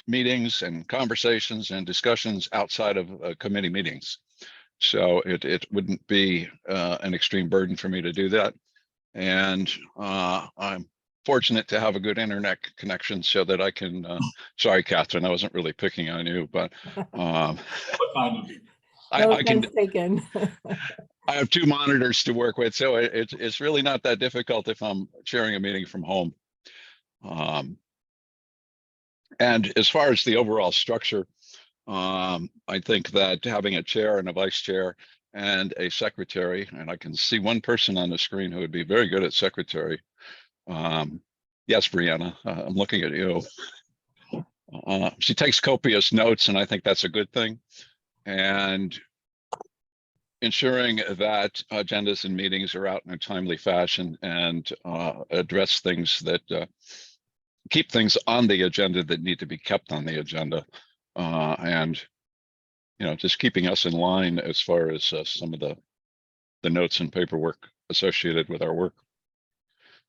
Speaker 2: meetings and conversations and discussions outside of committee meetings. So it wouldn't be an extreme burden for me to do that. And I'm fortunate to have a good internet connection so that I can, sorry, Catherine, I wasn't really picking on you, but I can
Speaker 13: taken.
Speaker 2: I have two monitors to work with, so it's really not that difficult if I'm chairing a meeting from home. And as far as the overall structure, I think that having a chair and a vice chair and a secretary, and I can see one person on the screen who would be very good at secretary. Yes, Brianna, I'm looking at you. She takes copious notes, and I think that's a good thing. And ensuring that agendas and meetings are out in a timely fashion and address things that keep things on the agenda that need to be kept on the agenda. And, you know, just keeping us in line as far as some of the notes and paperwork associated with our work.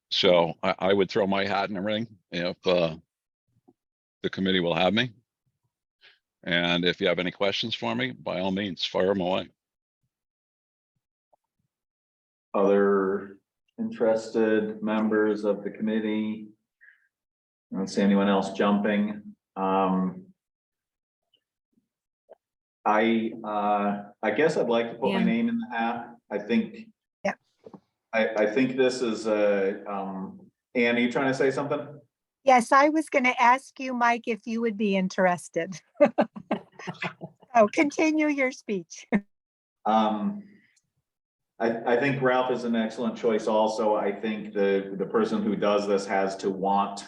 Speaker 2: So I would throw my hat in the ring if the committee will have me. And if you have any questions for me, by all means, fire them away.
Speaker 4: Other interested members of the committee? I don't see anyone else jumping. I guess I'd like to put my name in the hat. I think.
Speaker 16: Yeah.
Speaker 4: I think this is Anne, are you trying to say something?
Speaker 16: Yes, I was going to ask you, Mike, if you would be interested. Oh, continue your speech.
Speaker 4: I think Ralph is an excellent choice also. I think the person who does this has to want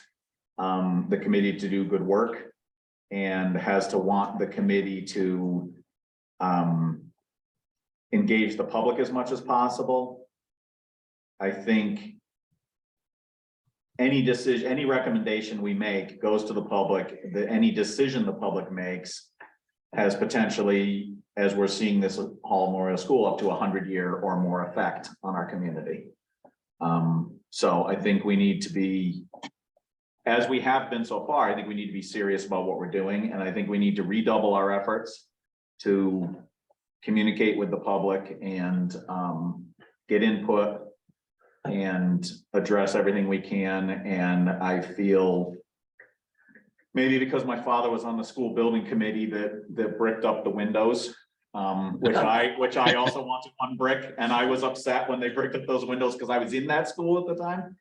Speaker 4: the committee to do good work and has to want the committee to engage the public as much as possible. I think any decision, any recommendation we make goes to the public, any decision the public makes has potentially, as we're seeing this Hall Memorial School, up to 100-year or more effect on our community. So I think we need to be, as we have been so far, I think we need to be serious about what we're doing. And I think we need to redouble our efforts to communicate with the public and get input and address everything we can. And I feel maybe because my father was on the school building committee that bricked up the windows, which I also want to unbrick, and I was upset when they bricked up those windows because I was in that school at the time.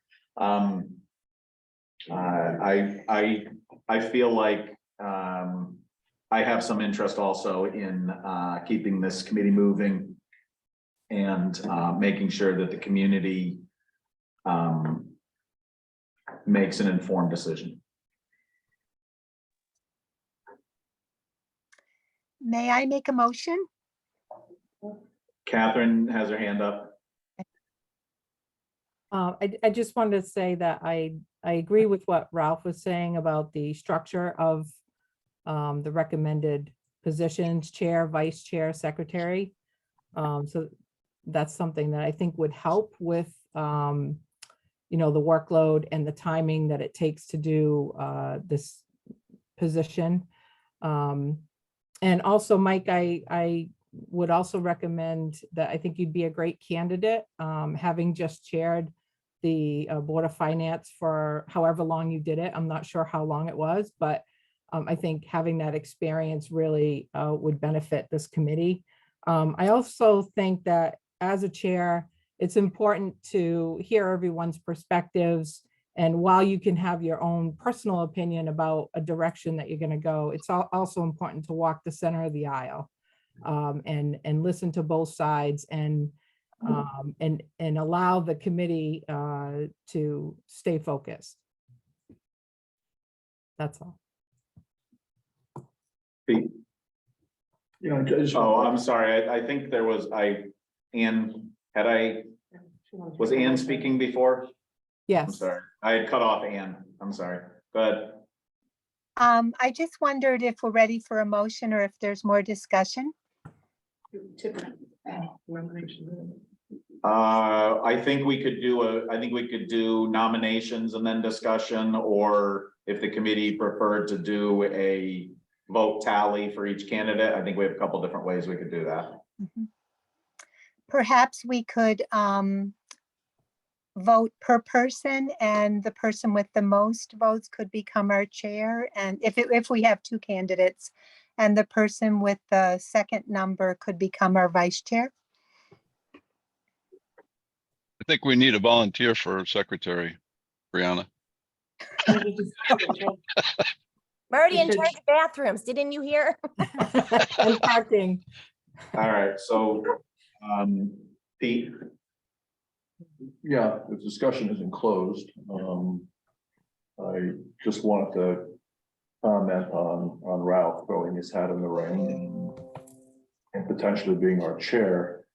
Speaker 4: I I feel like, I have some interest also in, keeping this committee moving and, making sure that the community, makes an informed decision.
Speaker 16: May I make a motion?
Speaker 4: Catherine has her hand up.
Speaker 13: I just wanted to say that I agree with what Ralph was saying about the structure of the recommended positions, chair, vice chair, secretary. So that's something that I think would help with, you know, the workload and the timing that it takes to do this position. And also, Mike, I would also recommend that I think you'd be a great candidate, having just chaired the Board of Finance for however long you did it. I'm not sure how long it was, but I think having that experience really would benefit this committee. I also think that as a chair, it's important to hear everyone's perspectives. And while you can have your own personal opinion about a direction that you're going to go, it's also important to walk the center of the aisle, and listen to both sides and allow the committee to stay focused. That's all.
Speaker 4: Pete?
Speaker 11: Yeah,
Speaker 4: Oh, I'm sorry. I think there was, Ann, was Ann speaking before? I'm
Speaker 13: Yes.
Speaker 4: sorry. I had cut off Ann. I'm sorry. Go ahead.
Speaker 16: I just wondered if we're ready for a motion or if there's more discussion.
Speaker 4: I think we could do nominations and then discussion, or if the committee preferred to do a vote tally for each candidate, I think we have a couple different ways we could do that.
Speaker 16: Perhaps we could vote per person, and the person with the most votes could become our chair. And if we have two candidates, and the person with the second number could become our vice chair.
Speaker 2: I think we need a volunteer for secretary, Brianna.
Speaker 12: I'm already in charge of bathrooms. Didn't you hear?
Speaker 13: And parking.
Speaker 4: All right, so, Pete,
Speaker 11: Yeah, the discussion isn't closed. I just wanted to comment on Ralph throwing his hat in the ring and potentially being our chair.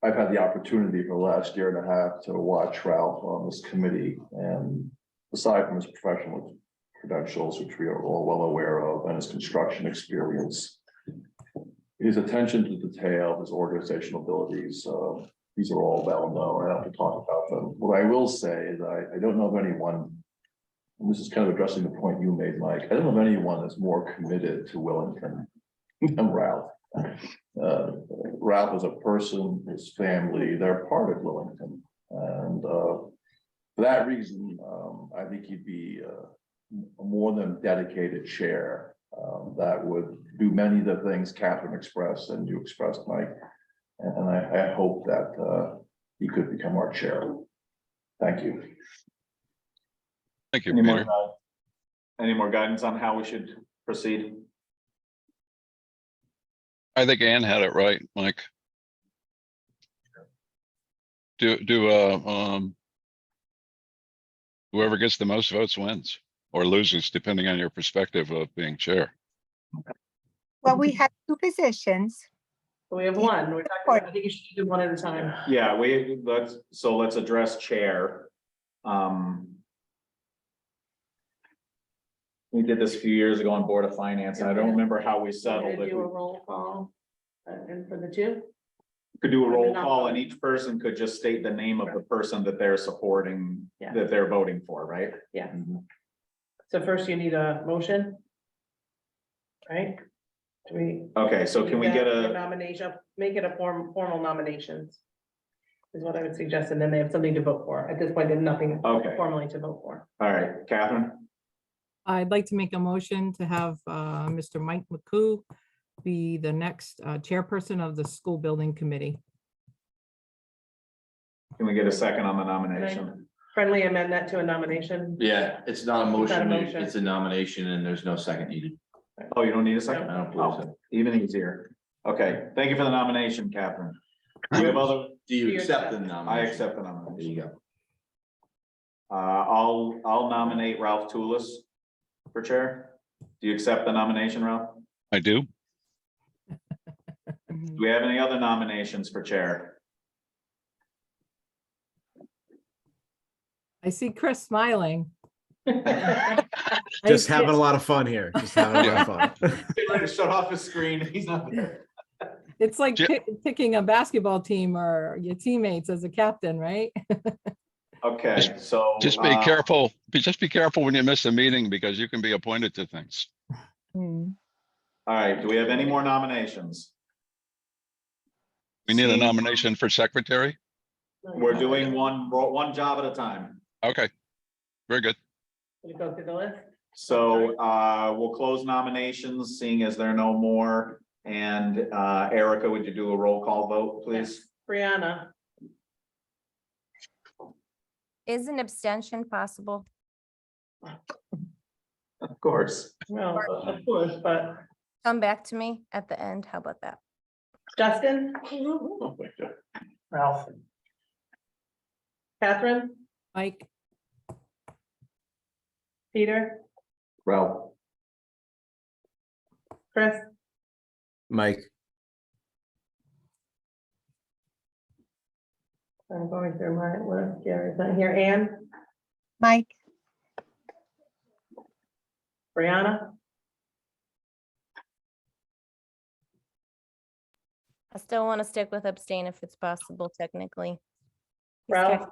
Speaker 11: I've had the opportunity for the last year and a half to watch Ralph on this committee, and aside from his professional credentials, which we are all well aware of, and his construction experience, his attention to detail, his organizational abilities, these are all well known. I don't have to talk about them. What I will say is I don't know of anyone, and this is kind of addressing the point you made, Mike, I don't know of anyone that's more committed to Willington than Ralph. Ralph is a person, his family, they're part of Willington. And for that reason, I think he'd be a more than dedicated chair that would do many of the things Catherine expressed and you expressed, Mike. And I hope that he could become our chair. Thank you.
Speaker 2: Thank you, Peter.
Speaker 4: Any more guidance on how we should proceed?
Speaker 2: I think Ann had it right, Mike. Whoever gets the most votes wins or loses, depending on your perspective of being chair.
Speaker 16: Well, we have two positions.
Speaker 1: We have one. We're talking about, I think you should do one at a time.
Speaker 4: Yeah, let's address chair. We did this a few years ago on Board of Finance, and I don't remember how we settled it.
Speaker 1: Do a roll call, and for the two?
Speaker 4: Could do a roll call, and each person could just state the name of the person that they're supporting, that they're voting for, right?
Speaker 1: Yeah. So first you need a motion. Right? Do we?
Speaker 4: Okay, so can we get a
Speaker 1: nomination, make it a formal nominations? Is what I would suggest, and then they have something to vote for. At this point, they have nothing formally to vote for.
Speaker 4: All right, Catherine?
Speaker 13: I'd like to make a motion to have Mr. Mike McCoo be the next chairperson of the school building committee.
Speaker 4: Can we get a second on the nomination?
Speaker 1: friendly amend that to a nomination?
Speaker 6: Yeah, it's not a
Speaker 1: It's not a
Speaker 6: motion,
Speaker 1: motion.
Speaker 6: it's a nomination and there's no second needed.
Speaker 4: Oh, you don't need a second?
Speaker 6: I don't believe so.
Speaker 4: Even easier. Okay, thank you for the nomination, Catherine. Do we have other?
Speaker 6: Do you
Speaker 1: You
Speaker 6: accept the
Speaker 1: accept.
Speaker 4: I
Speaker 6: nomination?
Speaker 4: accept the
Speaker 6: There
Speaker 4: nomination.
Speaker 6: you go.
Speaker 4: I'll nominate Ralph Toulis for chair. Do you accept the nomination, Ralph?
Speaker 2: I do.
Speaker 4: Do we have any other nominations for chair?
Speaker 13: I see Chris smiling.
Speaker 3: Just having a lot of fun here. Just having a lot of fun.
Speaker 4: Get ready to shut off his screen. He's not there.
Speaker 13: It's like
Speaker 2: Ja-
Speaker 13: picking a basketball team or your teammates as a captain, right?
Speaker 4: Okay, so.
Speaker 2: Just be careful. Just be careful when you miss a meeting because you can be appointed to things.
Speaker 13: Hmm.
Speaker 4: All right, do we have any more nominations?
Speaker 2: We need a
Speaker 4: Seeing-
Speaker 2: nomination for secretary.
Speaker 4: We're doing one job at a time.
Speaker 2: Okay, very good.
Speaker 1: We go through the list.
Speaker 4: So we'll close nominations, seeing as there are no more. And Erica, would you do a roll call vote, please?
Speaker 1: Brianna,
Speaker 12: Is an abstention possible?
Speaker 4: Of course.
Speaker 1: well, of course, but
Speaker 12: Come back to me at the end. How about that?
Speaker 1: Justin,
Speaker 10: Ralph,
Speaker 1: Catherine,
Speaker 13: Mike,
Speaker 1: Peter,
Speaker 4: Ralph.
Speaker 1: Chris,
Speaker 3: Mike,
Speaker 1: I'm going through my list. Gary's not here. Anne,
Speaker 16: Mike,
Speaker 1: Brianna,
Speaker 12: I still want to stick with abstain if it's possible technically. These
Speaker 1: Ralph?
Speaker 12: technicals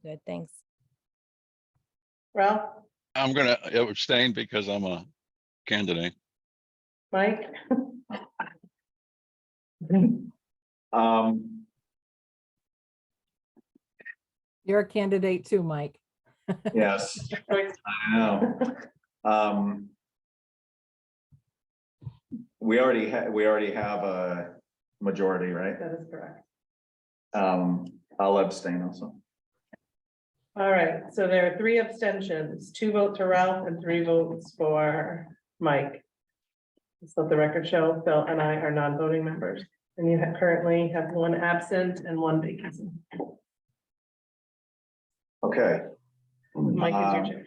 Speaker 12: are Good, thanks.
Speaker 1: Ralph,
Speaker 2: I'm gonna abstain because I'm a candidate.
Speaker 1: Mike,
Speaker 13: you're a candidate too, Mike.
Speaker 4: Yes, I know. We already have a majority, right?
Speaker 1: that is correct.
Speaker 4: I'll abstain also.
Speaker 1: All right, so there are 3 abstentions, 2 votes for Ralph and 3 votes for Mike. So the record show, Phil and I are non-voting members, and you currently have 1 absent and 1 vacancy.
Speaker 4: Okay,
Speaker 1: Mike is your chair.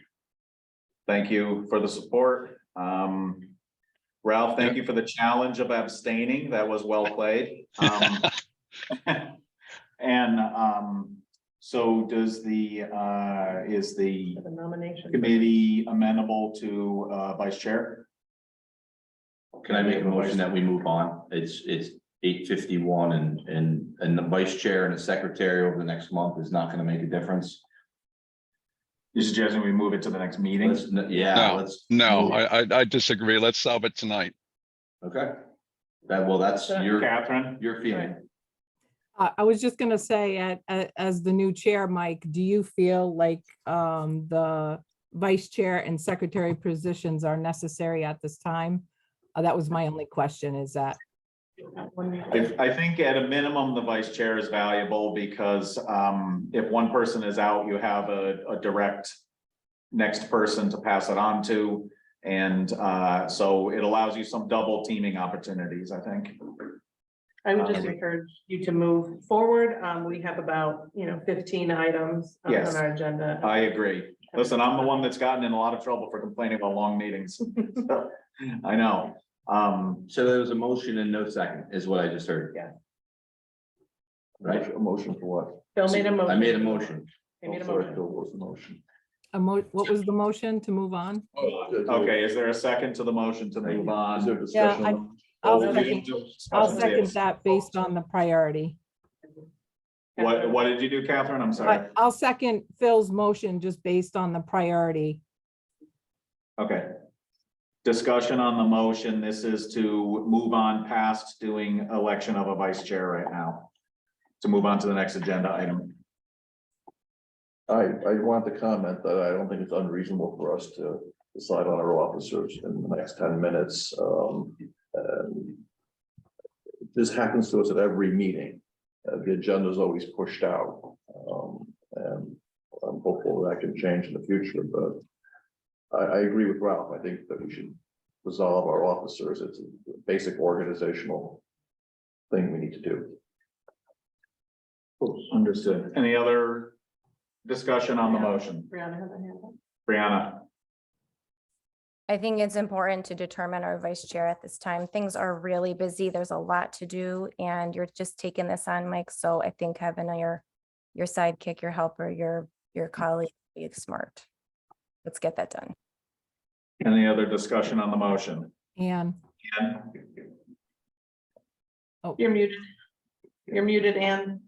Speaker 4: thank you for the support. Ralph, thank you for the challenge of abstaining. That was well played. And so does is the
Speaker 1: The nomination.
Speaker 4: committee amenable to vice chair?
Speaker 7: Can I make a motion that we move on? It's 8:51 and the vice chair and the secretary over the next month is not gonna make a difference.
Speaker 4: You suggesting we move it to the next meeting?
Speaker 2: No, I disagree. Let's solve it tonight.
Speaker 7: Okay. That's
Speaker 4: Catherine?
Speaker 7: your feeling.
Speaker 13: I was just gonna say, as the new chair, Mike, do you feel like the vice chair and secretary positions are necessary at this time? That was my only question, is that.
Speaker 4: I think at a minimum, the vice chair is valuable because if one person is out, you have a direct next person to pass it on to. And so it allows you some double teaming opportunities, I think.
Speaker 1: I would just encourage you to move forward. We have about, 15 items on
Speaker 4: Yes.
Speaker 1: our agenda.
Speaker 4: I agree. Listen, I'm the one that's gotten in a lot of trouble for complaining about long meetings. So, I know.
Speaker 7: So there was a motion and no second is what I just heard.
Speaker 1: Yeah.
Speaker 7: Right?
Speaker 11: A motion for what?
Speaker 1: Phil made a motion.
Speaker 7: I made a motion.
Speaker 1: He made a
Speaker 11: Sorry,
Speaker 1: motion.
Speaker 11: Bill, what was the motion?
Speaker 13: What was the motion to move on?
Speaker 4: Okay, is there a second to the motion to move
Speaker 11: Is there
Speaker 4: on?
Speaker 11: discussion?
Speaker 13: Yeah,
Speaker 11: on-
Speaker 13: I'll
Speaker 4: Oh, we
Speaker 13: second,
Speaker 4: didn't do
Speaker 13: I'll
Speaker 4: discussions
Speaker 13: second
Speaker 4: yet.
Speaker 13: that based on the priority.
Speaker 4: What did you do, Catherine? I'm sorry.
Speaker 13: I'll second Phil's motion just based on the priority.
Speaker 4: Okay. Discussion on the motion. This is to move on past doing election of a vice chair right now. To move on to the next agenda item.
Speaker 11: I want to comment that I don't think it's unreasonable for us to decide on our officers in the next 10 minutes. And this happens to us at every meeting. The agenda is always pushed out. And I'm hopeful can change in the future, but I agree with Ralph. I think that we should resolve our officers. It's a basic organizational thing we need to do.
Speaker 4: Understood. Any other discussion on the motion?
Speaker 1: Brianna has a hand up.
Speaker 4: Brianna?
Speaker 12: I think it's important to determine our vice chair at this time. Things are really busy. There's a lot to do and you're just taking this on, Mike. So I think having your sidekick, your helper, your colleague is smart. Let's get that done.
Speaker 4: Any other discussion on the motion?
Speaker 13: Anne,
Speaker 4: Ann?
Speaker 1: You're muted. You're muted, Anne.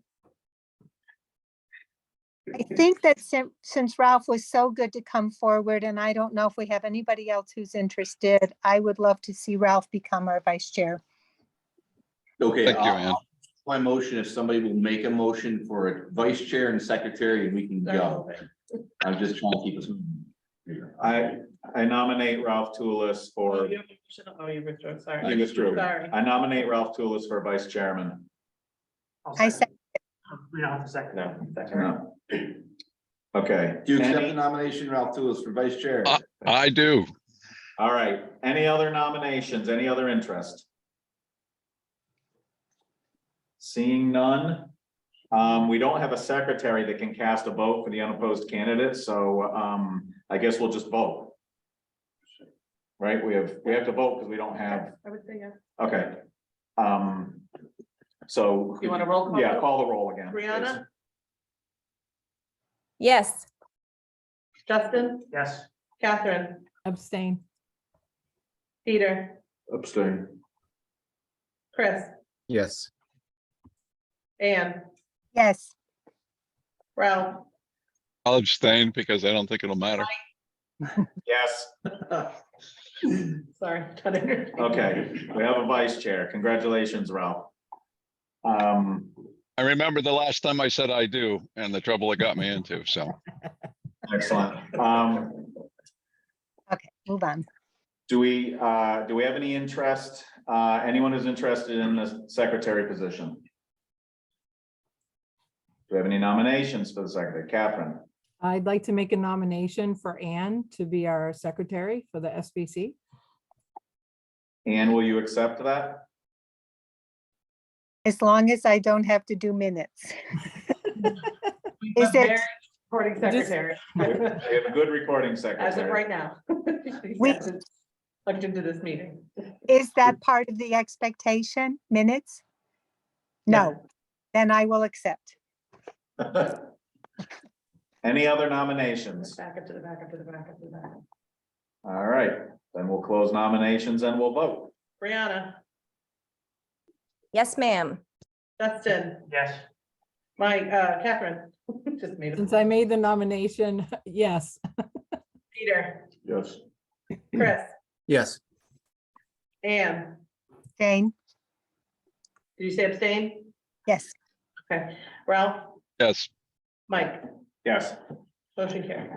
Speaker 16: I think that since Ralph was so good to come forward, and I don't know if we have anybody else who's interested, I would love to see Ralph become our vice chair.
Speaker 6: Okay,
Speaker 2: Thank you, Ann.
Speaker 6: my motion, if somebody will make a motion for a vice chair and secretary, and we can go. I'm just trying to keep us.
Speaker 4: I nominate Ralph Toulis for,
Speaker 1: Oh, you withdrew, sorry.
Speaker 4: I withdrew.
Speaker 1: Sorry.
Speaker 4: I nominate Ralph Toulis for vice chairman.
Speaker 16: I said,
Speaker 10: We don't have to second.
Speaker 1: No, second.
Speaker 4: No. Okay.
Speaker 6: Do you accept the
Speaker 4: Any-
Speaker 6: nomination, Ralph Toulis, for vice chair?
Speaker 2: I do.
Speaker 4: All right. Any other nominations? Any other interest? Seeing none. We don't have a secretary that can cast a vote for the unopposed candidate, so I guess we'll just vote. Right? We have to vote because we don't have,
Speaker 1: I would say yes.
Speaker 4: okay. So.
Speaker 1: You want a roll call?
Speaker 4: Yeah, call the roll again.
Speaker 1: Brianna,
Speaker 12: Yes.
Speaker 1: Justin,
Speaker 10: Yes.
Speaker 1: Catherine,
Speaker 13: abstain.
Speaker 1: Peter,
Speaker 11: Abstain.
Speaker 1: Chris,
Speaker 3: Yes.
Speaker 1: Anne,
Speaker 16: yes,
Speaker 1: Ralph,
Speaker 2: I'll abstain because I don't think it'll matter.
Speaker 4: Yes.
Speaker 1: sorry.
Speaker 4: Okay, we have a vice chair. Congratulations, Ralph.
Speaker 2: I remember the last time I said I do and the trouble it got me into, so.
Speaker 4: Excellent.
Speaker 16: okay, move on.
Speaker 4: Do we have any interest, anyone who's interested in the secretary position? Do we have any nominations for the secretary? Catherine?
Speaker 13: I'd like to make a nomination for Anne to be our secretary for the SBC.
Speaker 4: Anne, will you accept that?
Speaker 16: As long as I don't have to do minutes. Is it,
Speaker 1: Recording secretary.
Speaker 4: We have a good recording
Speaker 1: As of
Speaker 4: secretary.
Speaker 1: right now.
Speaker 16: We-
Speaker 1: Looked into this meeting.
Speaker 16: is that part of the expectation, minutes? No, then I will accept.
Speaker 4: Any other nominations?
Speaker 1: Back up to the back, up to the back, up to the back.
Speaker 4: All right, then we'll close nominations and we'll vote.
Speaker 1: Brianna,
Speaker 12: Yes, ma'am.
Speaker 1: Justin,
Speaker 10: Yes.
Speaker 1: Mike, Catherine, just made
Speaker 13: Since
Speaker 1: it.
Speaker 13: I made the nomination, yes.
Speaker 1: Peter,
Speaker 11: Yes.
Speaker 1: Chris,
Speaker 3: Yes.
Speaker 1: Anne,
Speaker 16: Jane,
Speaker 1: did you say abstain?
Speaker 16: yes,
Speaker 1: Okay, Ralph,
Speaker 2: Yes,
Speaker 1: Mike,
Speaker 4: Yes.
Speaker 1: motion carried.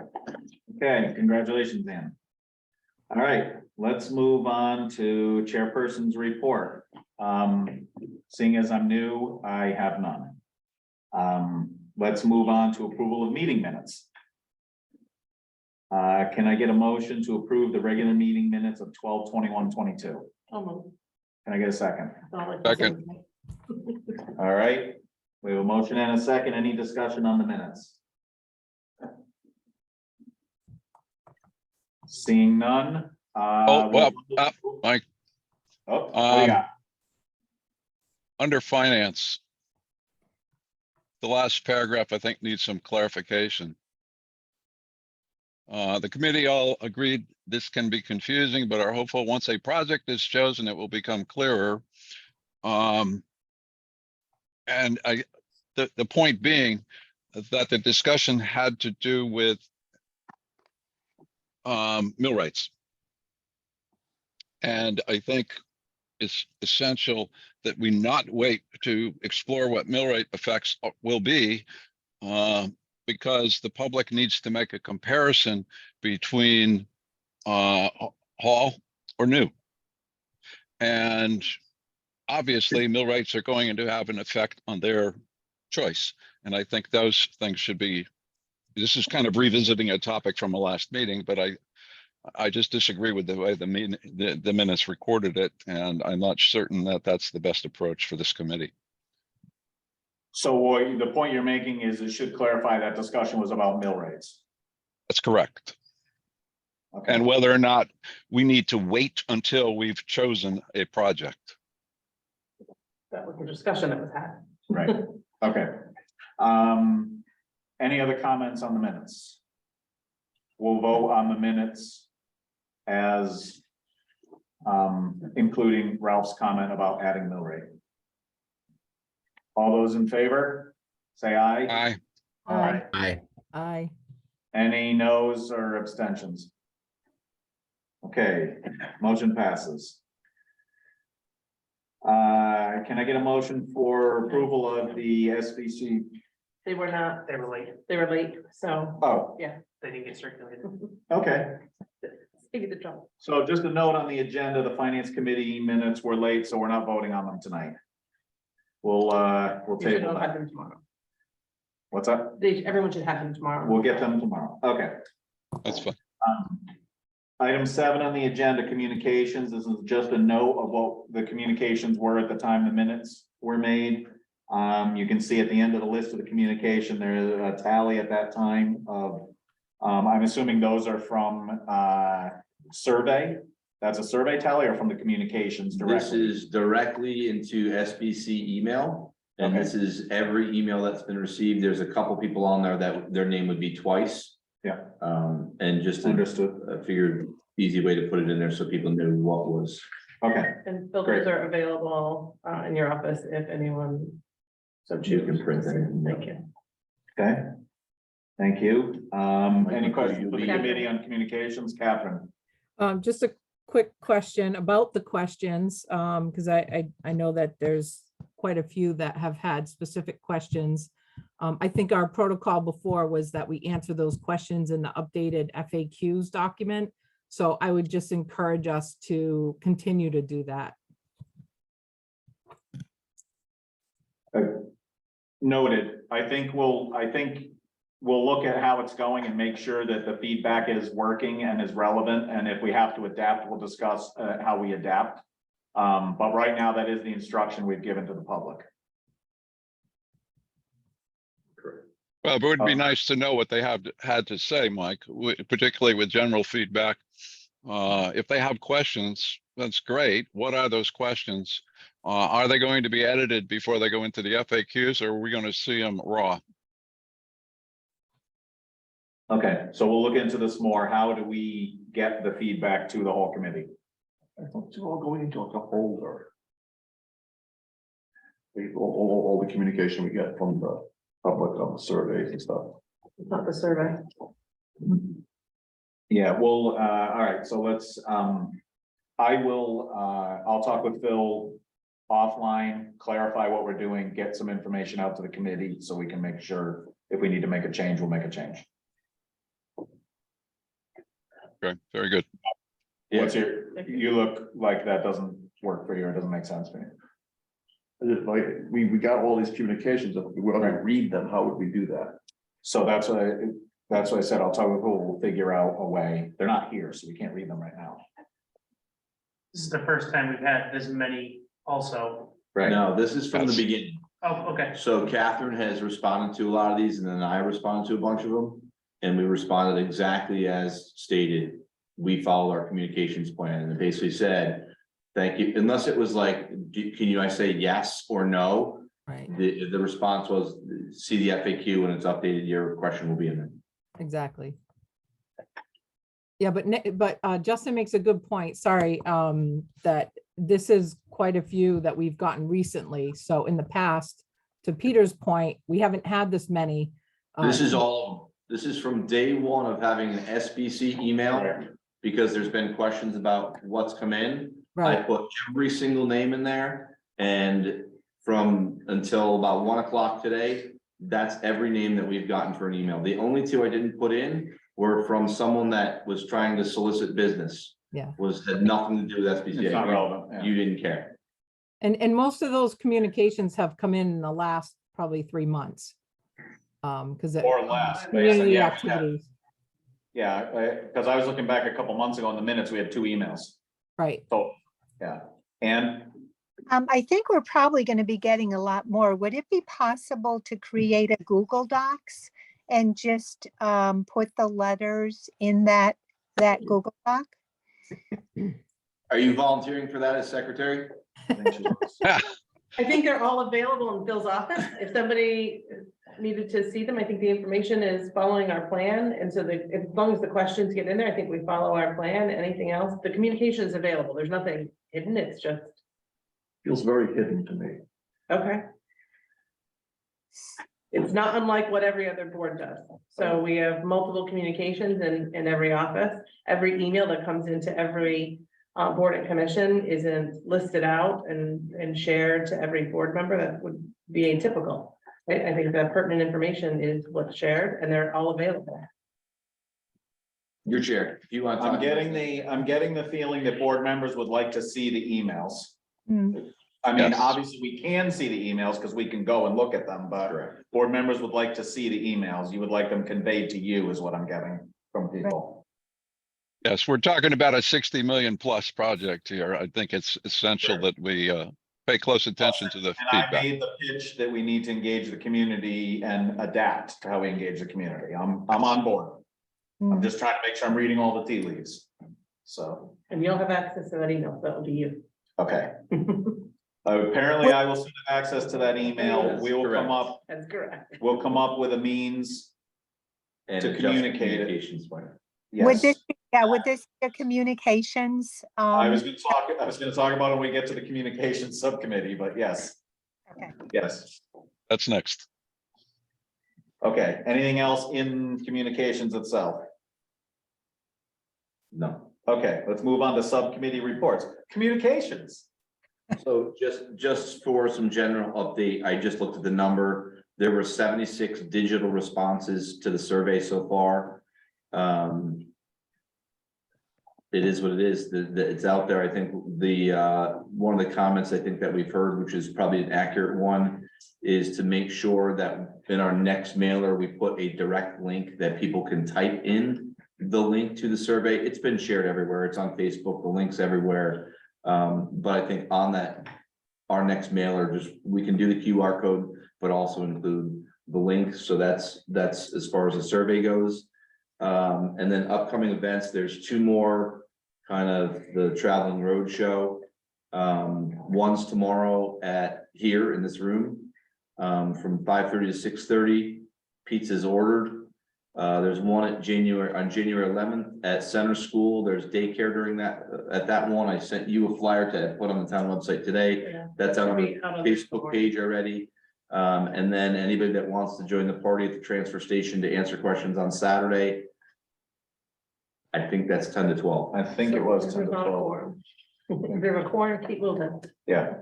Speaker 4: Okay, congratulations, Ann. All right, let's move on to chairperson's report. Seeing as I'm new, I have none. Let's move on to approval of meeting minutes. Can I get a motion to approve the regular meeting minutes of 12/21/22?
Speaker 1: Almost.
Speaker 4: Can I get a second?
Speaker 2: Second.
Speaker 4: All right, we have a motion and a second. Any discussion on the minutes? Seeing none.
Speaker 2: Oh, well, Mike,
Speaker 4: Oh, what do you got?
Speaker 2: under finance. The last paragraph, I think, needs some clarification. The committee all agreed this can be confusing, but are hopeful once a project is chosen, it will become clearer. And the point being that the discussion had to do with mill rights. And I think it's essential that we not wait to explore what mill rate effects will be, because the public needs to make a comparison between hall or new. And obviously mill rates are going to have an effect on their choice. And I think those things should be this is kind of revisiting a topic from a last meeting, but I just disagree with the way the minutes recorded it, and I'm not certain that that's the best approach for this committee.
Speaker 4: So the point you're making is it should clarify that discussion was about mill rates.
Speaker 2: That's correct.
Speaker 4: Okay.
Speaker 2: And whether or not we need to wait until we've chosen a project.
Speaker 1: That was the discussion that was had.
Speaker 4: Right, okay. Any other comments on the minutes? We'll vote on the minutes as including Ralph's comment about adding mill rate. All those in favor, say aye.
Speaker 2: Aye.
Speaker 1: Aye.
Speaker 3: Aye.
Speaker 13: Aye.
Speaker 4: Any noes or abstentions? Okay, motion passes. Can I get a motion for approval of the SBC?
Speaker 1: They were not,
Speaker 10: They were late.
Speaker 1: they were late, so,
Speaker 4: Oh,
Speaker 1: yeah.
Speaker 10: They didn't get circulated.
Speaker 4: okay.
Speaker 1: Give you the trouble.
Speaker 4: So just a note on the agenda, the finance committee minutes were late, so we're not voting on them tonight. We'll
Speaker 1: You should
Speaker 4: table
Speaker 1: have
Speaker 4: that.
Speaker 1: them tomorrow.
Speaker 4: What's up?
Speaker 1: Everyone should have them tomorrow.
Speaker 4: We'll get them tomorrow. Okay.
Speaker 2: That's fine.
Speaker 4: Item 7 on the agenda, communications. This is just a note of what the communications were at the time the minutes were made. You can see at the end of the list of the communication, there is a tally at that time of, I'm assuming those are from survey. That's a survey tally or from the communications
Speaker 6: This
Speaker 4: directly?
Speaker 6: is directly into SBC email. And
Speaker 4: Okay.
Speaker 6: this is every email that's been received. There's a couple people on there that their name would be twice.
Speaker 4: Yeah.
Speaker 6: And just
Speaker 4: Understood.
Speaker 6: I figured easy way to put it in there so people knew what was.
Speaker 4: Okay,
Speaker 1: And filters are available in your office if anyone so
Speaker 6: You can
Speaker 1: chooses.
Speaker 6: print them.
Speaker 1: Thank you.
Speaker 4: okay. Thank you. Any questions for the committee on communications? Catherine?
Speaker 13: Just a quick question about the questions, because I know that there's quite a few that have had specific questions. I think our protocol before was that we answer those questions in the updated FAQs document. So I would just encourage us to continue to do that.
Speaker 4: Noted. I think we'll look at how it's going and make sure that the feedback is working and is relevant. And if we have to adapt, we'll discuss how we adapt. But right now, that is the instruction we've given to the public.
Speaker 2: Well, it would be nice to know what they had to say, Mike, particularly with general feedback. If they have questions, that's great. What are those questions? Are they going to be edited before they go into the FAQs, or are we going to see them raw?
Speaker 4: Okay, so we'll look into this more. How do we get the feedback to the whole committee?
Speaker 11: I thought it's all going into like a folder. All the communication we get from the public on the surveys and stuff.
Speaker 1: Not the survey.
Speaker 4: Yeah, well, all right, so let's, I'll talk with Phil offline, clarify what we're doing, get some information out to the committee so we can make sure if we need to make a change, we'll make a change.
Speaker 2: Okay, very good.
Speaker 4: What's you look like that doesn't work for you, or doesn't make sense for you.
Speaker 11: Like, we got all these communications, if we were to read them, how would we do that?
Speaker 4: So that's what I said, I'll talk with who, we'll figure out a way. They're not here, so we can't read them right now.
Speaker 10: This is the first time we've had this many also.
Speaker 4: Right.
Speaker 6: No, this is from the beginning.
Speaker 10: Oh, okay.
Speaker 6: So Catherine has responded to a lot of these and then I responded to a bunch of them. And we responded exactly as stated. We followed our communications plan and it basically said, thank you, unless it was like, I say yes or no?
Speaker 13: Right.
Speaker 6: The response was, see the FAQ when it's updated, your question will be in there.
Speaker 13: Exactly. Yeah, but Justin makes a good point. Sorry, that this is quite a few that we've gotten recently. So in the past, to Peter's point, we haven't had this many.
Speaker 6: This is all, this is from day one of having an SBC email, because there's been questions about what's come in. I
Speaker 13: Right.
Speaker 6: put every single name in there, and from until about 1 o'clock today, that's every name that we've gotten for an email. The only two I didn't put in were from someone that was trying to solicit business.
Speaker 13: Yeah.
Speaker 6: Had nothing to do with SBCA.
Speaker 4: It's not relevant, yeah.
Speaker 6: You didn't care.
Speaker 13: And most of those communications have come in the last probably 3 months. Because
Speaker 4: Or less, but
Speaker 13: community
Speaker 4: yeah,
Speaker 13: activities,
Speaker 4: yeah, because I was looking back a couple months ago in the minutes, we had 2 emails.
Speaker 13: right?
Speaker 4: So, yeah, and
Speaker 16: I think we're probably going to be getting a lot more. Would it be possible to create a Google Docs and just put the letters in that Google Doc?
Speaker 6: Are you volunteering for that as secretary?
Speaker 1: I think they're all available in Bill's office. If somebody needed to see them, I think the information is following our plan. And so as long as the questions get in there, I think we follow our plan. Anything else, the communication is available. There's nothing hidden. It's just.
Speaker 11: Feels very hidden to me.
Speaker 1: Okay. It's not unlike what every other board does. So we have multiple communications in every office. Every email that comes into every board and commission isn't listed out and shared to every board member. That would be atypical. I think the pertinent information is what's shared and they're all available.
Speaker 6: Your chair, if you want.
Speaker 4: I'm getting the feeling that board members would like to see the emails. I mean,
Speaker 2: Yes.
Speaker 4: obviously, we can see the emails because we can go and look at them, but board members would like to see the emails. You would like them conveyed to you is what I'm getting from people.
Speaker 2: Yes, we're talking about a 60 million plus project here. I think it's essential that we pay close attention to the
Speaker 4: And I
Speaker 2: feedback.
Speaker 4: made the pitch that we need to engage the community and adapt to how we engage the community. I'm on board. I'm just trying to make sure I'm reading all the tea leaves. So,
Speaker 1: And you'll have access to that email. That will be you.
Speaker 4: okay. Apparently I will soon have access to that email. We will come up,
Speaker 1: That's correct.
Speaker 4: we'll come up with a means
Speaker 6: And
Speaker 4: to
Speaker 6: adjust
Speaker 4: communicate it.
Speaker 6: communications plan.
Speaker 16: Would
Speaker 4: Yes.
Speaker 16: this, would this be a communications?
Speaker 4: I was gonna talk about it when we get to the communications subcommittee, but yes.
Speaker 16: Okay.
Speaker 4: Yes.
Speaker 2: That's next.
Speaker 4: Okay, anything else in communications itself?
Speaker 6: No.
Speaker 4: Okay, let's move on to subcommittee reports. Communications.
Speaker 6: So just for some general update, I just looked at the number. There were 76 digital responses to the survey so far. It is what it is. It's out there. I think one of the comments I think that we've heard, which is probably an accurate one, is to make sure that in our next mailer, we put a direct link that people can type in the link to the survey. It's been shared everywhere. It's on Facebook, the link's everywhere. But I think on that, our next mailer, we can do the QR code, but also include the link. So that's as far as the survey goes. And then upcoming events, there's 2 more kind of the traveling road show. One's tomorrow here in this room, from 5:30 to 6:30. Pizza's ordered. There's one on January 11th at Center School. There's daycare during at that one. I sent you a flyer to put on the town website today.
Speaker 1: Yeah.
Speaker 6: That's on our
Speaker 1: Out of the
Speaker 6: Facebook
Speaker 1: board.
Speaker 6: page already. And then anybody that wants to join the party at the transfer station to answer questions on Saturday. I think that's 10 to 12.
Speaker 4: I think it was 10 to
Speaker 1: There's not a
Speaker 4: 12.
Speaker 1: quorum. If there's a quorum, keep moving.
Speaker 4: Yeah.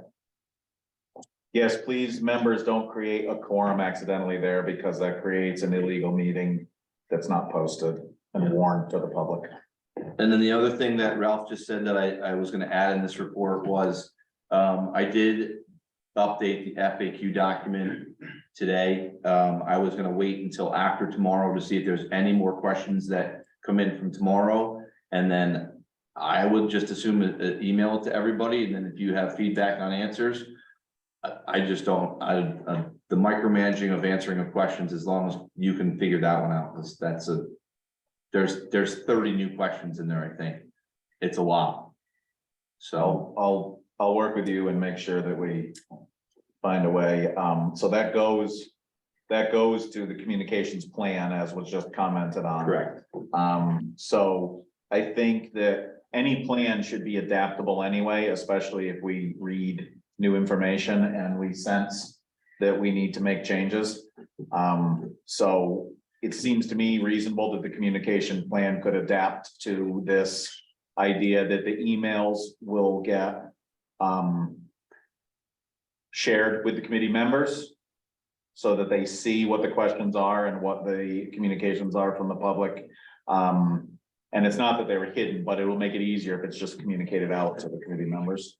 Speaker 4: Yes, please, members, don't create a quorum accidentally there because that creates an illegal meeting that's not posted and warned to the public.
Speaker 6: And then the other thing that Ralph just said that I was gonna add in this report was, I did update the FAQ document today. I was gonna wait until after tomorrow to see if there's any more questions that come in from tomorrow. And then I would just assume email it to everybody. And then if you have feedback on answers, I just don't, the micromanaging of answering of questions, as long as you can figure that one out, there's 30 new questions in there, I think. It's a lot. So
Speaker 4: I'll work with you and make sure that we find a way. So that goes to the communications plan as was just commented on.
Speaker 6: correct.
Speaker 4: So I think that any plan should be adaptable anyway, especially if we read new information and we sense that we need to make changes. So it seems to me reasonable that the communication plan could adapt to this idea that the emails will get shared with the committee members so that they see what the questions are and what the communications are from the public. And it's not that they were hidden, but it will make it easier if it's just communicated out to the committee members.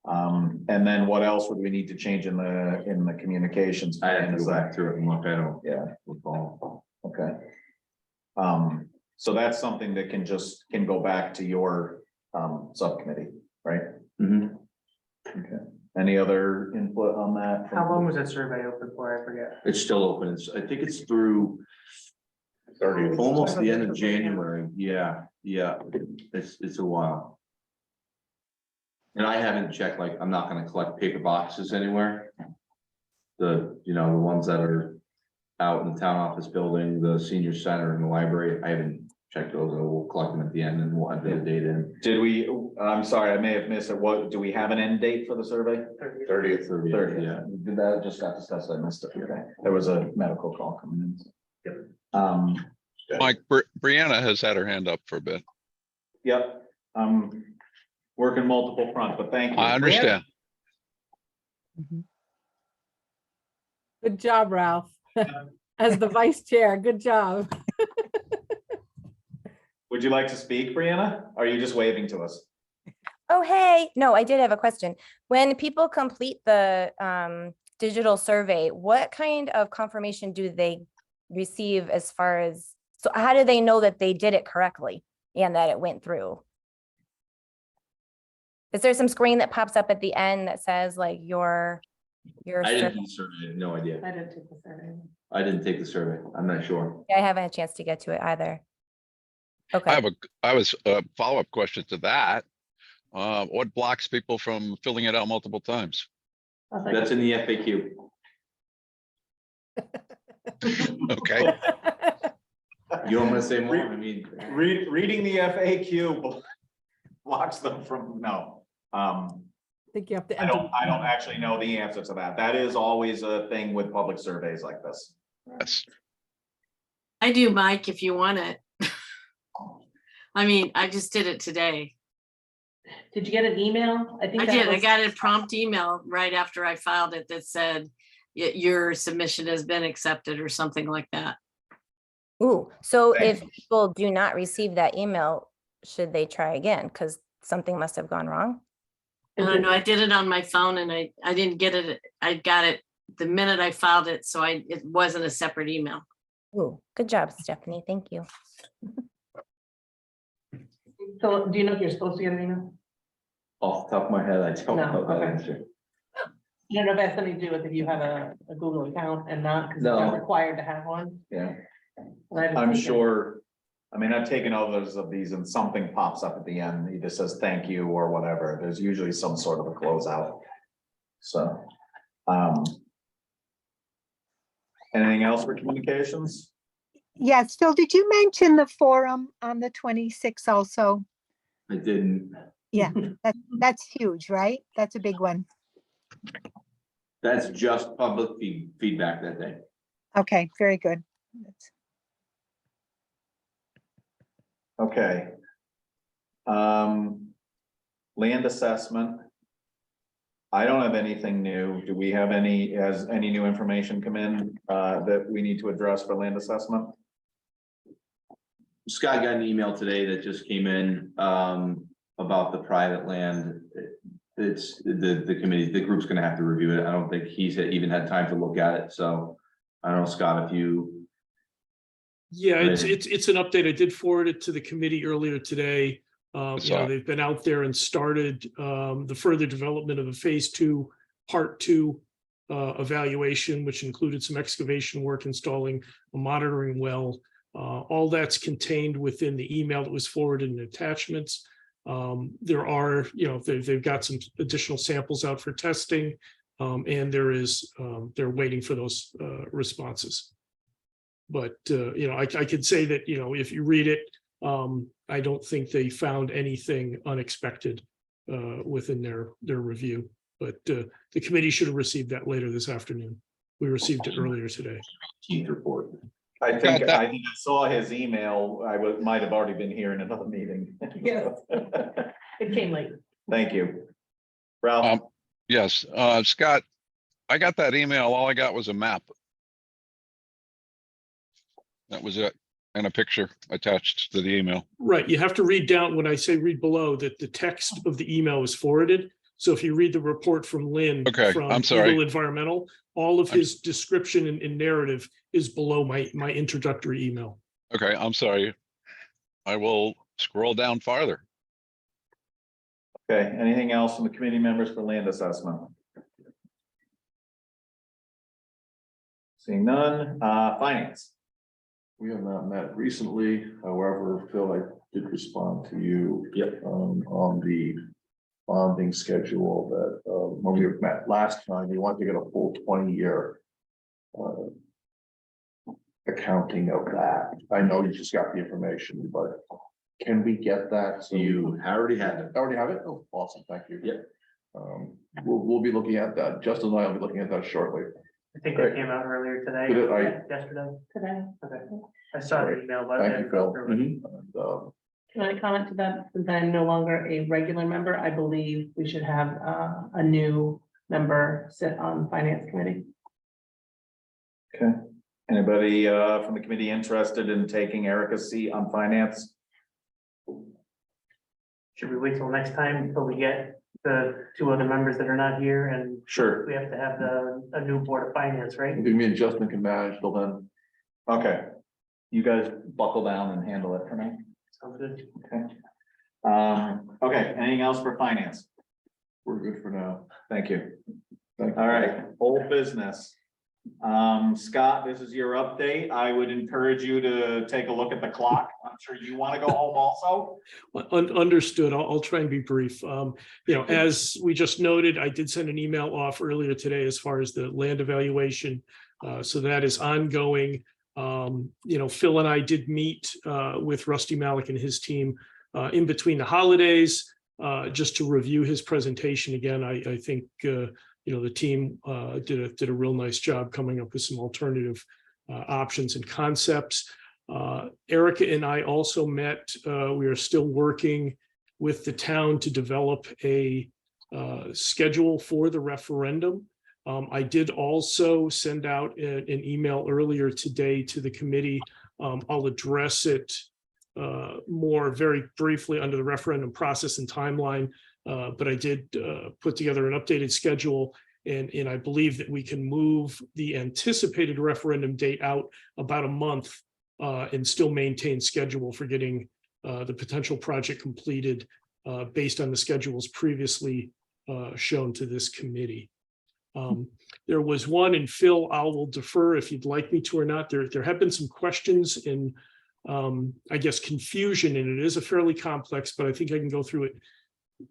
Speaker 4: And then what else would we need to change in the communications?
Speaker 6: I have
Speaker 4: plan?
Speaker 6: to
Speaker 4: Is
Speaker 6: go
Speaker 4: that-
Speaker 6: back through it and look, I don't
Speaker 4: Yeah,
Speaker 6: recall.
Speaker 4: okay. So that's something that can go back to your, subcommittee, right?
Speaker 6: Mhm.
Speaker 4: Okay. Any other input on that?
Speaker 10: How long was that survey open for? I forget.
Speaker 6: It's still open. I think it's through
Speaker 11: 30th.
Speaker 6: almost the end of January. Yeah, yeah, it's a while. And I haven't checked, like, I'm not gonna collect paper boxes anywhere. The ones that are out in the town office building, the senior center and the library, I haven't checked those. We'll collect them at the end and we'll enter the data in.
Speaker 4: Did we, I'm sorry, I may have missed it. Do we have an end date for the survey?
Speaker 11: 30th.
Speaker 4: 30th.
Speaker 6: Yeah.
Speaker 4: Did that just got discussed? I missed it. Okay. There was a medical call coming in.
Speaker 2: Mike, Brianna has had her hand up for a bit.
Speaker 4: Yep. Working multiple fronts, but thank you.
Speaker 2: I understand.
Speaker 13: Good job, Ralph. As the vice chair, good job.
Speaker 4: Would you like to speak, Brianna? Or are you just waving to us?
Speaker 12: Oh, hey, no, I did have a question. When people complete the digital survey, what kind of confirmation do they receive as far as, so how do they know that they did it correctly and that it went through? Is there some screen that pops up at the end that says like your
Speaker 6: I didn't do the survey, I have no idea.
Speaker 1: I didn't take the survey.
Speaker 6: I didn't take the survey. I'm not sure.
Speaker 12: I haven't had a chance to get to it either. Okay.
Speaker 2: I have a follow-up question to that. What blocks people from filling it out multiple times?
Speaker 6: That's in the FAQ.
Speaker 2: Okay.
Speaker 6: You want me to say more? I mean,
Speaker 4: Reading the FAQ blocks them from, no.
Speaker 13: I think you have to
Speaker 4: I
Speaker 13: enter.
Speaker 4: don't actually know the answer to that. That is always a thing with public surveys like this.
Speaker 2: Yes.
Speaker 17: I do, Mike, if you want it. I mean, I just did it today.
Speaker 1: Did you get an email? I think
Speaker 17: I
Speaker 1: that
Speaker 17: did. I
Speaker 1: was-
Speaker 17: got a prompt email right after I filed it that said your submission has been accepted or something like that.
Speaker 12: Ooh, so if people do not receive that email, should they try again? Because something must have gone wrong.
Speaker 17: No, I did it on my phone and I didn't get it. I got it the minute I filed it, so it wasn't a separate email.
Speaker 12: Ooh, good job, Stephanie. Thank you.
Speaker 1: So do you know if you're supposed to get an email?
Speaker 6: off the top of my head, I don't
Speaker 1: No,
Speaker 6: know that
Speaker 1: okay.
Speaker 6: answer.
Speaker 1: I don't know if that's something to do with if you have a Google account and not, because you're
Speaker 4: No.
Speaker 1: required to have one.
Speaker 4: Yeah.
Speaker 1: But I haven't
Speaker 4: I'm
Speaker 1: seen it.
Speaker 4: sure, I mean, I've taken others of these and something pops up at the end, it just says thank you or whatever, there's usually some sort of a closeout. So, anything else for communications?
Speaker 16: Yes, Phil, did you mention the forum on the 26th also?
Speaker 6: I didn't.
Speaker 16: Yeah, that's huge, right? That's a big one.
Speaker 6: That's just public feedback that day.
Speaker 16: Okay, very good.
Speaker 4: Okay. Land assessment. I don't have anything new. Do we have has any new information come in, that we need to address for land assessment?
Speaker 6: Scott got an email today that just came in, about the private land. It's the committee, the group's gonna have to review it. I don't think he's even had time to look at it, so I don't know, Scott, if you.
Speaker 14: Yeah, it's
Speaker 6: Right.
Speaker 14: it's an update. I did forward it to the committee earlier today. They've been out there and started the further development of a phase 2, part 2 evaluation, which included some excavation work, installing a monitoring well. All that's contained within the email that was forwarded in attachments. There are, they've got some additional samples out for testing, and they're waiting for those responses. But, I could say that, if you read it, I don't think they found anything unexpected within their review. But the committee should have received that later this afternoon. We received it earlier today.
Speaker 6: Report.
Speaker 4: I think I saw his email. Might have already been here in another meeting.
Speaker 1: Yes. It came late.
Speaker 4: Thank you. Ralph?
Speaker 2: Yes, Scott, I got that email. All I got was a map. That was it, and a picture attached to the email.
Speaker 14: Right, you have to read down, when I say read below, that the text of the email was forwarded. So if you read the report from Lynn.
Speaker 2: Okay,
Speaker 14: from
Speaker 2: I'm sorry.
Speaker 14: Eagle Environmental, all of his description and narrative is below my introductory email.
Speaker 2: Okay, I'm sorry. I will scroll down farther.
Speaker 4: Okay, anything else from the committee members for land assessment? Seeing none, finance.
Speaker 11: We have not met recently, however, Phil, I did respond to you.
Speaker 4: Yep.
Speaker 11: On the bonding schedule that, when we met last time, you want to get a full 20-year accounting of that. I know you just got the information, but can we get that? So
Speaker 6: You already had it.
Speaker 11: already have it? Oh, awesome, thank you.
Speaker 6: Yeah.
Speaker 11: We'll be looking at that. Justin and I will be looking at that shortly.
Speaker 10: I think
Speaker 11: Great.
Speaker 10: it came out earlier today.
Speaker 11: Did it?
Speaker 10: Yesterday.
Speaker 1: Today.
Speaker 10: Okay. I saw the email, but. I
Speaker 11: Thank
Speaker 10: didn't
Speaker 11: you,
Speaker 10: go
Speaker 11: Phil.
Speaker 10: through it.
Speaker 11: And,
Speaker 1: Can I comment to that? Since I'm no longer a regular member, I believe we should have a new member sit on finance committee.
Speaker 4: Okay, anybody from the committee interested in taking Erica's seat on finance?
Speaker 10: Should we wait till next time until we get the two other members that are not here, and
Speaker 4: Sure.
Speaker 10: we have to have a new board of finance, right?
Speaker 11: me and Justin can manage till then.
Speaker 4: Okay, you guys buckle down and handle it for me.
Speaker 10: Sounds good.
Speaker 4: Okay, anything else for finance?
Speaker 11: We're good for now.
Speaker 4: Thank you.
Speaker 11: Thank you.
Speaker 4: All right, old business. Scott, this is your update. I would encourage you to take a look at the clock. I'm sure you want to go home also.
Speaker 14: Understood. I'll try and be brief. As we just noted, I did send an email off earlier today as far as the land evaluation. So that is ongoing. Phil and I did meet with Rusty Malik and his team in between the holidays, just to review his presentation again. I think the team did a real nice job coming up with some alternative options and concepts. Erica and I also met. We are still working with the town to develop a schedule for the referendum. I did also send out an email earlier today to the committee. I'll address it more very briefly under the referendum process and timeline. But I did put together an updated schedule, and I believe that we can move the anticipated referendum date out about a month and still maintain schedule for getting the potential project completed based on the schedules previously shown to this committee. There was one, and Phil, I will defer if you'd like me to or not. There have been some questions and I guess confusion, and it is a fairly complex, but I think I can go through it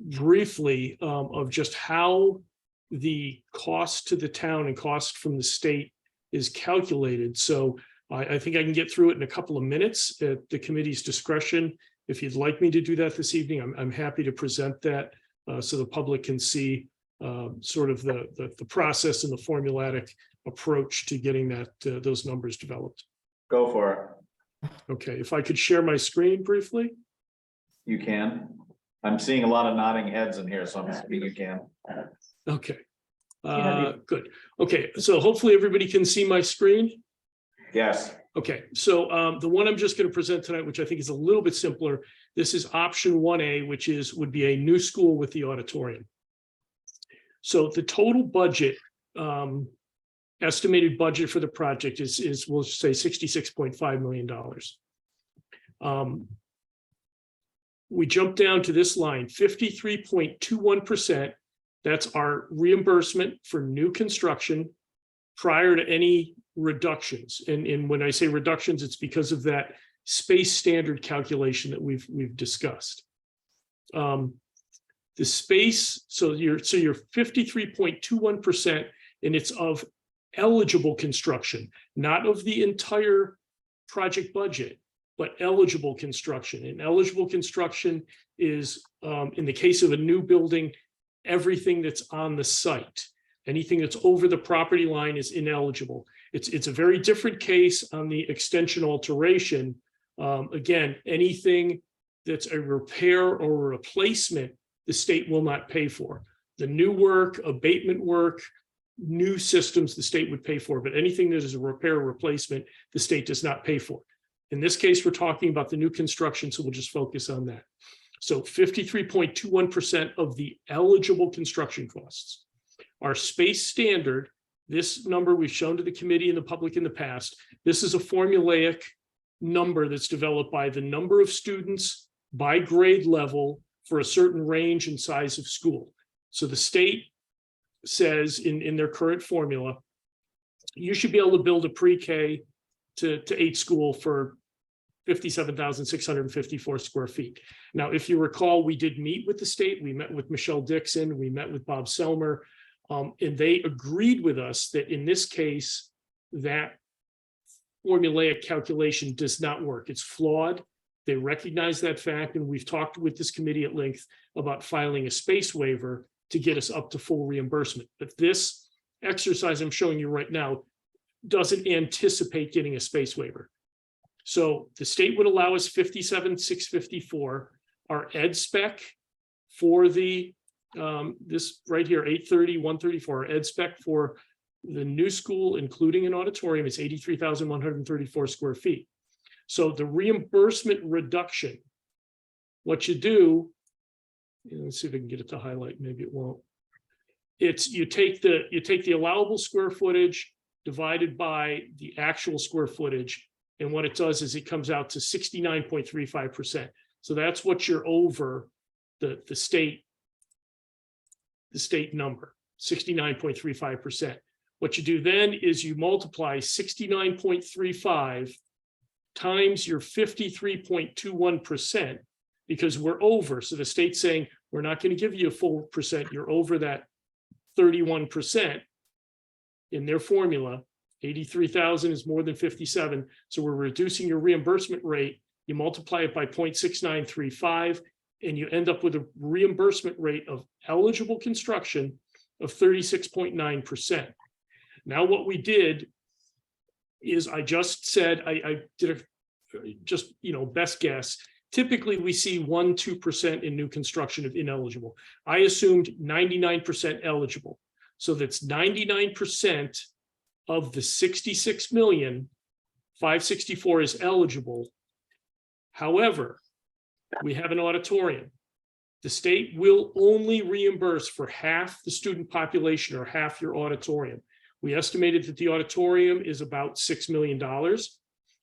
Speaker 14: briefly of just how the cost to the town and cost from the state is calculated. So I think I can get through it in a couple of minutes at the committee's discretion. If you'd like me to do that this evening, I'm happy to present that so the public can see sort of the process and the formulatic approach to getting that those numbers developed.
Speaker 4: Go for it.
Speaker 14: Okay, if I could share my screen briefly.
Speaker 4: You can. I'm seeing a lot of nodding heads in here, so I'm assuming you can.
Speaker 14: Okay, good. Okay, so hopefully everybody can see my screen.
Speaker 4: Yes.
Speaker 14: Okay, so the one I'm just going to present tonight, which I think is a little bit simpler. This is option 1A, which would be a new school with the auditorium. So the total budget, estimated budget for the project is we'll say $66.5 million. We jump down to this line, 53.21%. That's our reimbursement for new construction prior to any reductions. And when I say reductions, it's because of that space standard calculation that we've discussed. The space, so you're 53.21%, and it's of eligible construction, not of the entire project budget, but eligible construction. And eligible construction is, in the case of a new building, everything that's on the site. Anything that's over the property line is ineligible. It's a very different case on the extension alteration. Again, anything that's a repair or a replacement, the state will not pay for. The new work, abatement work, new systems, the state would pay for, but anything that is a repair or replacement, the state does not pay for. In this case, we're talking about the new construction, so we'll just focus on that. So 53.21% of the eligible construction costs. Our space standard, this number we've shown to the committee and the public in the past, this is a formulaic number that's developed by the number of students by grade level for a certain range and size of school. So the state says in their current formula, you should be able to build a pre-K to 8 school for 57,654 square feet. Now, if you recall, we did meet with the state. We met with Michelle Dixon. We met with Bob Selmer, and they agreed with us that in this case, that formulaic calculation does not work. It's flawed. They recognize that fact, and we've talked with this committee at length about filing a space waiver to get us up to full reimbursement. But this exercise I'm showing you right now doesn't anticipate getting a space waiver. So the state would allow us 57,654. Our ed spec for the this right here, 830, 134, our ed spec for the new school, including an auditorium, is 83,134 square feet. So the reimbursement reduction, what you do, let's see if I can get it to highlight, maybe it won't. It's you take the allowable square footage divided by the actual square footage, and what it does is it comes out to 69.35%. So that's what you're over the state number, 69.35%. What you do then is you multiply 69.35 times your 53.21%, because we're over. So the state's saying, we're not going to give you a full percent. You're over that 31% in their formula. 83,000 is more than 57. So we're reducing your reimbursement rate. You multiply it by 0.6935, and you end up with a reimbursement rate of eligible construction of 36.9%. Now, what we did is I just said, I did best guess. Typically, we see 1-2% in new construction of ineligible. I assumed 99% eligible. So that's 99% of the 66,564,000 is eligible. However, we have an auditorium. The state will only reimburse for half the student population or half your auditorium. We estimated that the auditorium is about $6 million.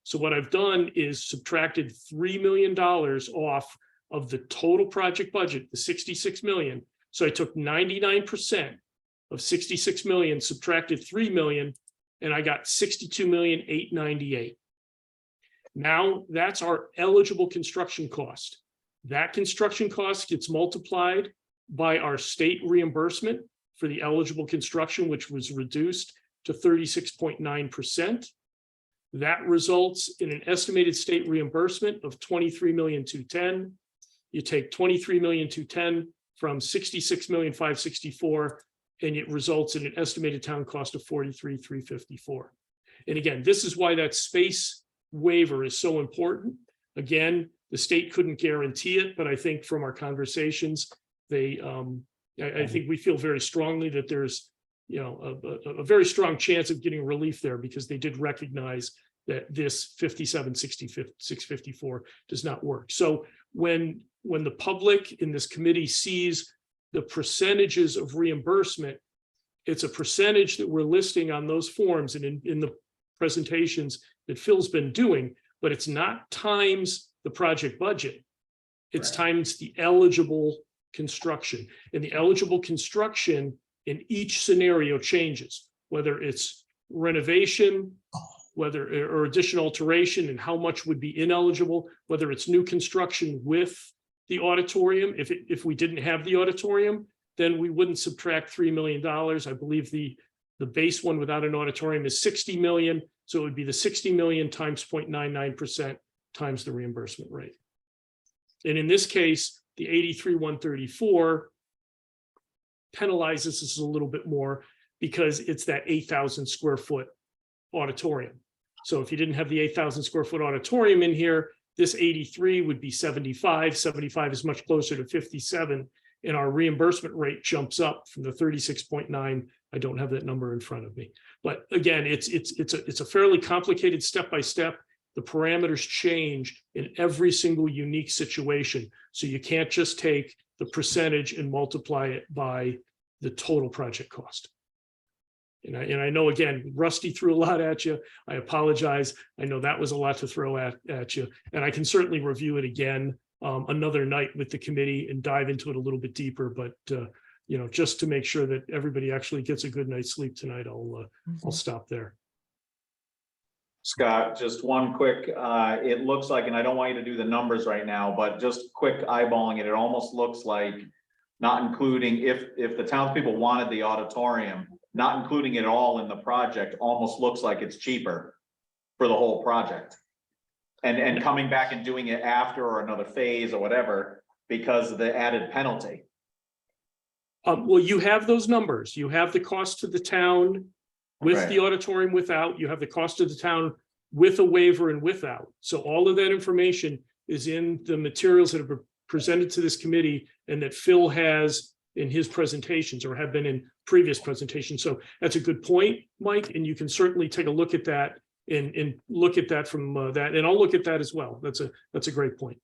Speaker 14: So what I've done is subtracted $3 million off of the total project budget, the 66 million. So I took 99% of 66 million, subtracted 3 million, and I got 62,898,000. Now that's our eligible construction cost. That construction cost gets multiplied by our state reimbursement for the eligible construction, which was reduced to 36.9%. That results in an estimated state reimbursement of 23,210,000. You take 23,210,000 from 66,564,000, and it results in an estimated town cost of 43,354. And again, this is why that space waiver is so important. Again, the state couldn't guarantee it, but I think from our conversations, I think we feel very strongly that there's a very strong chance of getting relief there, because they did recognize that this 57,654 does not work. So when the public in this committee sees the percentages of reimbursement, it's a percentage that we're listing on those forms and in the presentations that Phil's been doing, but it's not times the project budget. It's times the eligible construction, and the eligible construction in each scenario changes, whether it's renovation, or additional alteration, and how much would be ineligible, whether it's new construction with the auditorium. If we didn't have the auditorium, then we wouldn't subtract $3 million. I believe the base one without an auditorium is 60 million. So it would be the 60 million times 0.99% times the reimbursement rate. And in this case, the 83,134 penalizes us a little bit more because it's that 8,000 square foot auditorium. So if you didn't have the 8,000 square foot auditorium in here, this 83 would be 75. 75 is much closer to 57. And our reimbursement rate jumps up from the 36.9. I don't have that number in front of me. But again, it's a fairly complicated step-by-step. the parameters change in every single unique situation. So you can't just take the percentage and multiply it by the total project cost. And I know, again, Rusty threw a lot at you. I apologize. I know that was a lot to throw at you. And I can certainly review it again another night with the committee and dive into it a little bit deeper. But, you know, just to make sure that everybody actually gets a good night's sleep tonight, I'll stop there.
Speaker 4: Scott, just one quick, it looks like, and I don't want you to do the numbers right now, but just quick eyeballing it, it almost looks like not including, if the townspeople wanted the auditorium, not including it all in the project, almost looks like it's cheaper for the whole project. And coming back and doing it after or another phase or whatever, because of the added penalty.
Speaker 14: Well, you have those numbers. You have the cost to the town with
Speaker 4: Right.
Speaker 14: the auditorium without, you have the cost to the town with a waiver and without. So all of that information is in the materials that have been presented to this committee and that Phil has in his presentations or have been in previous presentations. So that's a good point, Mike, and you can certainly take a look at that and look at that from that, and I'll look at that as well. That's a great point.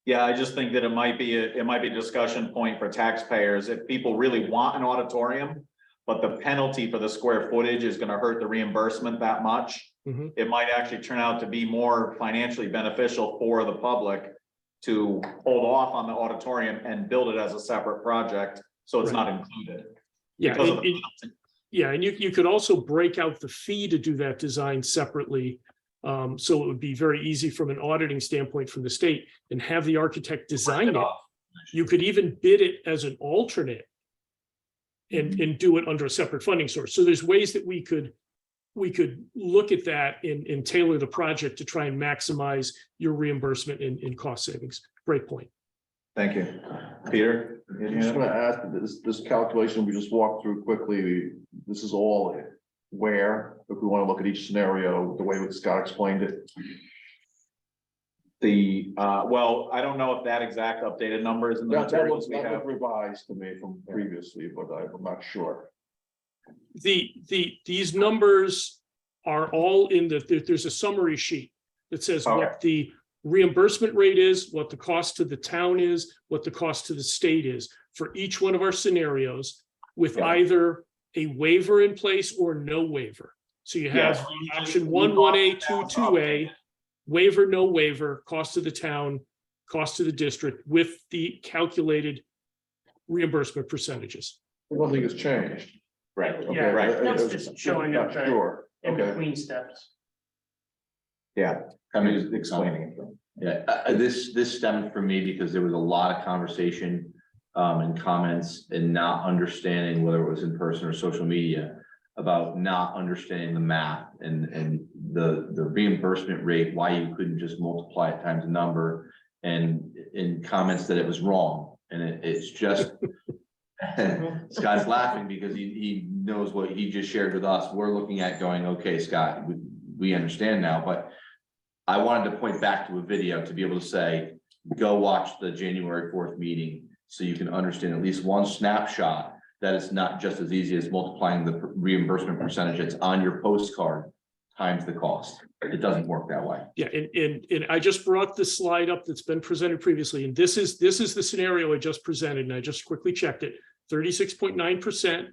Speaker 4: Yeah, I just think that it might be a discussion point for taxpayers if people really want an auditorium, but the penalty for the square footage is going to hurt the reimbursement that much.
Speaker 14: Mm-hmm.
Speaker 4: It might actually turn out to be more financially beneficial for the public to hold off on the auditorium and build it as a separate project, so it's not included.
Speaker 14: Yeah,
Speaker 4: because of the
Speaker 14: and you could also break out the fee to do that design separately. So it would be very easy from an auditing standpoint from the state and have the architect design it. You could even bid it as an alternate and do it under a separate funding source. So there's ways that we could look at that and tailor the project to try and maximize your reimbursement and cost savings. Great point.
Speaker 4: Thank you. Peter?
Speaker 11: I just want to ask, this calculation we just walked through quickly, this is all where, if we want to look at each scenario, the way that Scott explained it.
Speaker 4: Well, I don't know if that exact updated number is in the
Speaker 11: That
Speaker 4: materials
Speaker 11: was
Speaker 4: we have.
Speaker 11: revised to me from previously, but I'm not sure.
Speaker 14: These numbers are all in there's a summary sheet that says what the reimbursement rate is, what the cost to the town is, what the cost to the state is for each one of our scenarios with either a waiver in place or no waiver. So you have option 1A, 2A, waiver, no waiver, cost to the town, cost to the district with the calculated reimbursement percentages.
Speaker 11: I don't think it's changed.
Speaker 4: Right.
Speaker 11: Okay,
Speaker 10: Yeah, right.
Speaker 11: I- I-
Speaker 10: It's just showing
Speaker 11: not
Speaker 10: it,
Speaker 11: sure.
Speaker 10: in
Speaker 11: Okay.
Speaker 10: between steps.
Speaker 4: Yeah,
Speaker 6: I mean,
Speaker 4: explaining it.
Speaker 6: yeah, this stemmed from me because there was a lot of conversation and comments and not understanding whether it was in person or social media about not understanding the math and the reimbursement rate, why you couldn't just multiply it times a number, and in comments that it was wrong. And it's just Scott's laughing because he knows what he just shared with us. We're looking at going, okay, Scott, we understand now, but I wanted to point back to a video to be able to say, go watch the January 4th meeting so you can understand at least one snapshot that it's not just as easy as multiplying the reimbursement percentage that's on your postcard times the cost. It doesn't work that way.
Speaker 14: Yeah, and I just brought the slide up that's been presented previously, and this is the scenario I just presented, and I just quickly checked it. 36.9%,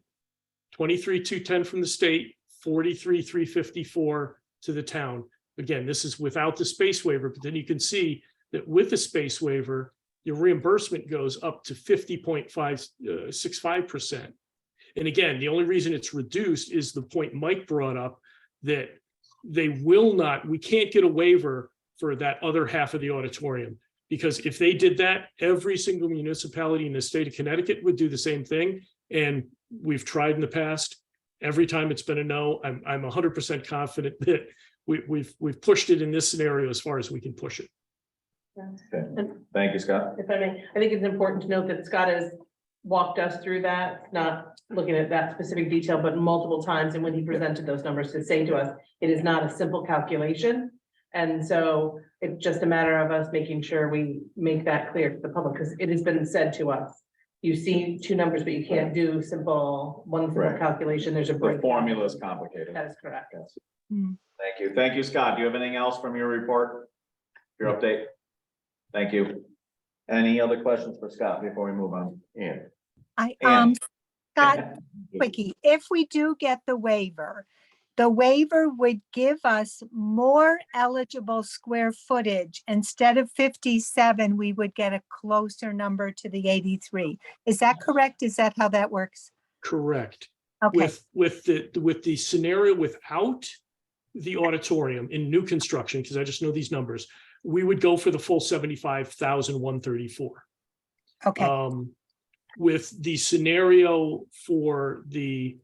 Speaker 14: 23,210 from the state, 43,354 to the town. Again, this is without the space waiver, but then you can see that with the space waiver, your reimbursement goes up to 50.565%. And again, the only reason it's reduced is the point Mike brought up that we can't get a waiver for that other half of the auditorium. Because if they did that, every single municipality in the state of Connecticut would do the same thing. And we've tried in the past. Every time it's been a no. I'm 100% confident that we've pushed it in this scenario as far as we can push it.
Speaker 4: Thank you, Scott.
Speaker 1: If I may, I think it's important to note that Scott has walked us through that, not looking at that specific detail, but multiple times. And when he presented those numbers to say to us, it is not a simple calculation. And so it's just a matter of us making sure we make that clear to the public, because it has been said to us. You see two numbers, but you can't do one simple calculation. There's a
Speaker 4: The formula is complicated.
Speaker 1: That is correct.
Speaker 4: Thank you. Thank you, Scott. Do you have anything else from your report? Your update? Thank you. Any other questions for Scott before we move on?
Speaker 16: I, Scott, quickie, if we do get the waiver would give us more eligible square footage. Instead of 57, we would get a closer number to the 83. Is that correct? Is that how that works?
Speaker 14: Correct.
Speaker 16: Okay.
Speaker 14: With the scenario without the auditorium in new construction, because I just know these numbers, we would go for the full 75,134.
Speaker 16: Okay.
Speaker 14: With the scenario for the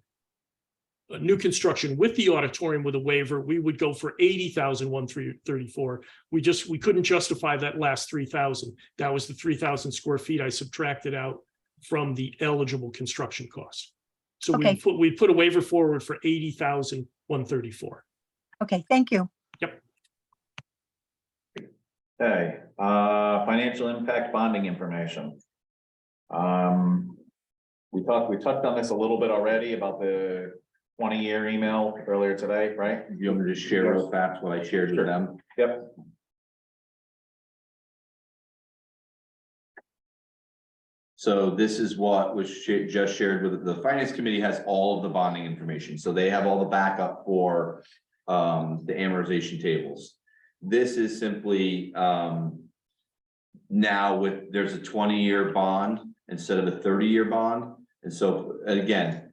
Speaker 14: new construction with the auditorium with a waiver, we would go for 80,134. We couldn't justify that last 3,000. That was the 3,000 square feet I subtracted out from the eligible construction cost. So
Speaker 16: Okay.
Speaker 14: we put a waiver forward for 80,134.
Speaker 16: Okay, thank you.
Speaker 14: Yep.
Speaker 4: Okay, financial impact bonding information. We touched on this a little bit already about the 20-year email earlier today, right?
Speaker 6: You want me to just share real fast what I shared with them?
Speaker 4: Yep.
Speaker 6: So this is what was just shared with the finance committee. Has all of the bonding information. So they have all the backup for the amortization tables. This is simply now there's a 20-year bond instead of a 30-year bond. And so again,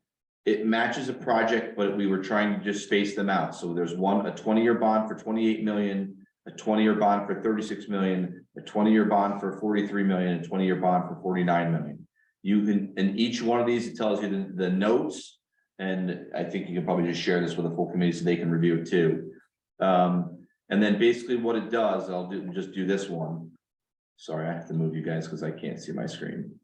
Speaker 6: it matches a project, but we were trying to just space them out. So there's a 20-year bond for 28 million, a 20-year bond for 36 million, a 20-year bond for 43 million, a 20-year bond for 49 million. You can, in each one of these, it tells you the notes, and I think you can probably just share this with the full committee so they can review it too. And then basically what it does, I'll just do this one. Sorry, I have to move you guys because I can't see my screen.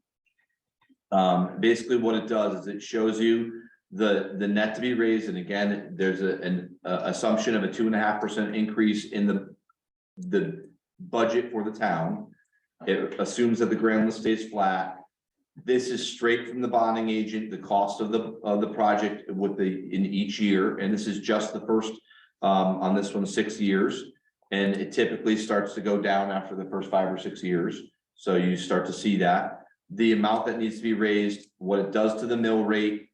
Speaker 6: Basically what it does is it shows you the net to be raised, and again, there's an assumption of a 2.5% increase in the budget for the town. It assumes that the grand list stays flat. This is straight from the bonding agent, the cost of the project in each year, and this is just the first on this one 6 years, and it typically starts to go down after the first 5 or 6 years. So you start to see that the amount that needs to be raised, what it does to the mill rate.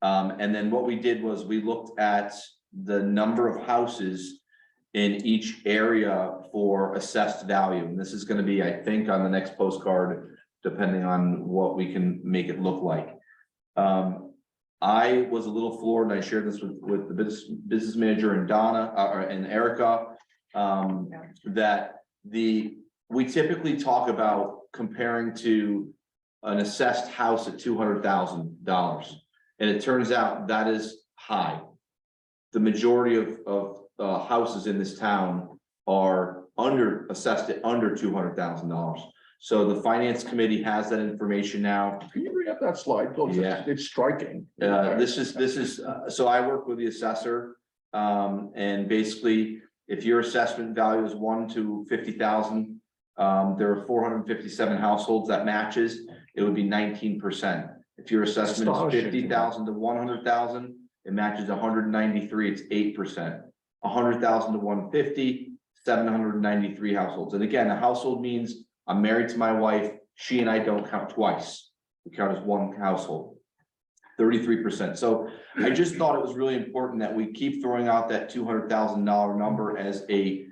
Speaker 6: And then what we did was we looked at the number of houses in each area for assessed value. And this is going to be, I think, on the next postcard, depending on what we can make it look like. I was a little floored, and I shared this with the business manager and Donna and Erica, that we typically talk about comparing to an assessed house at $200,000. And it turns out that is high. The majority of houses in this town are assessed at under $200,000. So the finance committee has that information now.
Speaker 11: Can you bring up that slide? Folks?
Speaker 6: Yeah.
Speaker 11: It's striking.
Speaker 6: This is so I work with the assessor, and basically, if your assessment value is 1 to 50,000, there are 457 households that matches. It would be 19%. If your assessment is 50,000 to 100,000, it matches 193. It's 8%. 100,000 to 150, 793 households. And again, a household means I'm married to my wife. She and I don't count twice. We count as one household. 33%. So I just thought it was really important that we keep throwing out that $200,000 number as a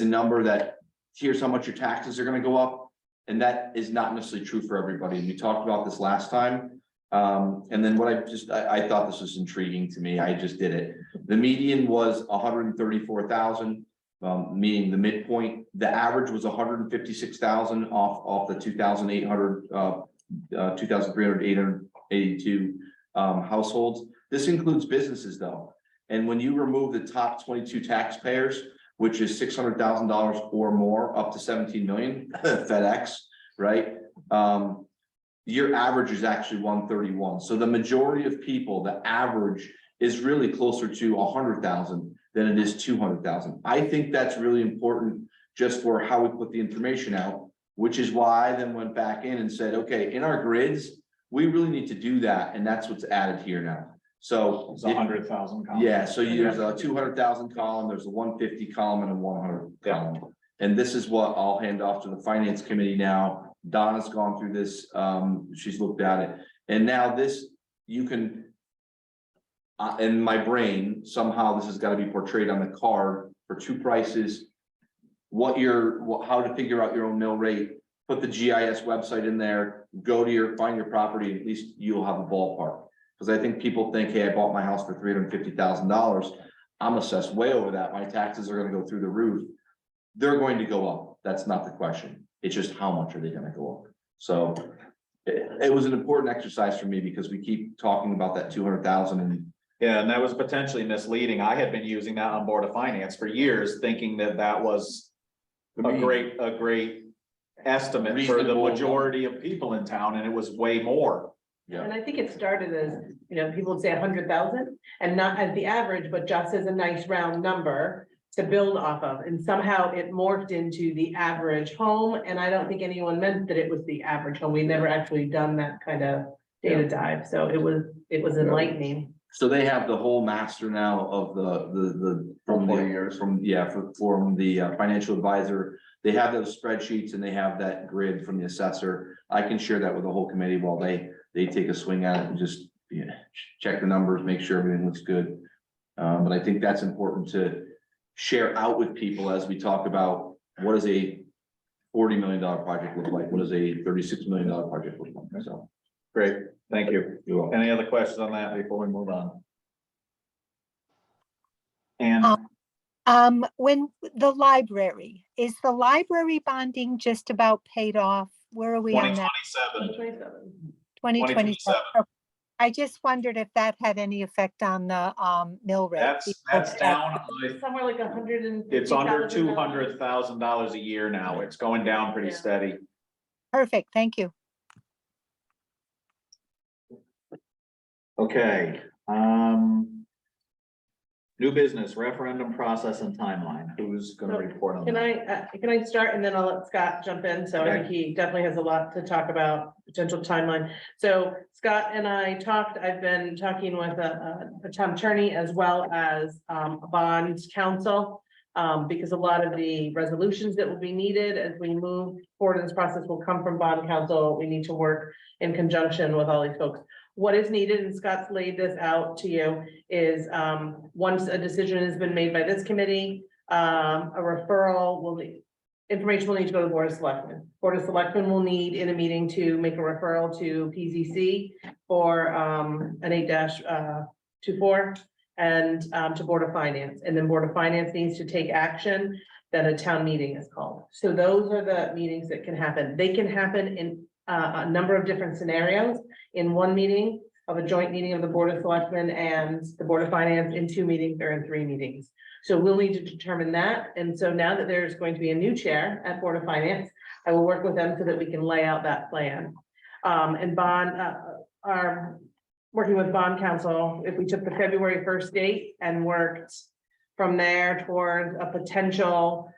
Speaker 6: number that here's how much your taxes are going to go up. And that is not necessarily true for everybody. And we talked about this last time. And then what I thought this was intriguing to me. I just did it. The median was 134,000, meaning the midpoint. The average was 156,000 off the 2,382 households. This includes businesses though. And when you remove the top 22 taxpayers, which is $600,000 or more, up to 17 million, FedEx, right? Your average is actually 131. So the majority of people, the average is really closer to 100,000 than it is 200,000. I think that's really important just for how we put the information out, which is why I then went back in and said, okay, in our grids, we really need to do that. And that's what's added here now. So.
Speaker 4: It's 100,000.
Speaker 6: Yeah, so there's a 200,000 column, there's a 150 column and a 100 column. And this is what I'll hand off to the finance committee now. Donna's gone through this, she's looked at it. And now this, you can. In my brain, somehow this has got to be portrayed on the card for two prices. How to figure out your own mill rate, put the GIS website in there, find your property, at least you'll have a ballpark. Because I think people think, hey, I bought my house for $350,000. I'm assessed way over that. My taxes are gonna go through the roof. They're going to go up. That's not the question. It's just how much are they gonna go up? So it was an important exercise for me because we keep talking about that 200,000 and.
Speaker 4: Yeah, and that was potentially misleading. I had been using that on Board of Finance for years, thinking that that was a great estimate for the
Speaker 6: Reasonable.
Speaker 4: majority of people in town, and it was way more.
Speaker 6: Yeah.
Speaker 1: And I think it started as, people would say 100,000 and not as the average, but just as a nice round number to build off of. And somehow it morphed into the average home. And I don't think anyone meant that it was the average home. We never actually done that kind of data dive. So it was enlightening.
Speaker 6: So they have the whole master now of the from 40 years from the financial advisor. They have those spreadsheets and they have that grid from the assessor. I can share that with the whole committee while they take a swing at it and just check the numbers, make sure everything looks good. But I think that's important to share out with people as we talk about what does a $40 million project look like? What does a $36 million project look like? So
Speaker 4: Great, thank you. Any other questions on that before we move on? And
Speaker 16: when the library, is the library bonding just about paid off? Where are we on that? 2027. I just wondered if that had any effect on the mill rate.
Speaker 4: That's down.
Speaker 1: Somewhere like 100.
Speaker 4: It's under $200,000 a year now. It's going down pretty steady.
Speaker 16: Perfect, thank you.
Speaker 4: Okay, new business, referendum process and timeline. Who's gonna report on
Speaker 1: Can
Speaker 4: that?
Speaker 1: I start and then I'll let Scott jump in? So I think he definitely has a lot to talk about, potential timeline. So Scott and I talked, I've been talking with a town attorney as well as a bond counsel. Because a lot of the resolutions that will be needed as we move forward in this process will come from bond counsel. We need to work in conjunction with all these folks. What is needed, and Scott's laid this out to you, is once a decision has been made by this committee, a referral will need, information will need to go to the Board of Selectmen. Board of Selectmen will need in a meeting to make a referral to PZC for an 8-24 and to Board of Finance. And then Board of Finance needs to take action, then a town meeting is called. So those are the meetings that can happen. They can happen in a number of different scenarios. In one meeting of a joint meeting of the Board of Selectmen and the Board of Finance, in 2 meetings or in 3 meetings. So we'll need to determine that. And so now that there's going to be a new chair at Board of Finance, I will work with them so that we can lay out that plan. And bond are working with bond counsel. If we took the February 1st date and worked from there towards a potential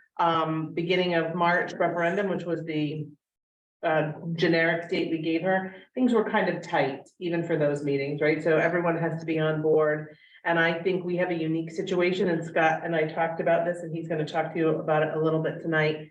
Speaker 1: beginning of March referendum, which was the generic date we gave her, things were kind of tight, even for those meetings, right? So everyone has to be on board. And I think we have a unique situation, and Scott and I talked about this, and he's going to talk to you about it a little bit tonight.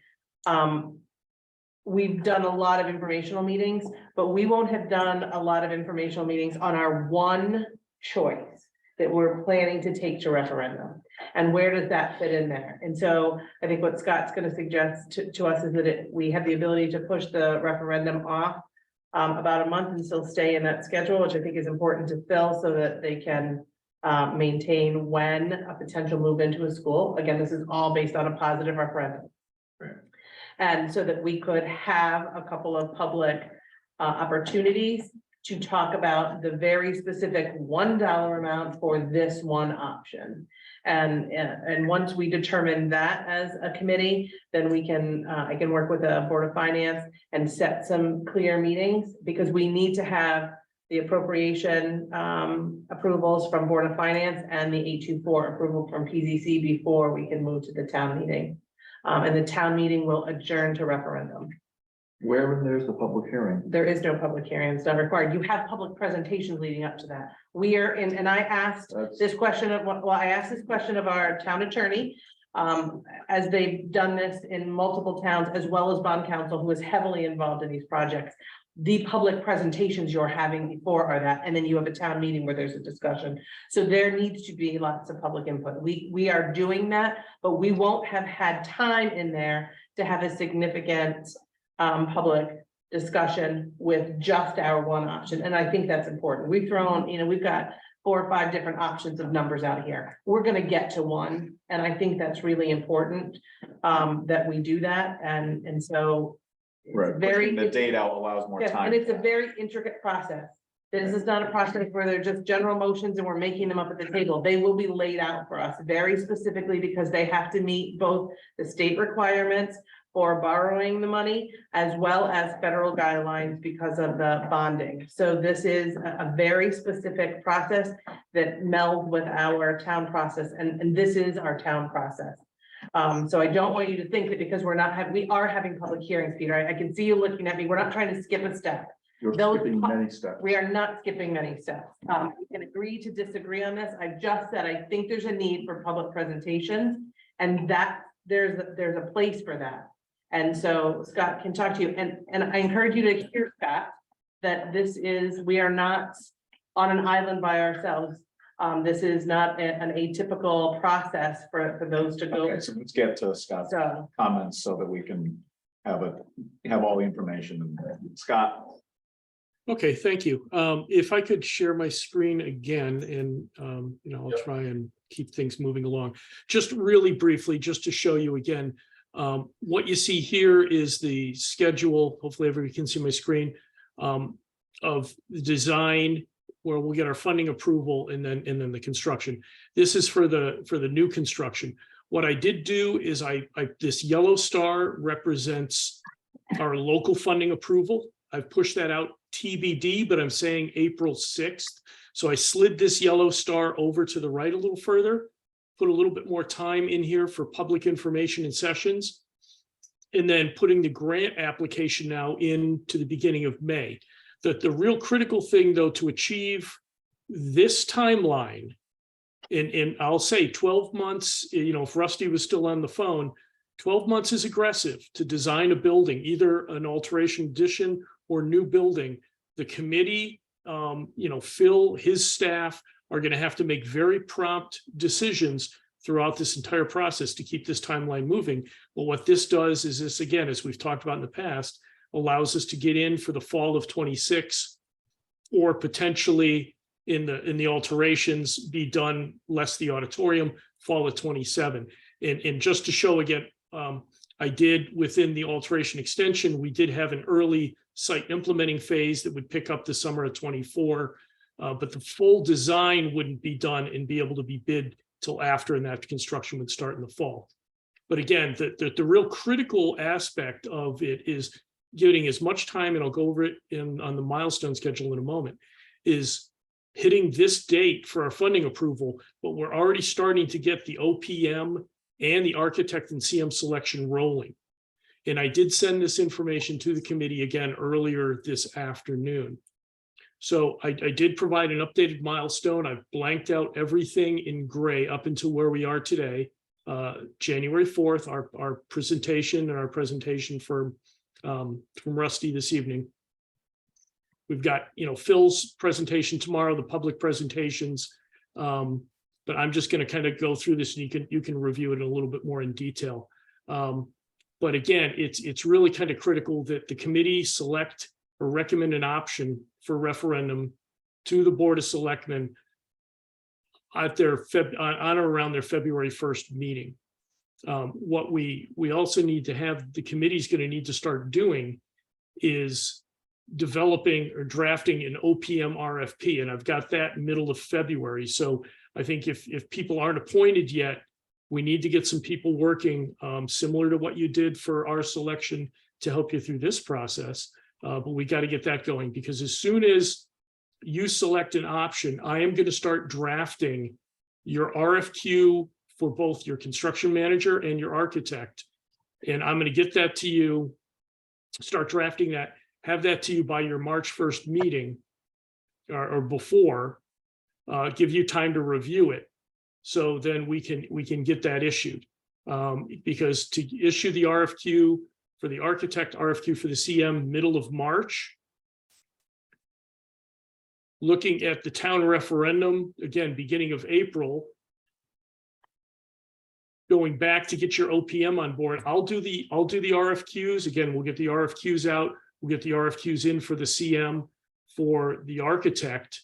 Speaker 1: We've done a lot of informational meetings, but we won't have done a lot of informational meetings on our one choice that we're planning to take to referendum. And where does that fit in there? And so I think what Scott's going to suggest to us is that we have the ability to push the referendum off about a month and still stay in that schedule, which I think is important to fill so that they can maintain when a potential move into a school. Again, this is all based on a positive referendum.
Speaker 6: Right.
Speaker 1: And so that we could have a couple of public opportunities to talk about the very specific $1 amount for this one option. And once we determine that as a committee, then we can, I can work with the Board of Finance and set some clear meetings, because we need to have the appropriation approvals from Board of Finance and the 824 approval from PZC before we can move to the town meeting. And the town meeting will adjourn to referendum.
Speaker 11: Where in there's the public hearing?
Speaker 1: There is no public hearing, it's not required. You have public presentations leading up to that. We are in, and I asked
Speaker 11: That's-
Speaker 1: this question of, well, I asked this question of our town attorney. As they've done this in multiple towns, as well as bond counsel, who is heavily involved in these projects. The public presentations you're having before are that, and then you have a town meeting where there's a discussion. So there needs to be lots of public input. We are doing that, but we won't have had time in there to have a significant public discussion with just our one option. And I think that's important. We've thrown, we've got 4 or 5 different options of numbers out here. We're gonna get to one. And I think that's really important that we do that. And so. it's
Speaker 4: Right,
Speaker 1: Very.
Speaker 4: pushing the date out allows more
Speaker 1: Yes,
Speaker 4: time.
Speaker 1: and it's a very intricate process. This is not a process where they're just general motions and we're making them up at the table. They will be laid out for us very specifically because they have to meet both the state requirements for borrowing the money as well as federal guidelines because of the bonding. So this is a very specific process that melds with our town process, and this is our town process. So I don't want you to think that because we are having public hearings, Peter. I can see you looking at me. We're not trying to skip a step.
Speaker 11: You're
Speaker 1: Those
Speaker 11: skipping
Speaker 1: pu-
Speaker 11: many steps.
Speaker 1: We are not skipping many steps. We can agree to disagree on this. I just said, I think there's a need for public presentations and that there's a place for that. And so Scott can talk to you, and I encourage you to hear, Scott, that we are not on an island by ourselves. This is not an atypical process for those to go.
Speaker 4: Okay, so let's get to Scott's
Speaker 1: So,
Speaker 4: comments so that we can have all the information. Scott?
Speaker 14: Okay, thank you. If I could share my screen again and, I'll try and keep things moving along. Just really briefly, just to show you again, what you see here is the schedule. Hopefully everybody can see my screen of the design where we'll get our funding approval and then the construction. This is for the new construction. What I did do is this yellow star represents our local funding approval. I've pushed that out TBD, but I'm saying April 6th. So I slid this yellow star over to the right a little further, put a little bit more time in here for public information and sessions, and then putting the grant application now into the beginning of May. The real critical thing, though, to achieve this timeline, and I'll say 12 months, if Rusty was still on the phone, 12 months is aggressive to design a building, either an alteration addition or new building. The committee, Phil, his staff are going to have to make very prompt decisions throughout this entire process to keep this timeline moving. But what this does is this, again, as we've talked about in the past, allows us to get in for the fall of 26 or potentially in the alterations be done less the auditorium fall of 27. And just to show again, I did within the alteration extension, we did have an early site implementing phase that would pick up the summer of 24, but the full design wouldn't be done and be able to be bid till after, and that construction would start in the fall. But again, the real critical aspect of it is getting as much time, and I'll go over it on the milestone schedule in a moment, is hitting this date for our funding approval, but we're already starting to get the OPM and the architect and CM selection rolling. And I did send this information to the committee again earlier this afternoon. So I did provide an updated milestone. I've blanked out everything in gray up until where we are today. January 4th, our presentation and our presentation from Rusty this evening. We've got, Phil's presentation tomorrow, the public presentations. But I'm just going to kind of go through this and you can review it a little bit more in detail. But again, it's really kind of critical that the committee select or recommend an option for referendum to the Board of Selectmen at their on or around their February 1st meeting. What we also need to have, the committee's going to need to start doing is developing or drafting an OPM RFP, and I've got that middle of February. So I think if people aren't appointed yet, we need to get some people working similar to what you did for our selection to help you through this process. But we got to get that going, because as soon as you select an option, I am going to start drafting your RFQ for both your construction manager and your architect. And I'm going to get that to you start drafting that, have that to you by your March 1st meeting or before, give you time to review it. So then we can get that issued. Because to issue the RFQ for the architect, RFQ for the CM middle of March, looking at the town referendum, again, beginning of April, going back to get your OPM on board, I'll do the RFQs. Again, we'll get the RFQs out. We'll get the RFQs in for the CM for the architect.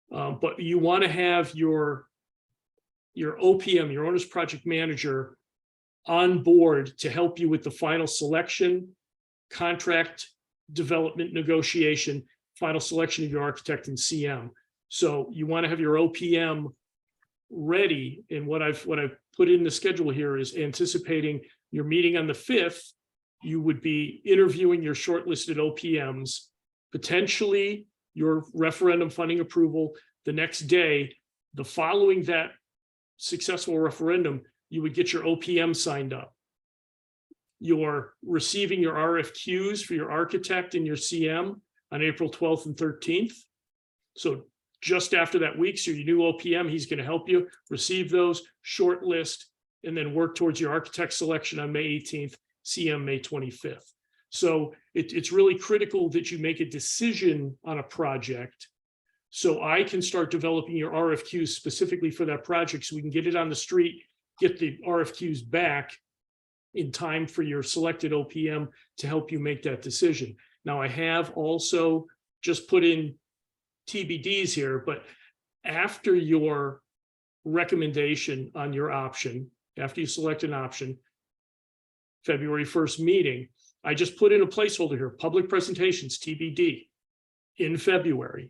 Speaker 14: But you want to have your OPM, your owner's project manager, on board to help you with the final selection, contract development negotiation, final selection of your architect and CM. So you want to have your OPM ready. And what I've put in the schedule here is anticipating your meeting on the 5th, you would be interviewing your shortlisted OPMs, potentially your referendum funding approval the next day. The following that successful referendum, you would get your OPM signed up. You're receiving your RFQs for your architect and your CM on April 12th and 13th. So just after that week, so your new OPM, he's going to help you receive those, shortlist, and then work towards your architect selection on May 18th, CM May 25th. So it's really critical that you make a decision on a project so I can start developing your RFQs specifically for that project so we can get it on the street, get the RFQs back in time for your selected OPM to help you make that decision. Now, I have also just put in TBDs here, but after your recommendation on your option, after you select an option, February 1st meeting, I just put in a placeholder here, public presentations, TBD, in February.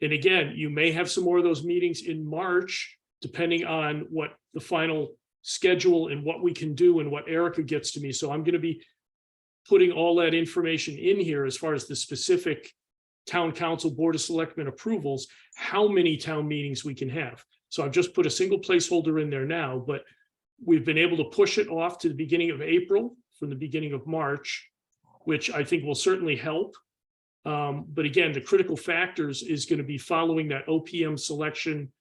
Speaker 14: And again, you may have some more of those meetings in March, depending on what the final schedule and what we can do and what Erica gets to me. So I'm going to be putting all that information in here as far as the specific town council, board of selectmen approvals, how many town meetings we can have. So I've just put a single placeholder in there now, but we've been able to push it off to the beginning of April from the beginning of March, which I think will certainly help. But again, the critical factors is going to be following that OPM selection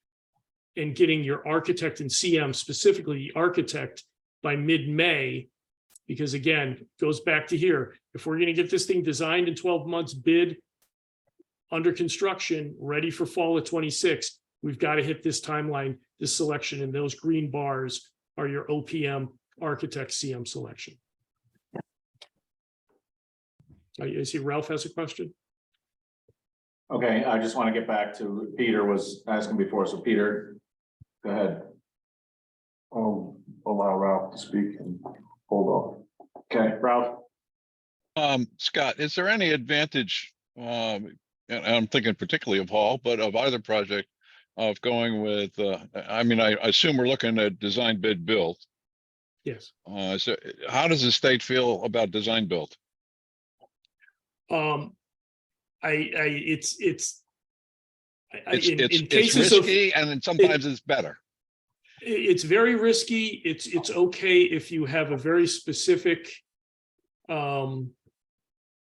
Speaker 14: and getting your architect and CM, specifically the architect, by mid-May. Because again, goes back to here, if we're going to get this thing designed in 12 months, bid, under construction, ready for fall of 26, we've got to hit this timeline, this selection, and those green bars are your OPM architect CM selection. I see Ralph has a question.
Speaker 4: Okay, I just want to get back to Peter was asking before. So Peter, go ahead.
Speaker 11: I'll allow Ralph to speak and hold off.
Speaker 4: Okay, Ralph.
Speaker 2: Scott, is there any advantage, and I'm thinking particularly of Hall, but of either project, of going with, I mean, I assume we're looking at design bid build.
Speaker 14: Yes.
Speaker 2: So how does the state feel about design build? It's
Speaker 14: cases
Speaker 2: risky and then sometimes it's better.
Speaker 14: It's very risky. It's okay if you have a very specific,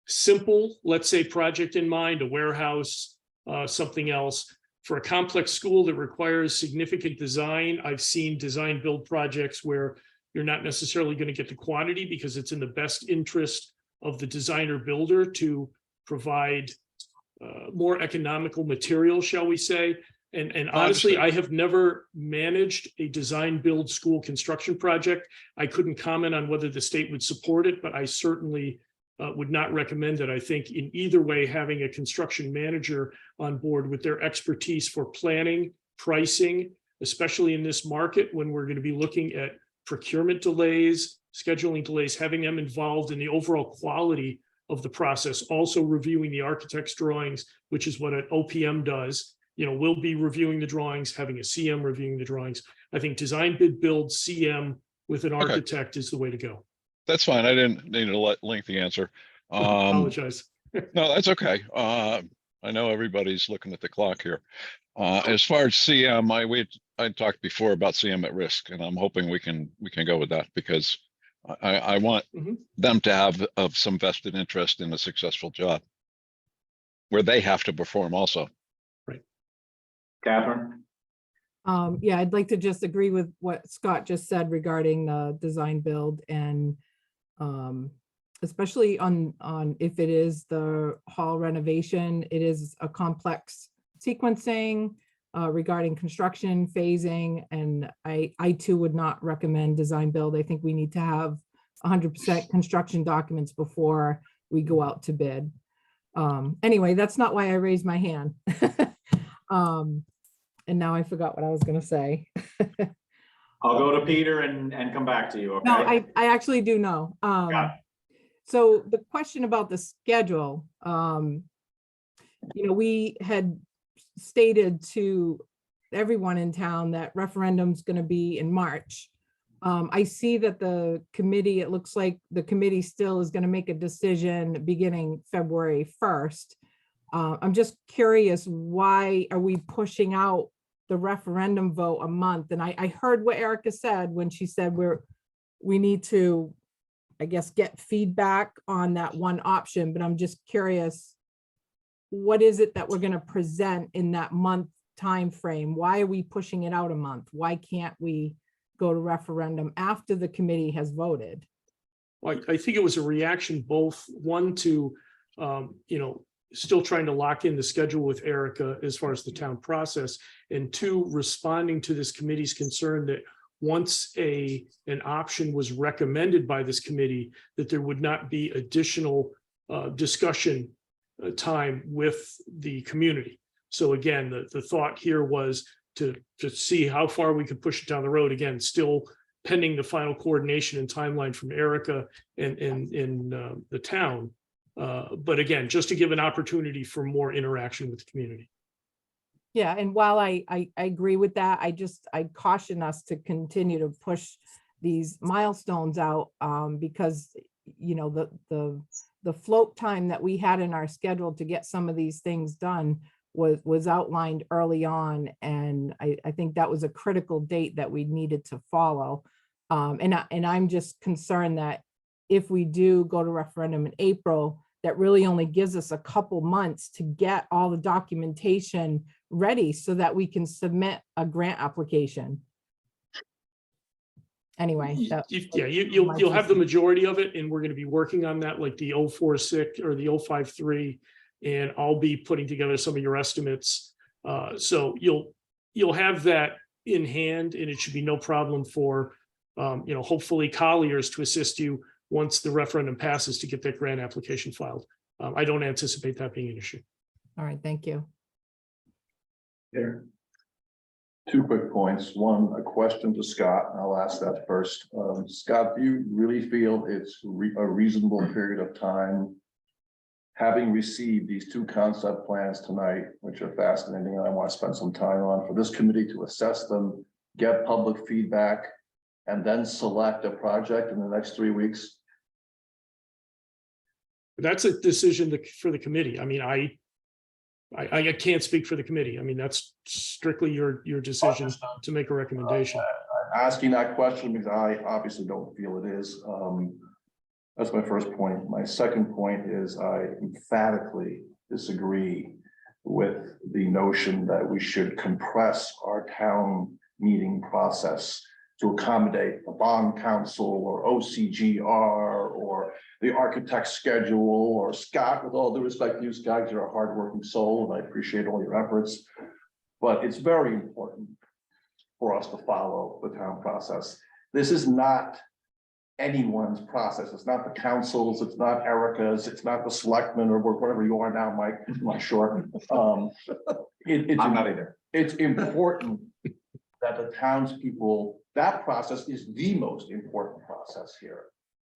Speaker 14: simple, let's say, project in mind, a warehouse, something else. For a complex school that requires significant design, I've seen design build projects where you're not necessarily going to get the quantity because it's in the best interest of the designer builder to provide more economical material, shall we say. And honestly, I have never managed a design build school construction project. I couldn't comment on whether the state would support it, but I certainly would not recommend it. I think in either way, having a construction manager on board with their expertise for planning, pricing, especially in this market when we're going to be looking at procurement delays, scheduling delays, having them involved in the overall quality of the process, also reviewing the architect's drawings, which is what an OPM does. You know, we'll be reviewing the drawings, having a CM reviewing the drawings. I think design bid build CM with an architect is the way to go.
Speaker 2: That's fine. I didn't need a lengthy answer.
Speaker 14: Apologize.
Speaker 2: No, that's okay. I know everybody's looking at the clock here. As far as CM, I talked before about CM at risk, and I'm hoping we can go with that because I want
Speaker 14: Mhm.
Speaker 2: them to have of some vested interest in a successful job. Where they have to perform also.
Speaker 4: Catherine?
Speaker 13: Yeah, I'd like to just agree with what Scott just said regarding the design build and especially on if it is the hall renovation, it is a complex sequencing regarding construction phasing, and I too would not recommend design build. I think we need to have 100% construction documents before we go out to bid. Anyway, that's not why I raised my hand. And now I forgot what I was gonna say.
Speaker 4: I'll go to Peter and come back to you, okay?
Speaker 13: No, I actually do know. So the question about the schedule, we had stated to everyone in town that referendum's gonna be in March. I see that the committee, it looks like the committee still is gonna make a decision beginning February 1st. I'm just curious, why are we pushing out the referendum vote a month? And I heard what Erica said when she said we need to, I guess, get feedback on that one option, but I'm just curious, what is it that we're going to present in that month time frame? Why are we pushing it out a month? Why can't we go to referendum after the committee has voted?
Speaker 14: Well, I think it was a reaction, both one to, still trying to lock in the schedule with Erica as far as the town process, and two, responding to this committee's concern that once an option was recommended by this committee, that there would not be additional discussion time with the community. So again, the thought here was to see how far we could push it down the road. Again, still pending the final coordination and timeline from Erica and the town. But again, just to give an opportunity for more interaction with the community.
Speaker 13: Yeah, and while I agree with that, I caution us to continue to push these milestones out because, the float time that we had in our schedule to get some of these things done was outlined early on. And I think that was a critical date that we needed to follow. And I'm just concerned that if we do go to referendum in April, that really only gives us a couple months to get all the documentation ready so that we can submit a grant application. Anyway.
Speaker 14: You'll have the majority of it, and we're going to be working on that, like the 046 or the 053, and I'll be putting together some of your estimates. So you'll have that in hand, and it should be no problem for hopefully Colliers to assist you once the referendum passes to get that grant application filed. I don't anticipate that being an issue.
Speaker 13: All right, thank you.
Speaker 11: Here. 2 quick points. One, a question to Scott, and I'll ask that first. Scott, do you really feel it's a reasonable period of time, having received these 2 concept plans tonight, which are fascinating, and I want to spend some time on, for this committee to assess them, get public feedback, and then select a project in the next 3 weeks?
Speaker 14: That's a decision for the committee. I mean, I can't speak for the committee. I mean, that's strictly your decision to make a recommendation.
Speaker 11: I'm asking that question because I obviously don't feel it is. That's my first point. My second point is I emphatically disagree with the notion that we should compress our town meeting process to accommodate a bond council or OCGR or the architect's schedule, or Scott, with all due respect to you, Scott, you're a hardworking soul and I appreciate all your efforts. But it's very important for us to follow the town process. This is not anyone's process. It's not the council's, it's not Erica's, it's not the selectmen or whatever you are now, Mike, I'm not sure. I'm not either. It's important that the townspeople, that process is the most important process here.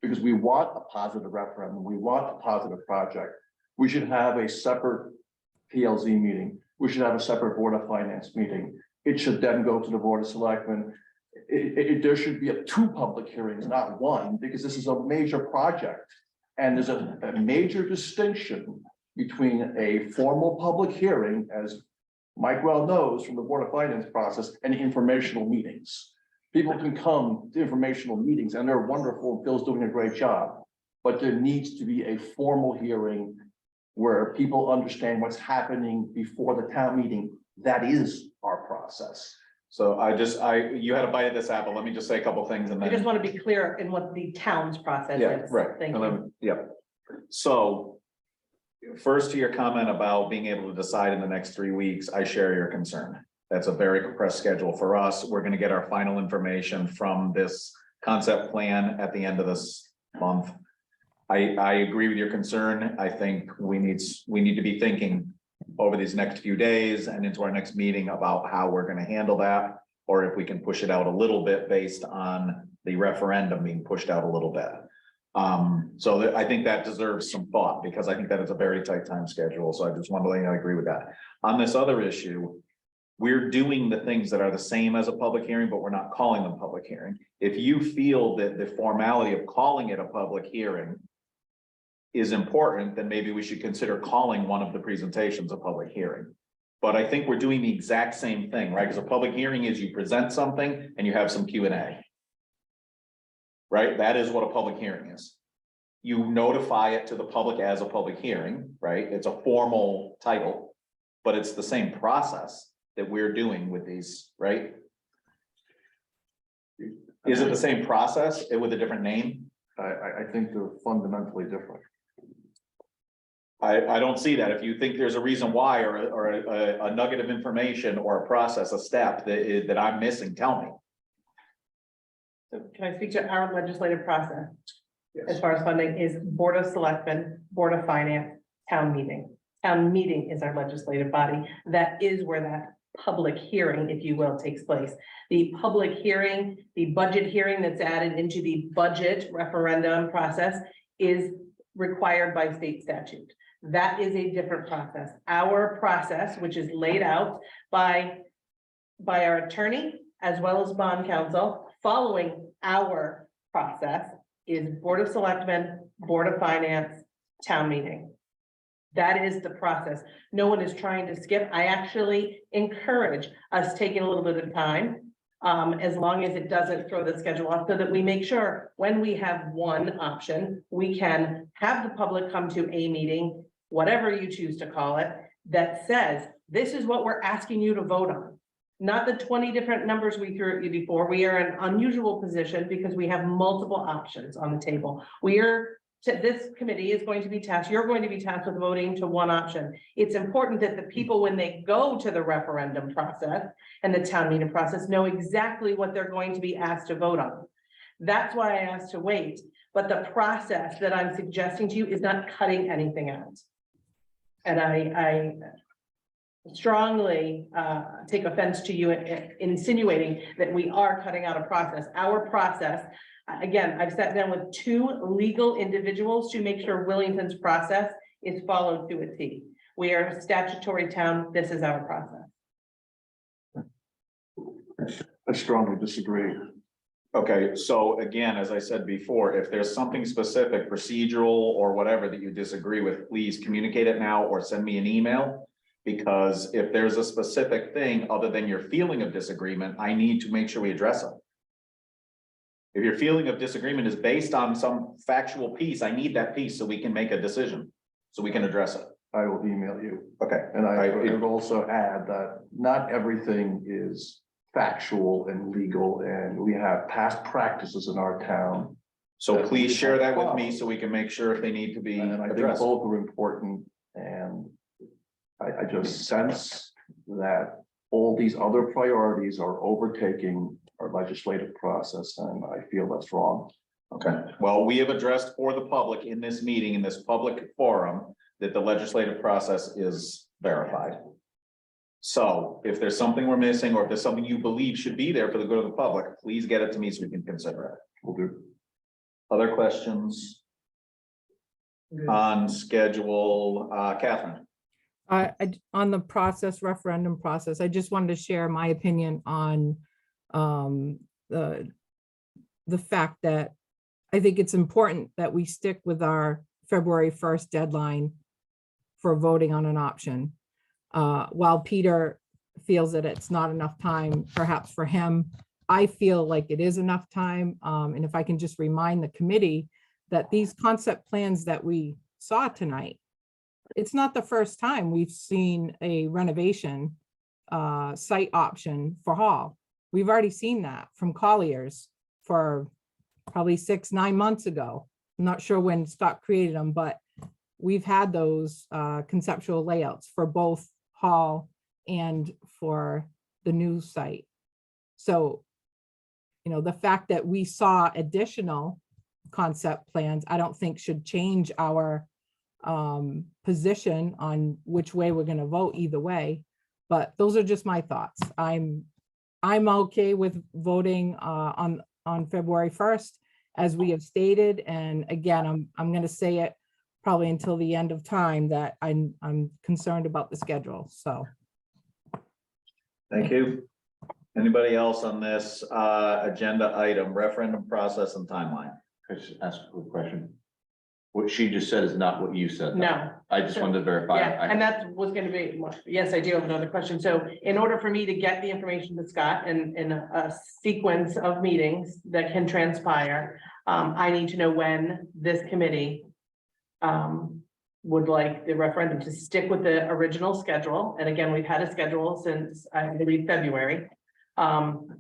Speaker 11: Because we want a positive referendum, we want a positive project. We should have a separate PLZ meeting. We should have a separate Board of Finance meeting. It should then go to the Board of Selectmen. There should be 2 public hearings, not 1, because this is a major project. And there's a major distinction between a formal public hearing, as Mike well knows from the Board of Finance process, and informational meetings. People can come to informational meetings and they're wonderful. Bill's doing a great job. But there needs to be a formal hearing where people understand what's happening before the town meeting. That is our process.
Speaker 4: So you had a bite of this apple. Let me just say a couple things and
Speaker 1: I just
Speaker 4: then.
Speaker 1: want to be clear in what the town's process
Speaker 4: Yeah,
Speaker 1: is.
Speaker 4: right.
Speaker 1: Thank
Speaker 4: And
Speaker 1: you.
Speaker 4: then- Yeah. So first to your comment about being able to decide in the next 3 weeks, I share your concern. That's a very compressed schedule for us. We're going to get our final information from this concept plan at the end of this month. I agree with your concern. I think we need to be thinking over these next few days and into our next meeting about how we're going to handle that. Or if we can push it out a little bit based on the referendum being pushed out a little bit. So I think that deserves some thought because I think that is a very tight time schedule. So I just want to let you know, I agree with that. On this other issue, we're doing the things that are the same as a public hearing, but we're not calling them public hearing. If you feel that the formality of calling it a public hearing is important, then maybe we should consider calling one of the presentations a public hearing. But I think we're doing the exact same thing, right? Because a public hearing is you present something and you have some Q&A. Right? That is what a public hearing is. You notify it to the public as a public hearing, right? It's a formal title, but it's the same process that we're doing with these, right? Is it the same process with a different name?
Speaker 11: I think they're fundamentally different.
Speaker 4: I don't see that. If you think there's a reason why, or a nugget of information or a process, a step that I'm missing, tell me.
Speaker 1: So can I speak to our legislative process? As far as funding is Board of Selectmen, Board of Finance, Town Meeting. Town Meeting is our legislative body. That is where that public hearing, if you will, takes place. The public hearing, the budget hearing that's added into the budget referendum process is required by state statute. That is a different process. Our process, which is laid out by our attorney as well as bond counsel, following our process is Board of Selectmen, Board of Finance, Town Meeting. That is the process. No one is trying to skip. I actually encourage us taking a little bit of time, as long as it doesn't throw the schedule off, so that we make sure when we have one option, we can have the public come to a meeting, whatever you choose to call it, that says, this is what we're asking you to vote on. Not the 20 different numbers we threw at you before. We are in an unusual position because we have multiple options on the table. This committee is going to be tasked, you're going to be tasked with voting to one option. It's important that the people, when they go to the referendum process and the town meeting process, know exactly what they're going to be asked to vote on. That's why I asked to wait, but the process that I'm suggesting to you is not cutting anything out. And I strongly take offense to you insinuating that we are cutting out a process. Our process, again, I've sat down with 2 legal individuals to make sure Willington's process is followed to a T. We are a statutory town. This is our process.
Speaker 11: I strongly disagree.
Speaker 4: Okay, so again, as I said before, if there's something specific, procedural or whatever that you disagree with, please communicate it now or send me an email. Because if there's a specific thing other than your feeling of disagreement, I need to make sure we address it. If your feeling of disagreement is based on some factual piece, I need that piece so we can make a decision, so we can address it.
Speaker 11: I will email you.
Speaker 4: Okay.
Speaker 11: And I would also add that not everything is factual and legal, and we have past practices in our town.
Speaker 4: So please share that with me so we can make sure if they need to be
Speaker 11: And I think
Speaker 4: addressed.
Speaker 11: both are important, and I just sense that all these other priorities are overtaking our legislative process, and I feel that's wrong.
Speaker 4: Okay, well, we have addressed for the public in this meeting, in this public forum, that the legislative process is verified. So if there's something we're missing, or if there's something you believe should be there for the good of the public, please get it to me so we can consider it.
Speaker 11: Will do.
Speaker 4: Other questions on schedule, Catherine?
Speaker 13: On the process, referendum process, I just wanted to share my opinion on the fact that I think it's important that we stick with our February 1st deadline for voting on an option. While Peter feels that it's not enough time, perhaps for him I feel like it is enough time. And if I can just remind the committee that these concept plans that we saw tonight, it's not the first time we've seen a renovation site option for Hall. We've already seen that from Colliers for probably 6-9 months ago. I'm not sure when Scott created them, but we've had those conceptual layouts for both Hall and for the new site. So, you know, the fact that we saw additional concept plans, I don't think should change our position on which way we're going to vote either way. But those are just my thoughts. I'm okay with voting on February 1st, as we have stated. And again, I'm going to say it probably until the end of time that I'm concerned about the schedule. So.
Speaker 4: Thank you. Anybody else on this agenda item, referendum process and timeline?
Speaker 6: Can I just ask a quick question? What she just said is not what you said. though.
Speaker 1: No.
Speaker 6: I just wanted to verify.
Speaker 1: Yeah, and that was gonna be, yes, I do have another question. So in order for me to get the information to Scott in a sequence of meetings that can transpire, I need to know when this committee would like the referendum to stick with the original schedule. And again, we've had a schedule since I believe February,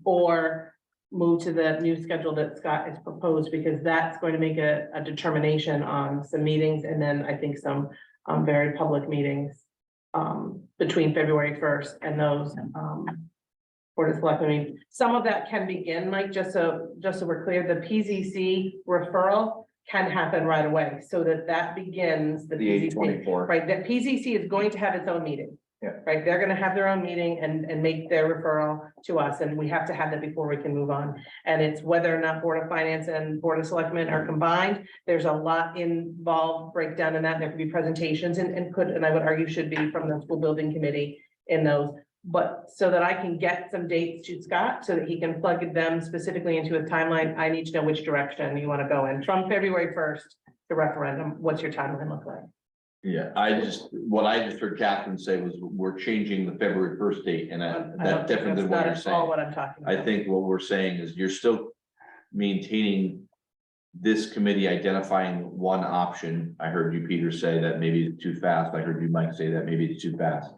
Speaker 1: or move to the new schedule that Scott has proposed, because that's going to make a determination on some meetings, and then I think some very public meetings between February 1st and those Board of Selectmen. I mean, some of that can begin, Mike, just so we're clear, the PZC referral can happen right away, so that begins the
Speaker 4: The
Speaker 1: PZC.
Speaker 4: 824.
Speaker 1: Right, the PZC is going to have its own meeting.
Speaker 4: Yeah.
Speaker 1: Right, they're gonna have their own meeting and make their referral to us, and we have to have that before we can move on. And it's whether or not Board of Finance and Board of Selectmen are combined. There's a lot involved breakdown in that, and there could be presentations and I would argue should be from the school building committee in those. But so that I can get some dates to Scott, so that he can plug them specifically into a timeline, I need to know which direction you want to go in. From February 1st, the referendum, what's your timeline look like?
Speaker 6: Yeah, what I just heard Catherine say was we're changing the February 1st date, and
Speaker 1: I don't
Speaker 6: that's
Speaker 1: think
Speaker 6: different than
Speaker 1: that's
Speaker 6: what
Speaker 1: not
Speaker 6: you're
Speaker 1: at all
Speaker 6: saying.
Speaker 1: what I'm talking about.
Speaker 6: I think what we're saying is you're still maintaining this committee identifying one option. I heard you, Peter, say that maybe it's too fast. I heard you, Mike, say that maybe it's too fast.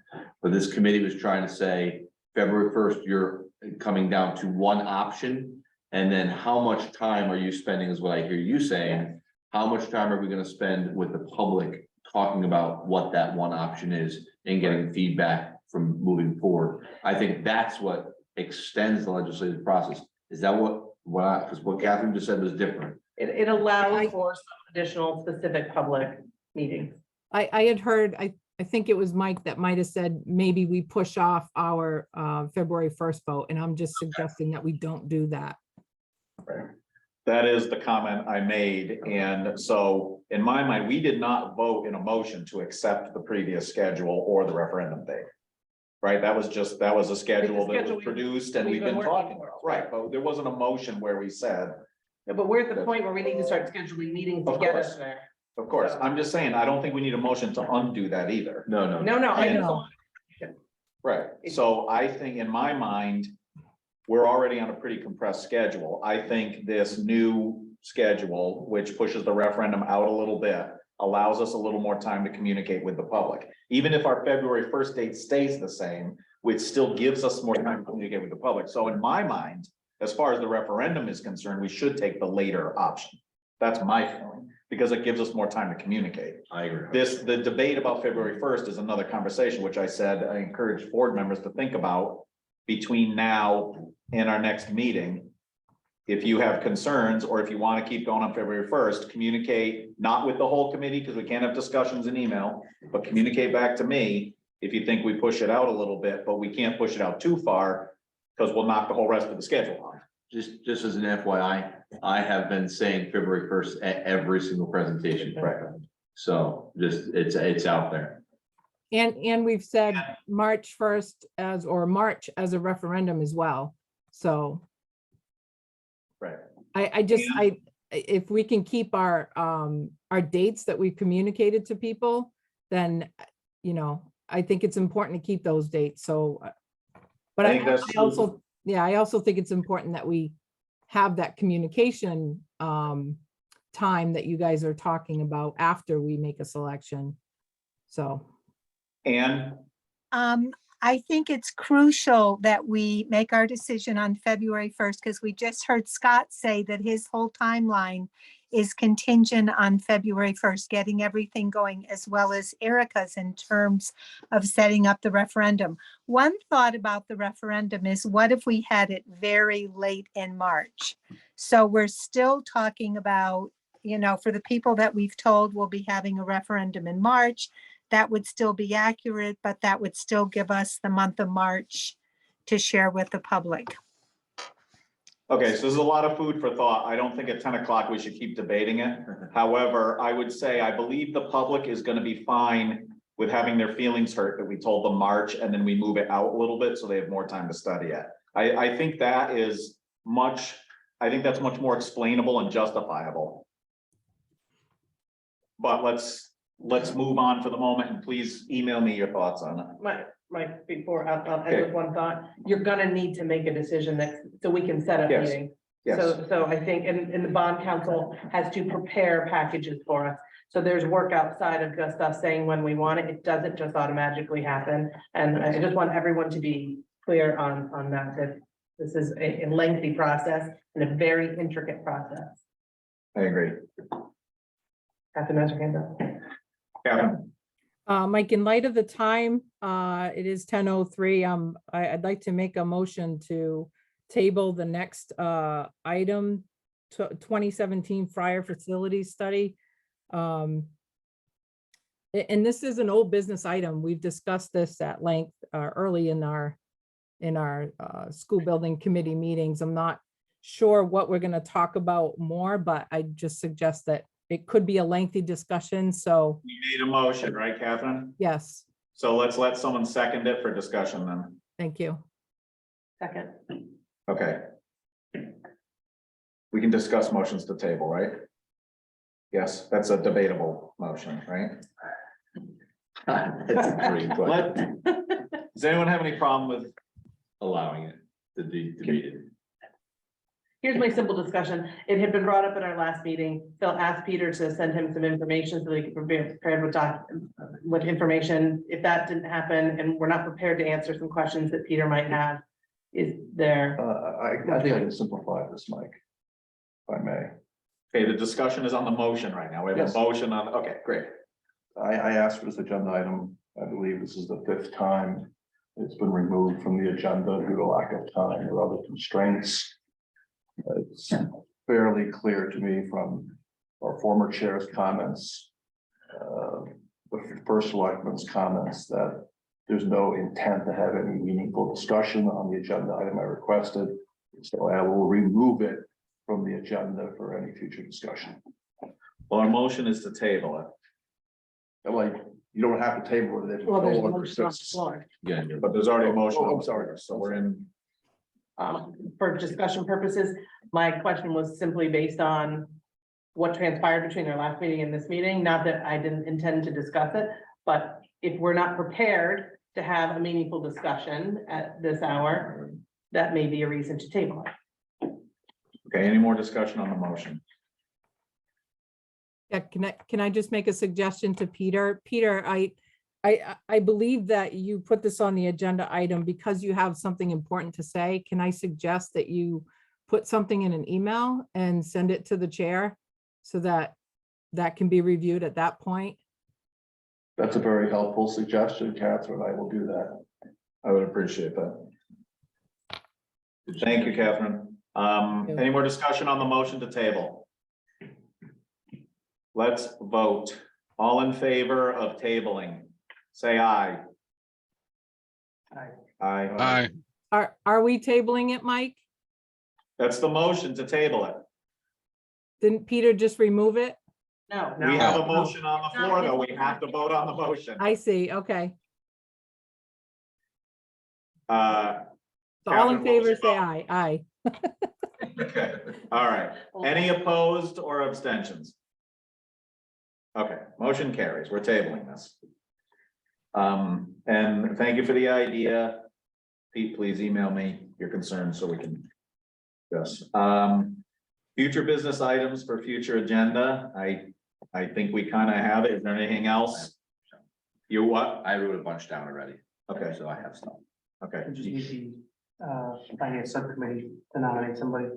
Speaker 6: But this committee was trying to say February 1st, you're coming down to one option. And then how much time are you spending is what I hear you saying. How much time are we going to spend with the public talking about what that one option is and getting feedback from moving forward? I think that's what extends the legislative process. Is that because what Catherine just said was different?
Speaker 1: It allows for some additional specific public meetings.
Speaker 13: I had heard, I think it was Mike that might have said, maybe we push off our February 1st vote, and I'm just suggesting that we don't do that.
Speaker 4: Right. That is the comment I made. And so in my mind, we did not vote in a motion to accept the previous schedule or the referendum date. Right? That was a schedule that was produced and we've been talking about. Right, but there wasn't a motion where we said.
Speaker 1: Yeah, but we're at the point where we need to start scheduling meetings to
Speaker 4: Of
Speaker 1: get
Speaker 4: course.
Speaker 1: us there.
Speaker 4: Of course, I'm just saying, I don't think we need a motion to undo that either.
Speaker 6: No.
Speaker 1: I
Speaker 4: And-
Speaker 1: know.
Speaker 4: Right, so I think in my mind, we're already on a pretty compressed schedule. I think this new schedule, which pushes the referendum out a little bit, allows us a little more time to communicate with the public. Even if our February 1st date stays the same, which still gives us more time to communicate with the public. So in my mind, as far as the referendum is concerned, we should take the later option. That's my feeling, because it gives us more time to communicate.
Speaker 6: I agree.
Speaker 4: The debate about February 1st is another conversation, which I said, I encourage board members to think about between now and our next meeting. If you have concerns, or if you want to keep going on February 1st, communicate, not with the whole committee, because we can't have discussions in email, but communicate back to me if you think we push it out a little bit, but we can't push it out too far, because we'll knock the whole rest of the schedule off.
Speaker 6: Just as an FYI, I have been saying February 1st at every single presentation.
Speaker 4: Right.
Speaker 6: So it's out there.
Speaker 13: And we've said March 1st or March as a referendum as well. So.
Speaker 4: Right.
Speaker 13: If we can keep our dates that we've communicated to people, then, I think it's important to keep those dates. So, but I also yeah, I also think it's important that we have that communication time that you guys are talking about after we make a selection. So.
Speaker 4: And
Speaker 16: I think it's crucial that we make our decision on February 1st, because we just heard Scott say that his whole timeline is contingent on February 1st, getting everything going, as well as Erica's in terms of setting up the referendum. One thought about the referendum is, what if we had it very late in March? So we're still talking about, you know, for the people that we've told we'll be having a referendum in March, that would still be accurate, but that would still give us the month of March to share with the public.
Speaker 4: okay, so there's a lot of food for thought. I don't think at 10 o'clock we should keep debating it. However, I would say, I believe the public is gonna be fine with having their feelings hurt that we told them March and then we move it out a little bit so they have more time to study it. I think that is much, I think that's much more explainable and justifiable. But let's move on for the moment, and please email me your thoughts on it.
Speaker 1: Mike, before, I'll end with one thought. You're gonna need to make a decision so we can set a
Speaker 4: Yes.
Speaker 1: meeting.
Speaker 4: Yes.
Speaker 1: So I think, and the bond council has to prepare packages for us. So there's work outside of just us saying when we want it. It doesn't just automatically happen. And I just want everyone to be clear on that this is a lengthy process and a very intricate process.
Speaker 4: I agree.
Speaker 1: Catherine has her hand up.
Speaker 4: Kevin,
Speaker 13: Mike, in light of the time, it is 10:03. I'd like to make a motion to table the next item, 2017 Fryer Facilities Study. And this is an old business item. We've discussed this at length early in our school building committee meetings. I'm not sure what we're going to talk about more, but I just suggest that it could be a lengthy discussion. So
Speaker 4: you need a motion, right, Catherine?
Speaker 13: yes,
Speaker 4: So let's let someone second it for discussion then.
Speaker 13: thank you.
Speaker 1: Second.
Speaker 4: Okay. We can discuss motions to table, right? Yes, that's a debatable motion, right?
Speaker 6: That's a great question.
Speaker 4: Does anyone have any problem with?
Speaker 6: Allowing it to be debated.
Speaker 1: Here's my simple discussion. It had been brought up at our last meeting. Phil asked Peter to send him some information so he could be prepared with information. If that didn't happen and we're not prepared to answer some questions that Peter might have, is there?
Speaker 11: I think I can simplify this, Mike. If I may.
Speaker 4: Okay, the discussion is on the motion right now. We have
Speaker 11: Yes.
Speaker 4: a motion on, okay, great.
Speaker 11: I asked for this agenda item. I believe this is the 5th time it's been removed from the agenda due to lack of time or other constraints. It's fairly clear to me from our former chair's comments, the first selectman's comments, that there's no intent to have any meaningful discussion on the agenda item I requested. So I will remove it from the agenda for any future discussion.
Speaker 4: Well, our motion is to table it.
Speaker 11: And like, you don't have to table it. if
Speaker 1: Well, there's
Speaker 11: no
Speaker 1: a
Speaker 11: one
Speaker 1: motion on the
Speaker 11: persists.
Speaker 1: floor.
Speaker 6: Yeah.
Speaker 4: But there's already a motion.
Speaker 11: Oh,
Speaker 4: on
Speaker 11: I'm
Speaker 4: the
Speaker 11: sorry.
Speaker 4: floor, So we're in,
Speaker 1: For discussion purposes, my question was simply based on what transpired between our last meeting and this meeting. Not that I didn't intend to discuss it, but if we're not prepared to have a meaningful discussion at this hour, that may be a reason to table it.
Speaker 4: okay, any more discussion on the motion?
Speaker 13: Yeah, can I just make a suggestion to Peter? Peter, I believe that you put this on the agenda item because you have something important to say. Can I suggest that you put something in an email and send it to the chair so that that can be reviewed at that point?
Speaker 11: That's a very helpful suggestion, Catherine. I will do that.
Speaker 4: I would appreciate that. Thank you, Catherine. Any more discussion on the motion to table? Let's vote. All in favor of tabling, say aye.
Speaker 10: Aye.
Speaker 4: Aye.
Speaker 2: Aye.
Speaker 13: Are we tabling it, Mike?
Speaker 4: That's the motion to table it.
Speaker 13: Didn't Peter just remove it?
Speaker 1: No.
Speaker 4: We have a motion on the floor, though. We have to vote on the motion.
Speaker 13: I see, okay.
Speaker 4: Uh,
Speaker 13: So all in
Speaker 4: Catherine, what was
Speaker 13: favor,
Speaker 4: your
Speaker 13: say
Speaker 4: vote?
Speaker 13: aye, aye.
Speaker 4: Okay, all right. Any opposed or abstentions? Okay, motion carries. We're tabling this. And thank you for the idea. Pete, please email me your concerns so we can. Yes, future business items for future agenda. I think we kind of have it. Is there anything else? You what?
Speaker 6: I wrote a bunch down already,
Speaker 4: Okay,
Speaker 6: so I have some.
Speaker 4: okay.
Speaker 10: I just need the finance subcommittee to nominate somebody.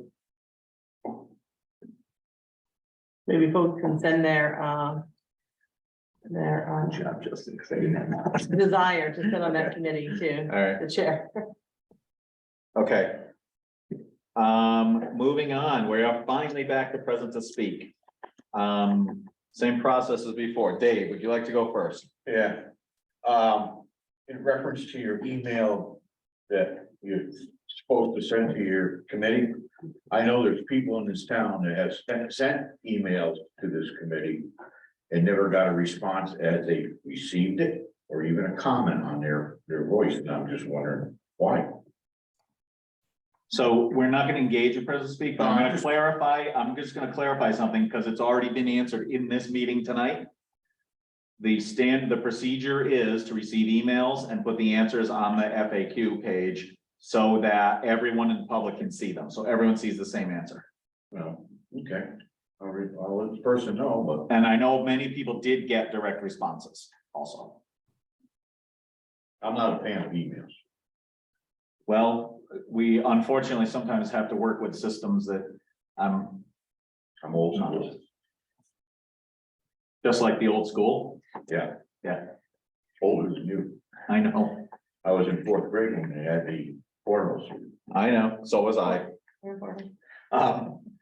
Speaker 1: Maybe folks can send their
Speaker 4: Job, Justin, because I didn't have that.
Speaker 1: desire to sit on that committee too,
Speaker 4: All right,
Speaker 1: the chair.
Speaker 4: okay. Moving on, we are finally back to present to speak. Same process as before. Dave, would you like to go first?
Speaker 19: Yeah. In reference to your email that you're supposed to send to your committee, I know there's people in this town that have sent emails to this committee and never got a response as they received it, or even a comment on their voice, and I'm just wondering why.
Speaker 4: So we're not gonna engage in present speak, but I'm just gonna clarify something, because it's already been answered in this meeting tonight. The procedure is to receive emails and put the answers on the FAQ page so that everyone in the public can see them, so everyone sees the same answer.
Speaker 19: Well, okay, I'll let the person know,
Speaker 4: And I know many people did get direct responses also.
Speaker 19: but I'm not a fan of emails.
Speaker 4: Well, we unfortunately sometimes have to work with systems that,
Speaker 19: I'm old school.
Speaker 4: just like the old school.
Speaker 19: Yeah.
Speaker 4: Yeah.
Speaker 19: Older than you.
Speaker 4: I know,
Speaker 19: I was in fourth grade when they had the portals.
Speaker 4: I know, so was I.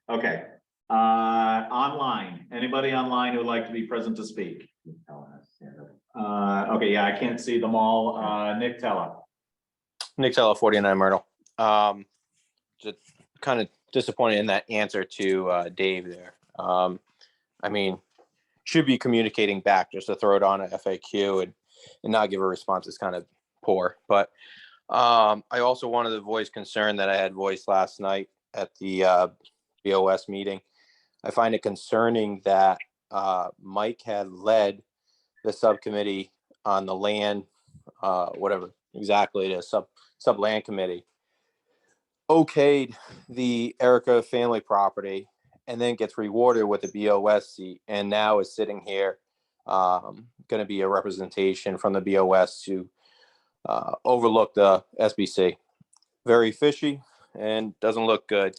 Speaker 4: Okay, online, anybody online who'd like to be present to speak? Okay, yeah, I can't see them all. Nick Tella.
Speaker 18: Nick Tella, 49 Myrtle. Just kind of disappointed in that answer to Dave there. I mean, should be communicating back. Just to throw it on a FAQ and not give a response is kind of poor. But I also wanted to voice concern that I had voiced last night at the BOS meeting. I find it concerning that Mike had led the subcommittee on the land, whatever exactly it is, sub land committee, okayed the Erica family property and then gets rewarded with a BOS seat, and now is sitting here going to be a representation from the BOS to overlook the SBC. Very fishy and doesn't look good.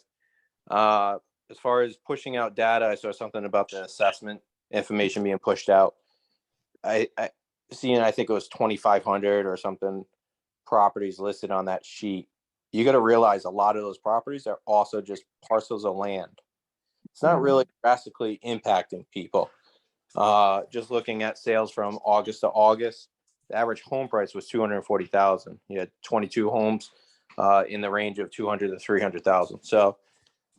Speaker 18: As far as pushing out data, I saw something about the assessment information being pushed out. I think it was 2,500 or something properties listed on that sheet. You got to realize a lot of those properties are also just parcels of land. It's not really drastically impacting people. Just looking at sales from August to August, the average home price was $240,000. You had 22 homes in the range of 200 to 300,000. So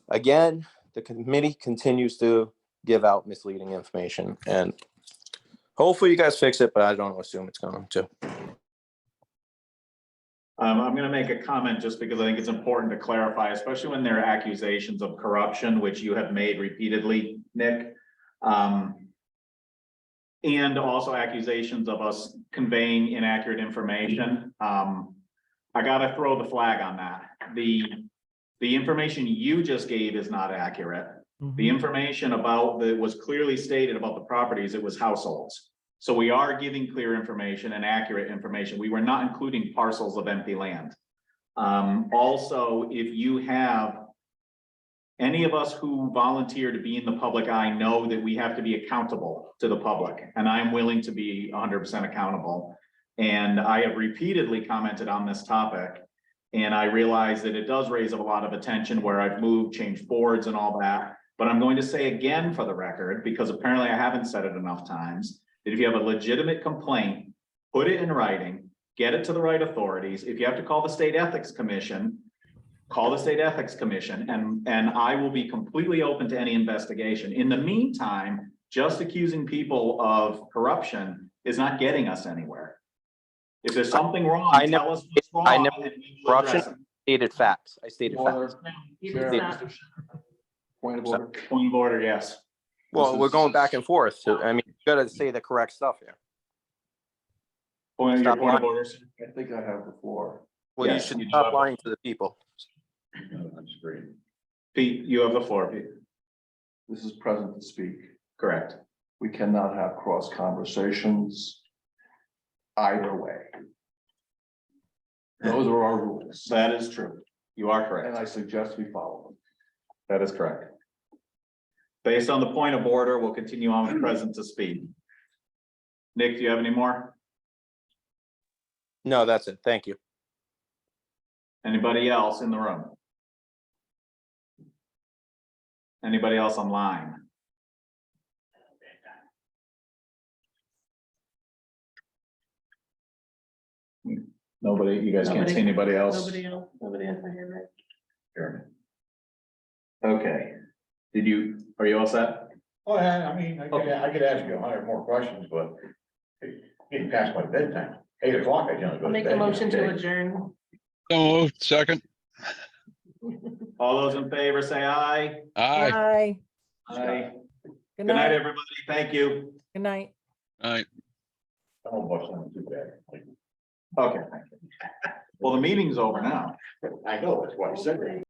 Speaker 18: again, the committee continues to give out misleading information, and hopefully you guys fix it, but I don't assume it's going to.
Speaker 4: I'm gonna make a comment just because I think it's important to clarify, especially when there are accusations of corruption, which you have made repeatedly, Nick. And also accusations of us conveying inaccurate information. I gotta throw the flag on that. The information you just gave is not accurate. The information about that was clearly stated about the properties, it was households. So we are giving clear information and accurate information. We were not including parcels of empty land. Also, if you have any of us who volunteer to be in the public eye know that we have to be accountable to the public, and I'm willing to be 100% accountable. And I have repeatedly commented on this topic, and I realize that it does raise a lot of attention where I've moved, changed boards and all that. But I'm going to say again for the record, because apparently I haven't said it enough times, that if you have a legitimate complaint, put it in writing, get it to the right authorities. If you have to call the State Ethics Commission, call the State Ethics Commission, and I will be completely open to any investigation. In the meantime, just accusing people of corruption is not getting us anywhere. If there's something wrong, tell us what's wrong.
Speaker 18: I never
Speaker 4: and we will address
Speaker 18: corruption.
Speaker 4: it.
Speaker 18: Stated facts. I stated facts.
Speaker 4: Point of order. Point of order, yes.
Speaker 18: Well, we're going back and forth. So, I mean, you got to say the correct stuff here.
Speaker 4: Point
Speaker 18: Stop
Speaker 4: of
Speaker 18: lying.
Speaker 4: order.
Speaker 11: I think I have the floor.
Speaker 18: Well, you
Speaker 4: Yes,
Speaker 18: should
Speaker 4: you do
Speaker 18: stop
Speaker 4: have-
Speaker 18: lying to the people.
Speaker 19: That's great.
Speaker 4: Pete, you have the floor, Pete.
Speaker 11: This is present to speak.
Speaker 4: Correct.
Speaker 11: We cannot have cross conversations either way. Those are our rules,
Speaker 4: That is true. You are
Speaker 11: and
Speaker 4: correct.
Speaker 11: I suggest we follow them.
Speaker 4: That is correct. Based on the point of order, we'll continue on with present to speak. Nick, do you have any more?
Speaker 18: No, that's it. Thank you.
Speaker 4: Anybody else in the room? Anybody else online? Nobody, you guys can't see anybody else?
Speaker 1: Nobody else has a hand raised.
Speaker 4: Sure. Okay, are you all set?
Speaker 19: Oh, yeah, I mean, I could ask you 100 more questions, but it's getting past my bedtime, 8 o'clock, I generally go
Speaker 1: I'll
Speaker 19: to
Speaker 1: make a
Speaker 19: bed.
Speaker 1: motion to adjourn.
Speaker 2: So moved. Second.
Speaker 4: All those in favor say aye.
Speaker 2: Aye.
Speaker 13: Bye.
Speaker 4: Aye.
Speaker 13: Good
Speaker 4: Good night,
Speaker 13: night.
Speaker 4: everybody. Thank you.
Speaker 13: Good night.
Speaker 2: Aye.
Speaker 19: I don't watch them too bad.
Speaker 4: Okay, thank you. Well, the meeting's over now.
Speaker 19: I know, that's why I said that.